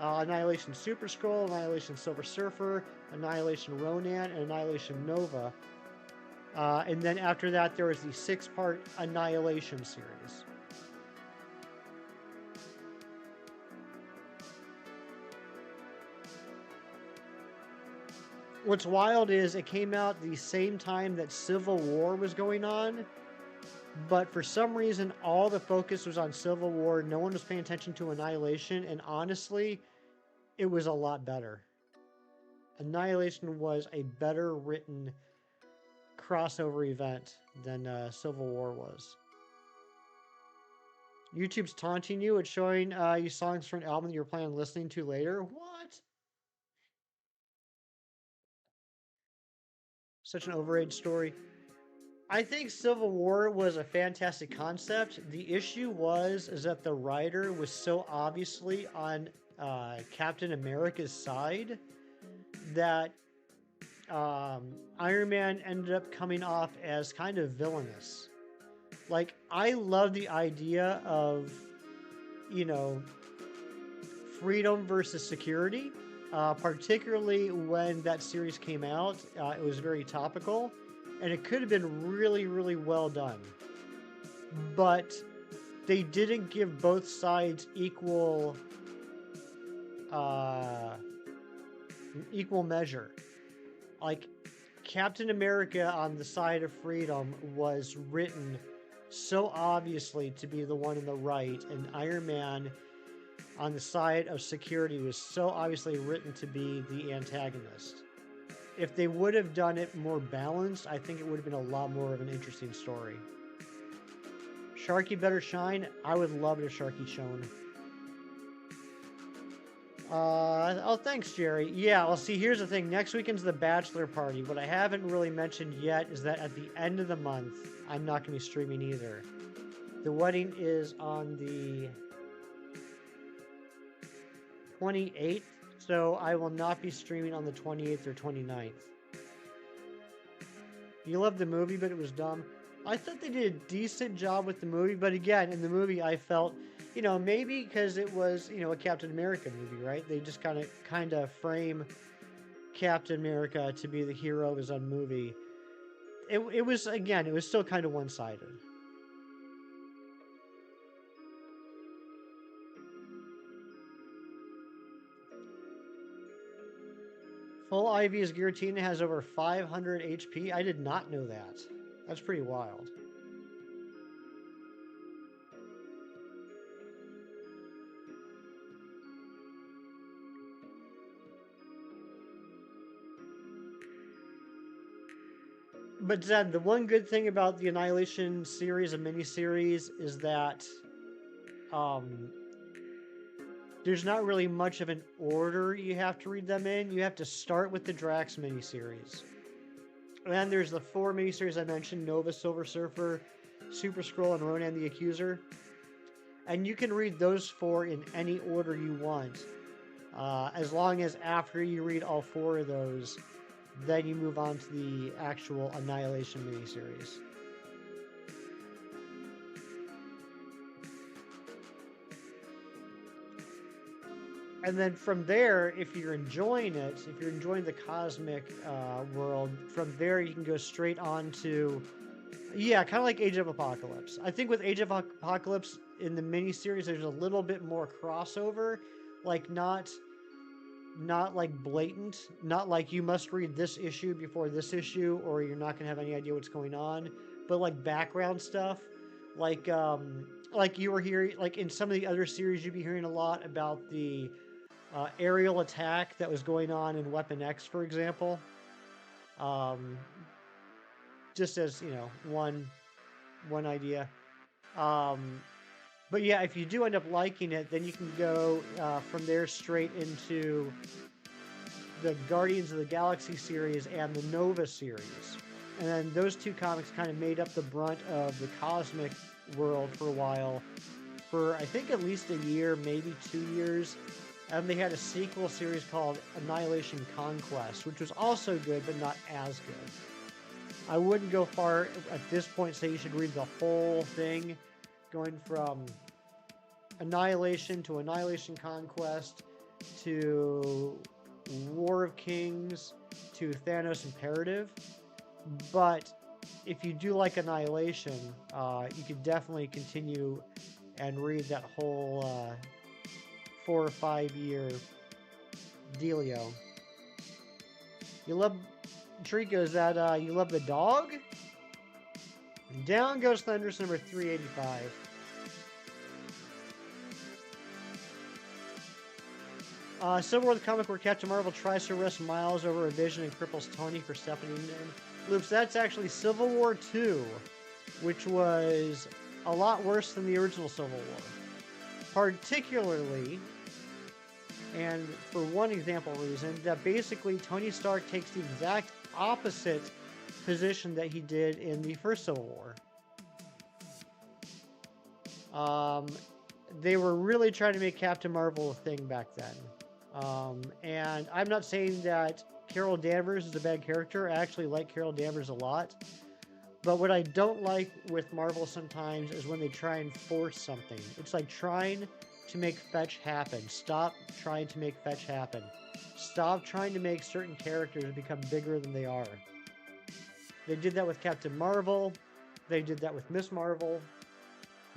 [SPEAKER 2] Annihilation Super Skrull, Annihilation Silver Surfer, Annihilation Ronan, and Annihilation Nova. And then after that, there was the 6-part Annihilation series. What's wild is it came out the same time that Civil War was going on, but for some reason all the focus was on Civil War. No one was paying attention to Annihilation, and honestly, it was a lot better. Annihilation was a better written crossover event than Civil War was. YouTube's taunting you. It's showing you songs from an album that you're planning on listening to later. What? Such an overage story. I think Civil War was a fantastic concept. The issue is that the writer was so obviously on Captain America's side that Iron Man ended up coming off as kind of villainous. Like, I love the idea of, freedom versus security, particularly when that series came out. It was very topical, and it could have been really, really well done. But they didn't give both sides equal measure. Like, Captain America on the side of freedom was written so obviously to be the one in the right, and Iron Man on the side of security was so obviously written to be the antagonist. If they would have done it more balanced, I think it would have been a lot more of an interesting story. Sharky better shine. I would love if Sharky shone. Oh, thanks, Jerry. Yeah, well, see, here's the thing. Next weekend's the bachelor party. What I haven't really mentioned yet is that at the end of the month, I'm not going to be streaming either. The wedding is on the 28th, so I will not be streaming on the 28th or 29th. You loved the movie, but it was dumb. I thought they did a decent job with the movie, but again, in the movie, I felt, maybe because it was, a Captain America movie, right? They just kind of frame Captain America to be the hero of his own movie. It was still kind of one-sided. Full Ivy's Giratina has over 500 HP. I did not know that. That's pretty wild. But Zen, the one good thing about the Annihilation series and miniseries is that um, there's not really much of an order you have to read them in. You have to start with the Drax miniseries. And then there's the 4 miniseries I mentioned, Nova, Silver Surfer, Super Skrull, and Ronan the Accuser. And you can read those 4 in any order you want. As long as after you read all 4 of those, then you move on to the actual Annihilation miniseries. And then from there, if you're enjoying it, if you're enjoying the cosmic world, from there you can go straight on to, yeah, kind of like Age of Apocalypse. I think with Age of Apocalypse in the miniseries, there's a little bit more crossover, like not like blatant, not like you must read this issue before this issue, or you're not gonna have any idea what's going on, but like background stuff, like you were hearing, like in some of the other series, you'd be hearing a lot about the aerial attack that was going on in Weapon X, for example. Just as one idea. But yeah, if you do end up liking it, then you can go from there straight into the Guardians of the Galaxy series and the Nova series. And then those 2 comics kind of made up the brunt of the cosmic world for a while, for I think at least a year, maybe 2 years. And they had a sequel series called Annihilation Conquest, which was also good, but not as good. I wouldn't go far at this point say you should read the whole thing, going from Annihilation to Annihilation Conquest to War of Kings to Thanos Imperative. But if you do like Annihilation, you could definitely continue and read that whole 4 or 5 year dealio. You love Trico, is that you love the dog? Down goes Thunderous number 385. Civil War the comic where Captain Marvel tries to arrest Miles over a vision and cripples Tony for stepping in. Loops, that's actually Civil War 2, which was a lot worse than the original Civil War. Particularly, and for one example reason, that basically Tony Stark takes the exact opposite position that he did in the first Civil War. They were really trying to make Captain Marvel a thing back then. And I'm not saying that Carol Danvers is a bad character. I actually like Carol Danvers a lot. But what I don't like with Marvel sometimes is when they try and force something. It's like trying to make fetch happen. Stop trying to make fetch happen. Stop trying to make certain characters become bigger than they are. They did that with Captain Marvel. They did that with Miss Marvel.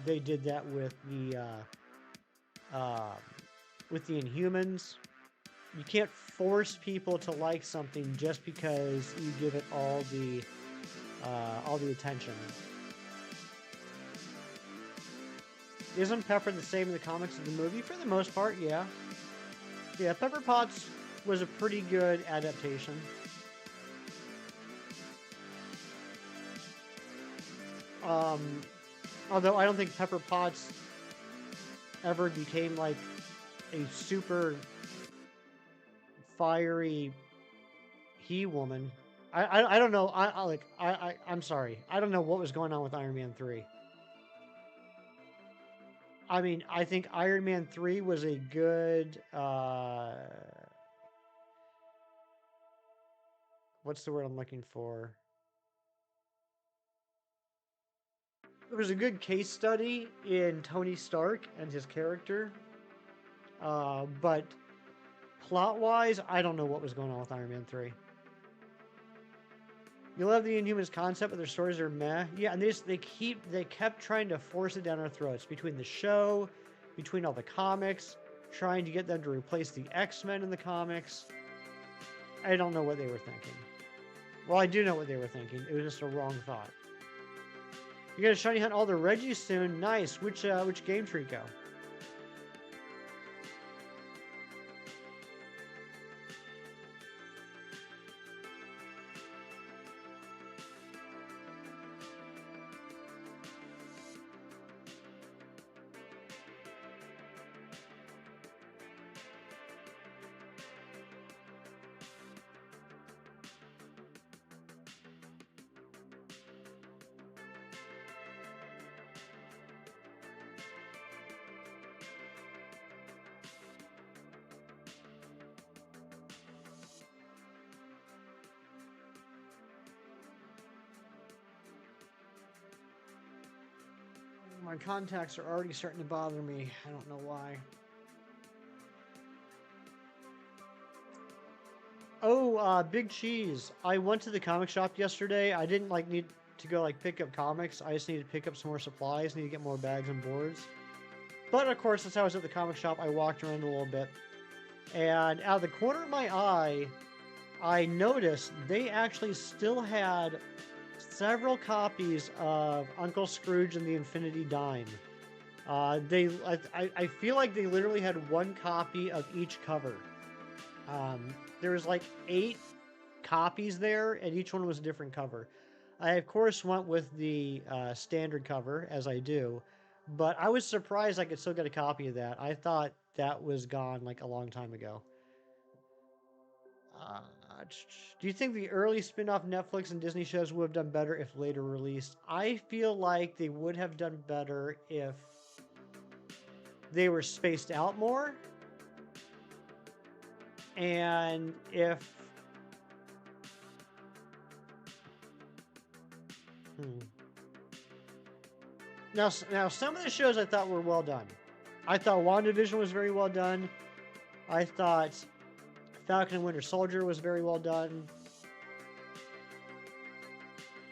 [SPEAKER 2] They did that with the Inhumans. You can't force people to like something just because you give it all the attention. Isn't Pepper the same in the comics as the movie? For the most part, yeah. Yeah, Pepper Potts was a pretty good adaptation. Although I don't think Pepper Potts ever became like a super fiery he-woman. I don't know. I'm sorry. I don't know what was going on with Iron Man 3. I mean, I think Iron Man 3 was a good what's the word I'm looking for? It was a good case study in Tony Stark and his character. But plot-wise, I don't know what was going on with Iron Man 3. You love the Inhumans concept, but their stories are meh. Yeah, and they kept trying to force it down our throats between the show, between all the comics, trying to get them to replace the X-Men in the comics. I don't know what they were thinking. Well, I do know what they were thinking. It was just a wrong thought. You got a shiny hunt all the Reggies soon. Nice. Which game Trico? My contacts are already starting to bother me. I don't know why. Oh, Big Cheese. I went to the comic shop yesterday. I didn't like need to go like pick up comics. I just needed to pick up some more supplies. Need to get more bags and boards. But of course, since I was at the comic shop, I walked around a little bit. And out of the corner of my eye, I noticed they actually still had several copies of Uncle Scrooge and the Infinity Dime. I feel like they literally had one copy of each cover. There was like 8 copies there, and each one was a different cover. I, of course, went with the standard cover, as I do, but I was surprised I could still get a copy of that. I thought that was gone like a long time ago. Uh, do you think the early spin-off Netflix and Disney shows would have done better if later released? I feel like they would have done better if they were spaced out more, and if now some of the shows I thought were well done. I thought WandaVision was very well done. I thought Falcon and Winter Soldier was very well done.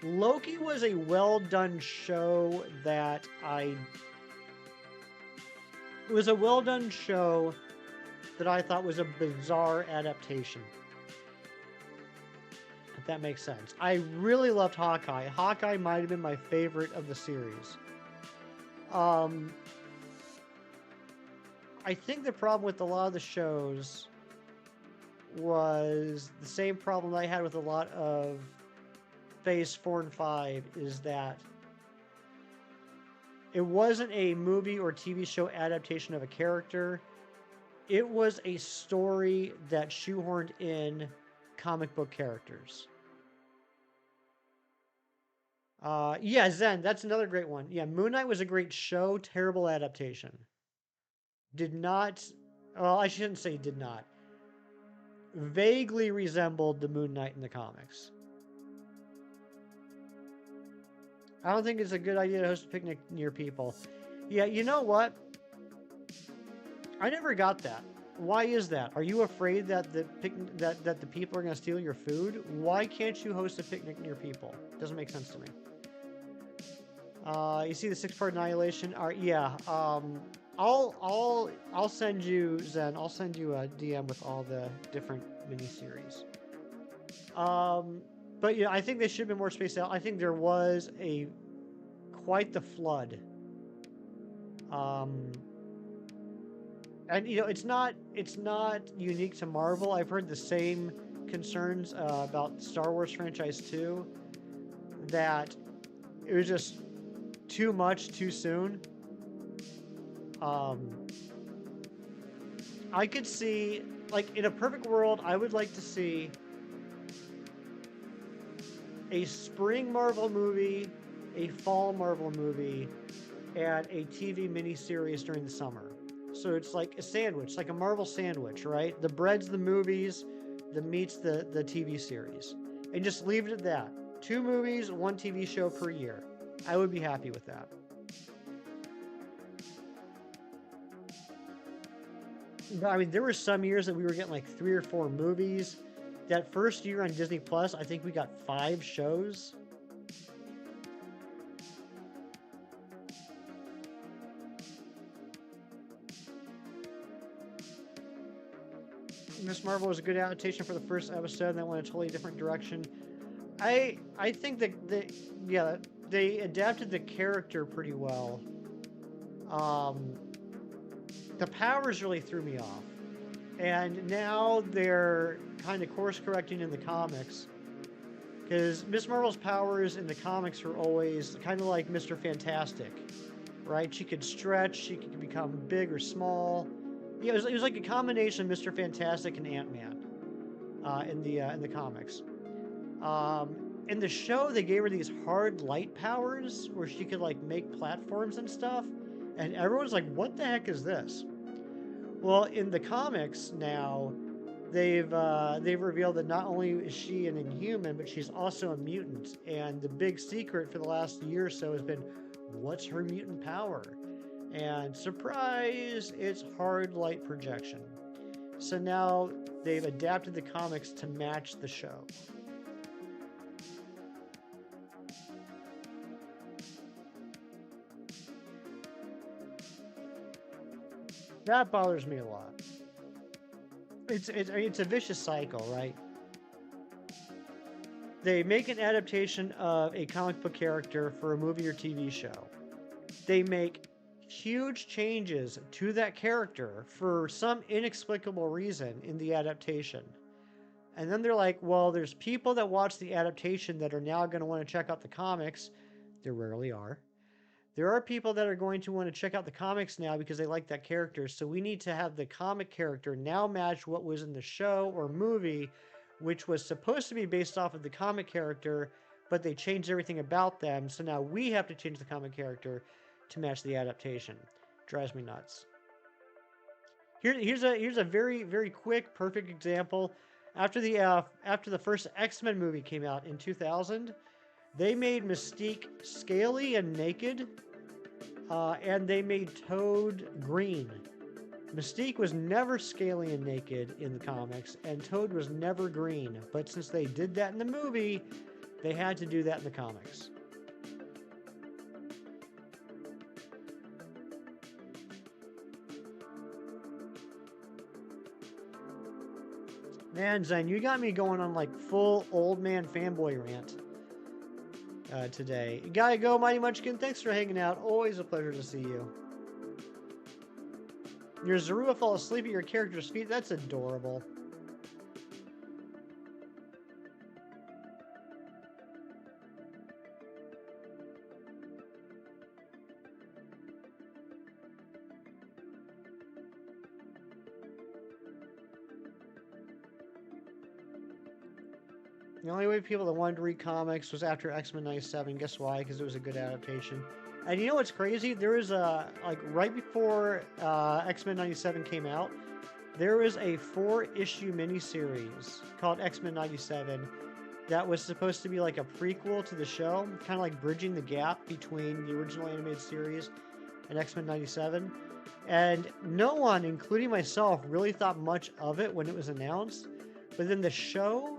[SPEAKER 2] Loki was a well done show that I thought was a bizarre adaptation. If that makes sense. I really loved Hawkeye. Hawkeye might have been my favorite of the series. I think the problem with a lot of the shows was the same problem I had with a lot of Phase 4 and 5, is that it wasn't a movie or TV show adaptation of a character. It was a story that shoehorned in comic book characters. Yeah, Zen, that's another great one. Yeah, Moon Knight was a great show, terrible adaptation. Did not, well, I shouldn't say did not. Vaguely resembled the Moon Knight in the comics. I don't think it's a good idea to host a picnic near people. Yeah, you know what? I never got that. Why is that? Are you afraid that the people are going to steal your food? Why can't you host a picnic near people? Doesn't make sense to me. You see the 6-part Annihilation? Yeah. I'll send you, Zen. I'll send you a DM with all the different miniseries. But yeah, I think they should have been more spaced out. I think there was quite the flood. And you know, it's not unique to Marvel. I've heard the same concerns about Star Wars franchise too. That it was just too much too soon. I could see, like, in a perfect world, I would like to see a spring Marvel movie, a fall Marvel movie, and a TV miniseries during the summer. So it's like a sandwich, like a Marvel sandwich, right? The bread's the movies, the meat's the TV series. And just leave it at that. 2 movies, 1 TV show per year. I would be happy with that. But, I mean, there were some years that we were getting like 3 or 4 movies. That first year on Disney Plus, I think we got 5 shows. Miss Marvel was a good adaptation for the first episode, and then went a totally different direction. I think that they adapted the character pretty well. The powers really threw me off. And now they're kind of course correcting in the comics. Because Miss Marvel's powers in the comics were always kind of like Mr. Fantastic, right? She could stretch, she could become big or small. Yeah, it was like a combination of Mr. Fantastic and Ant-Man in the comics. In the show, they gave her these hard light powers where she could like make platforms and stuff, and everyone's like, "What the heck is this?" Well, in the comics now, they've revealed that not only is she an Inhuman, but she's also a mutant. And the big secret for the last year or so has been, what's her mutant power? And surprise, it's hard light projection. So now they've adapted the comics to match the show. That bothers me a lot. It's a vicious cycle, right? They make an adaptation of a comic book character for a movie or TV show. They make huge changes to that character for some inexplicable reason in the adaptation. And then they're like, well, there's people that watch the adaptation that are now going to want to check out the comics. There rarely are. There are people that are going to want to check out the comics now because they like that character. So we need to have the comic character now match what was in the show or movie, which was supposed to be based off of the comic character, but they changed everything about them. So now we have to change the comic character to match the adaptation. Drives me nuts. Here's a very, very quick, perfect example. After the first X-Men movie came out in 2000, they made Mystique scaly and naked, and they made Toad green. Mystique was never scaly and naked in the comics, and Toad was never green. But since they did that in the movie, they had to do that in the comics. Man, Zen, you got me going on like full old man fanboy rant today. You gotta go, Mighty Munchkin. Thanks for hanging out. Always a pleasure to see you. Your Zorua fall asleep at your character's feet. That's adorable. The only way people that wanted to read comics was after X-Men 97. Guess why? Because it was a good adaptation. And you know what's crazy? There was like right before X-Men 97 came out, there was a 4-issue miniseries called X-Men 97 that was supposed to be like a prequel to the show, kind of like bridging the gap between the original animated series and X-Men 97. And no one, including myself, really thought much of it when it was announced. But then the show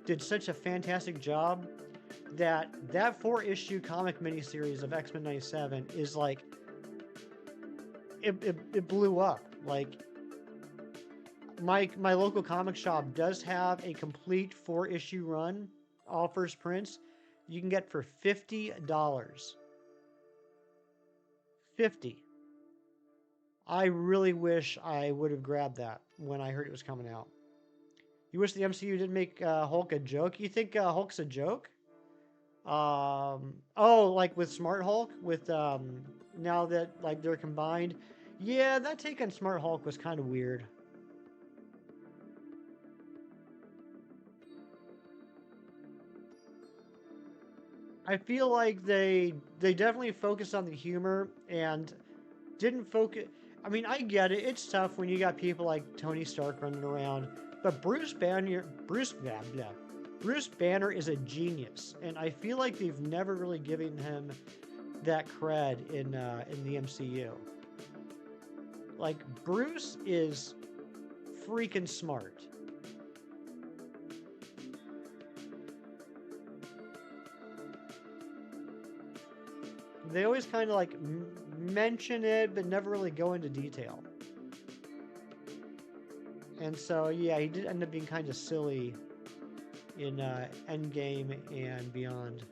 [SPEAKER 2] did such a fantastic job that 4-issue comic miniseries of X-Men 97 is like it blew up. Like my local comic shop does have a complete 4-issue run, all first prints. You can get for $50. 50. I really wish I would have grabbed that when I heard it was coming out. You wish the MCU didn't make Hulk a joke? You think Hulk's a joke? Oh, like with Smart Hulk, with now that like they're combined. Yeah, that take on Smart Hulk was kind of weird. I feel like they definitely focused on the humor and didn't focus. I mean, I get it. It's tough when you got people like Tony Stark running around, but Bruce Banner is a genius, and I feel like they've never really given him that cred in the MCU. Like Bruce is freaking smart. They always kind of like mention it, but never really go into detail. And so, yeah, he did end up being kind of silly in Endgame and beyond.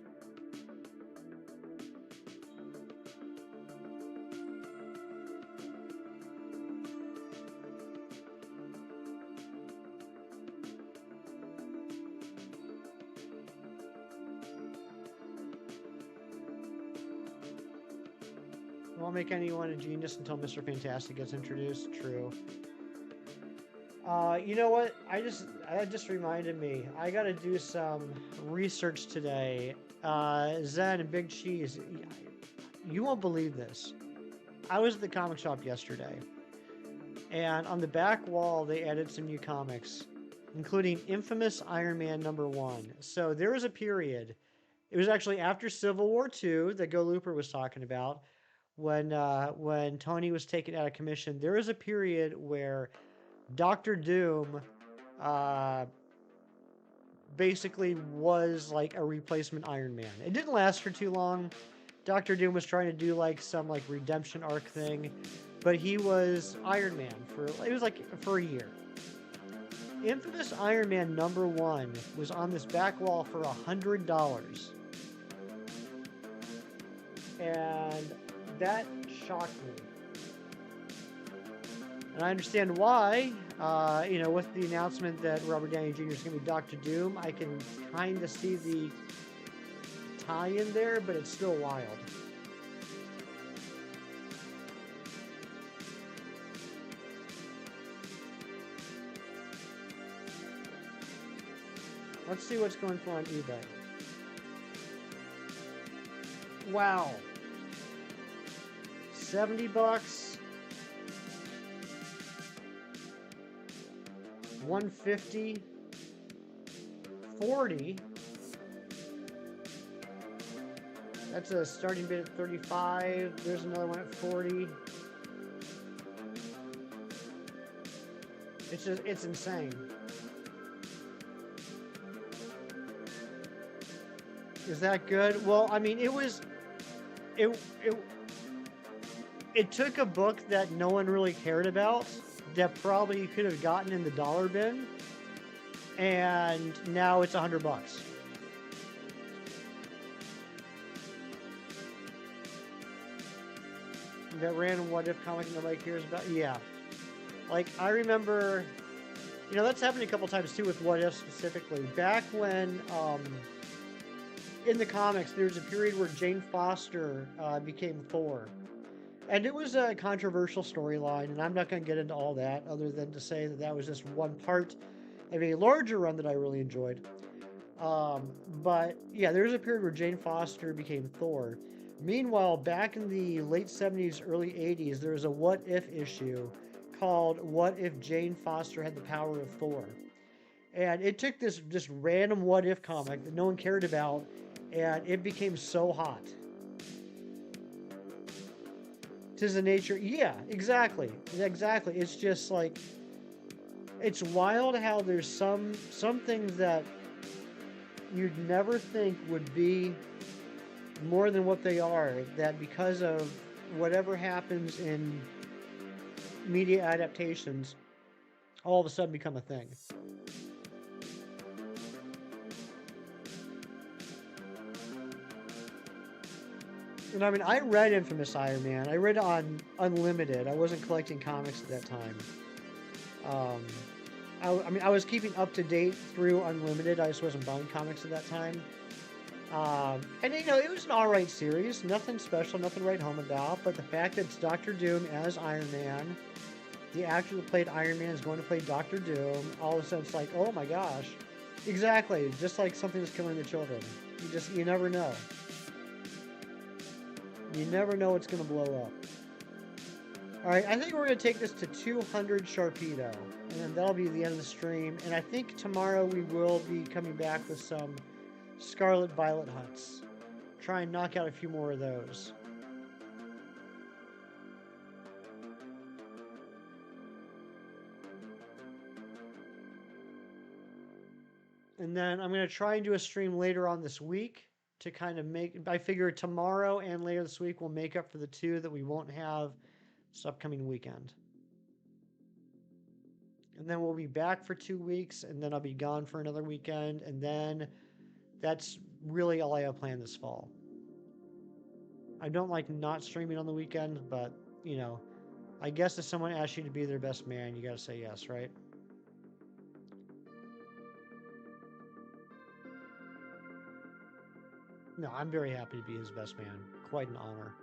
[SPEAKER 2] Won't make anyone a genius until Mr. Fantastic gets introduced. True. You know what? That just reminded me. I got to do some research today. Zen and Big Cheese. You won't believe this. I was at the comic shop yesterday, and on the back wall they added some new comics, including Infamous Iron Man #1. So there was a period It was actually after Civil War II that Go Looper was talking about when Tony was taken out of commission. There was a period where Doctor Doom uh, basically was like a replacement Iron Man. It didn't last for too long. Doctor Doom was trying to do like some like redemption arc thing, but he was Iron Man for it was like for a year. Infamous Iron Man #1 was on this back wall for $100, and that shocked me. And I understand why. With the announcement that Robert Downey Jr. is going to be Doctor Doom, I can kind of see the tie-in there, but it's still wild. Let's see what's going for on eBay. Wow. $70. 150. 40. That's a starting bid at 35. There's another one at 40. It's insane. Is that good? Well, I mean, it took a book that no one really cared about that probably you could have gotten in the dollar bin, and now it's $100. That random what if comic nobody cares about. Yeah, like I remember, that's happened a couple times too with what if specifically. Back when in the comics, there was a period where Jane Foster became Thor. And it was a controversial storyline, and I'm not going to get into all that other than to say that was just one part of a larger run that I really enjoyed. But yeah, there was a period where Jane Foster became Thor. Meanwhile, back in the late 70s, early 80s, there was a what if issue called What If Jane Foster Had the Power of Thor? And it took this random what if comic that no one cared about, and it became so hot. 'Tis the nature. Yeah, exactly. It's just like, it's wild how there's some things that you'd never think would be more than what they are, that because of whatever happens in media adaptations, all of a sudden become a thing. And I mean, I read Infamous Iron Man. I read it on Unlimited. I wasn't collecting comics at that time. I was keeping up to date through Unlimited. I just wasn't buying comics at that time. And it was an alright series. Nothing special, nothing to write home about. But the fact that it's Doctor Doom as Iron Man, the actor that played Iron Man is going to play Doctor Doom, all of a sudden it's like, oh my gosh. Exactly. Just like something that's killing the children. You never know. You never know what's going to blow up. Alright, I think we're going to take this to 200 Sharpedo. And then that'll be the end of the stream. And I think tomorrow we will be coming back with some Scarlet Violet hunts. Try and knock out a few more of those. And then I'm going to try and do a stream later on this week to kind of I figure tomorrow and later this week will make up for the 2 that we won't have this upcoming weekend. And then we'll be back for 2 weeks, and then I'll be gone for another weekend, and then that's really all I have planned this fall. I don't like not streaming on the weekend, but, I guess if someone asks you to be their best man, you gotta say yes, right? No, I'm very happy to be his best man. Quite an honor.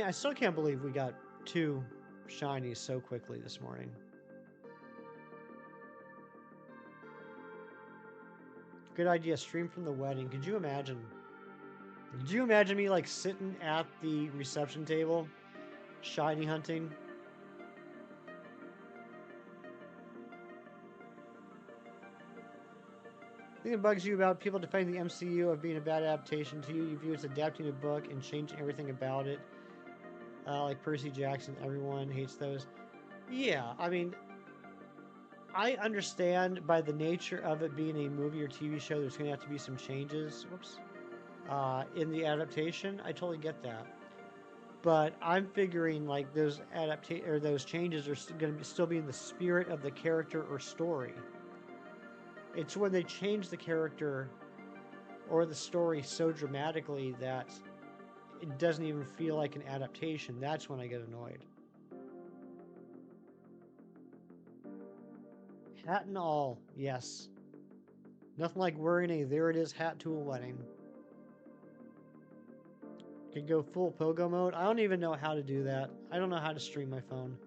[SPEAKER 2] I still can't believe we got 2 shinies so quickly this morning. Good idea. Stream from the wedding. Could you imagine? Could you imagine me like sitting at the reception table, shiny hunting? The thing that bugs you about people defending the MCU of being a bad adaptation to you, you view it's adapting a book and changing everything about it. Like Percy Jackson, everyone hates those. Yeah, I mean, I understand by the nature of it being a movie or TV show, there's going to have to be some changes. Whoops. In the adaptation, I totally get that. But I'm figuring like those those changes are going to still be in the spirit of the character or story. It's when they change the character or the story so dramatically that it doesn't even feel like an adaptation. That's when I get annoyed. Hat and all, yes. Nothing like wearing a there it is hat to a wedding. Could go full pogo mode. I don't even know how to do that. I don't know how to stream my phone.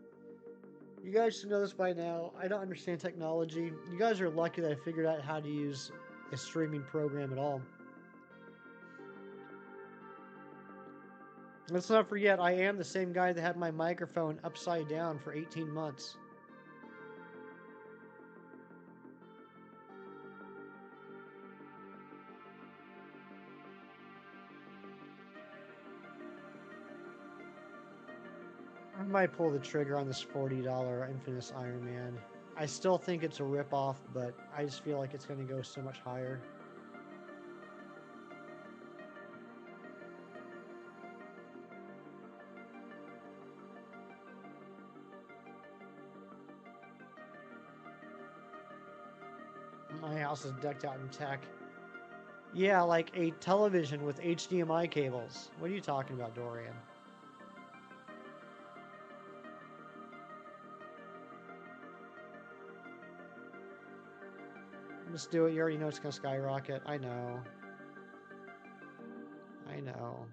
[SPEAKER 2] You guys should know this by now. I don't understand technology. You guys are lucky that I figured out how to use a streaming program at all. Let's not forget, I am the same guy that had my microphone upside down for 18 months. I might pull the trigger on this $40 Infinite Iron Man. I still think it's a ripoff, but I just feel like it's going to go so much higher. My house is decked out in tech. Yeah, like a television with HDMI cables. What are you talking about, Dorian? Just do it. You already know it's going to skyrocket. I know. I know.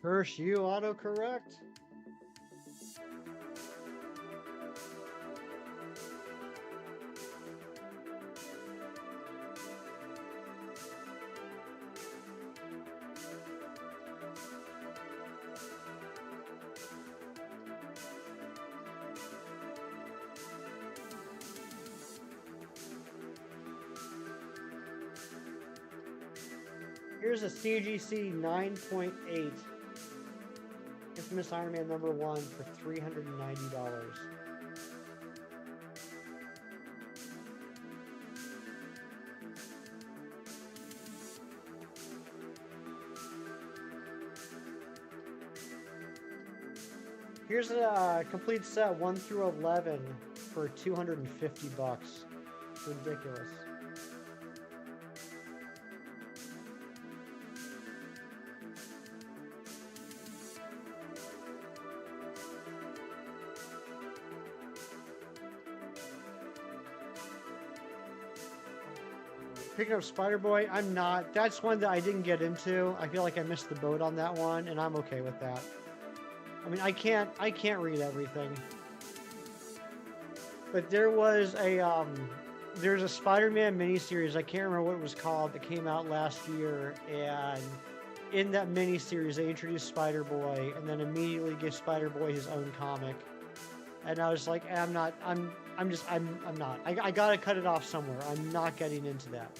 [SPEAKER 2] Hirsch, you autocorrect? Here's a CGC 9.8 Infamous Iron Man #1 for $390. Here's a complete set 1 through 11 for $250. Ridiculous. Picking up Spider-Boy, I'm not. That's one that I didn't get into. I feel like I missed the boat on that one, and I'm okay with that. I mean, I can't read everything. But there was there's a Spider-Man miniseries, I can't remember what it was called, that came out last year, and in that miniseries they introduced Spider-Boy and then immediately gave Spider-Boy his own comic. And I was like, I'm not. I gotta cut it off somewhere. I'm not getting into that.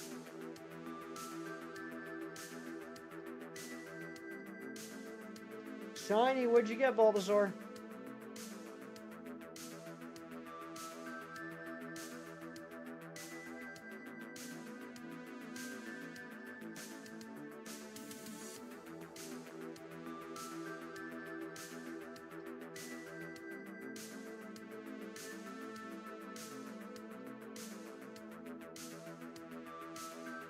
[SPEAKER 2] Shiny, what'd you get, Bulbasaur?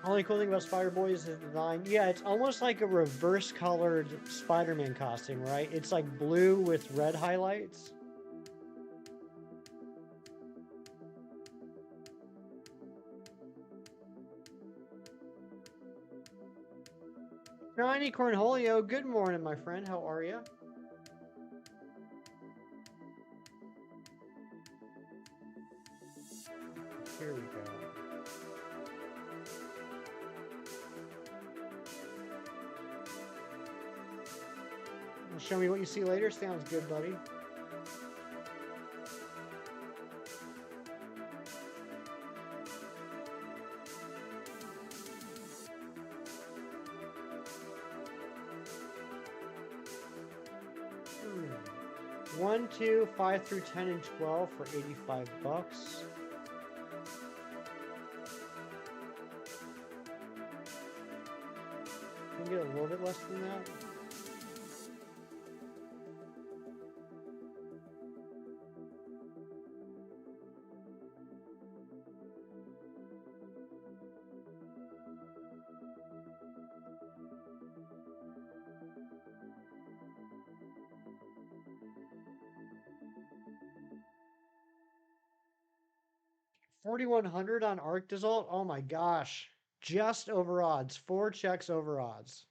[SPEAKER 2] Only cool thing about Spider-Boy is the design. Yeah, it's almost like a reverse colored Spider-Man costume, right? It's like blue with red highlights. Shiny Cornholio, good morning, my friend. How are you? Here we go. Show me what you see later. Sounds good, buddy. Hmm. 1, 2, 5 through 10 and 12 for 85 bucks. Can we get a little bit less than that? $4,100 on Arc Dissolve? Oh my gosh. Just over odds. 4 checks over odds.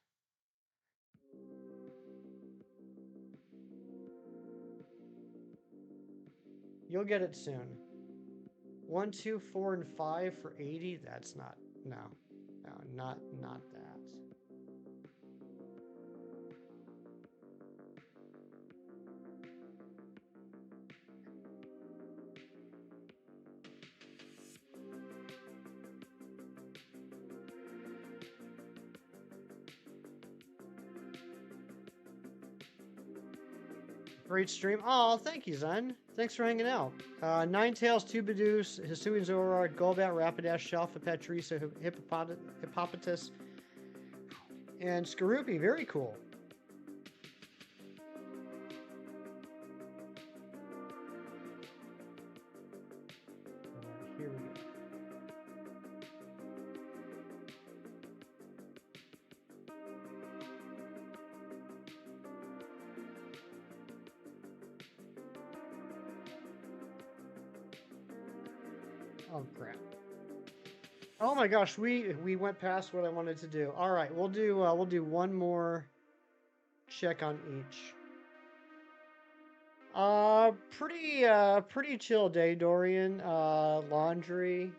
[SPEAKER 2] You'll get it soon. 1, 2, 4, and 5 for 80? That's not, no. No, not that. Great stream. Oh, thank you, Zen. Thanks for hanging out. Ninetales, Tubiduce, Hisuian Zoroark, Golbat, Rapidash, Shelfa, Patricia, Hippopotamus, and Skorupi. Very cool. Here we go. Oh crap! Oh my gosh, we went past what I wanted to do. All right, we'll do one more check on each. Pretty chill day, Dorian. Laundry.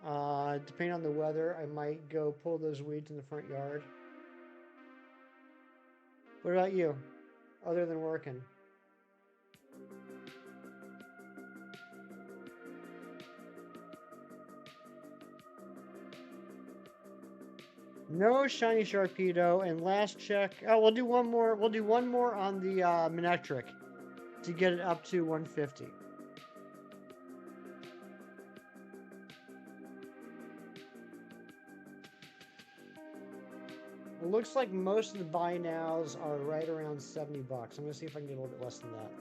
[SPEAKER 2] Depending on the weather, I might go pull those weeds in the front yard. What about you? Other than working? No shiny Sharpedo, and last check. Oh, we'll do one more. We'll do one more on the Manectric to get it up to 150. It looks like most of the buy nows are right around 70 bucks. I'm gonna see if I can get a little bit less than that.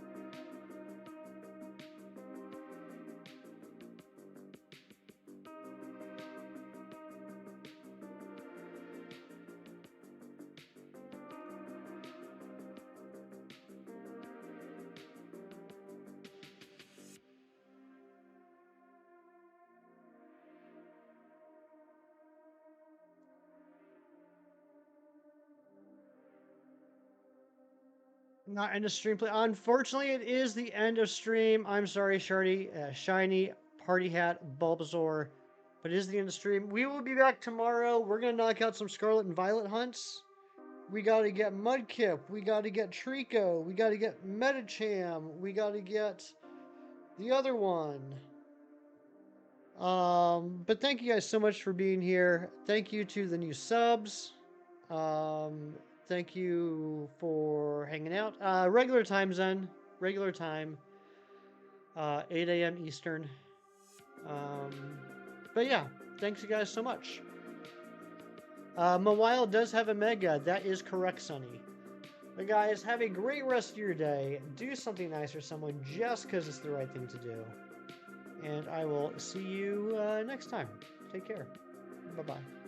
[SPEAKER 2] Not end of stream play. Unfortunately, it is the end of stream. I'm sorry, Shardy, Shiny, Party Hat, Bulbasaur. But it is the end of stream. We will be back tomorrow. We're going to knock out some Scarlet and Violet hunts. We got to get Mudkip. We got to get Trico. We got to get Medicham. We got to get the other one. But thank you guys so much for being here. Thank you to the new subs. Thank you for hanging out. Regular time, Zen. Regular time. 8 a.m. Eastern. But yeah, thanks you guys so much. Mawile does have a mega. That is correct, Sonny. But guys, have a great rest of your day. Do something nice for someone just because it's the right thing to do. And I will see you next time. Take care. Bye-bye.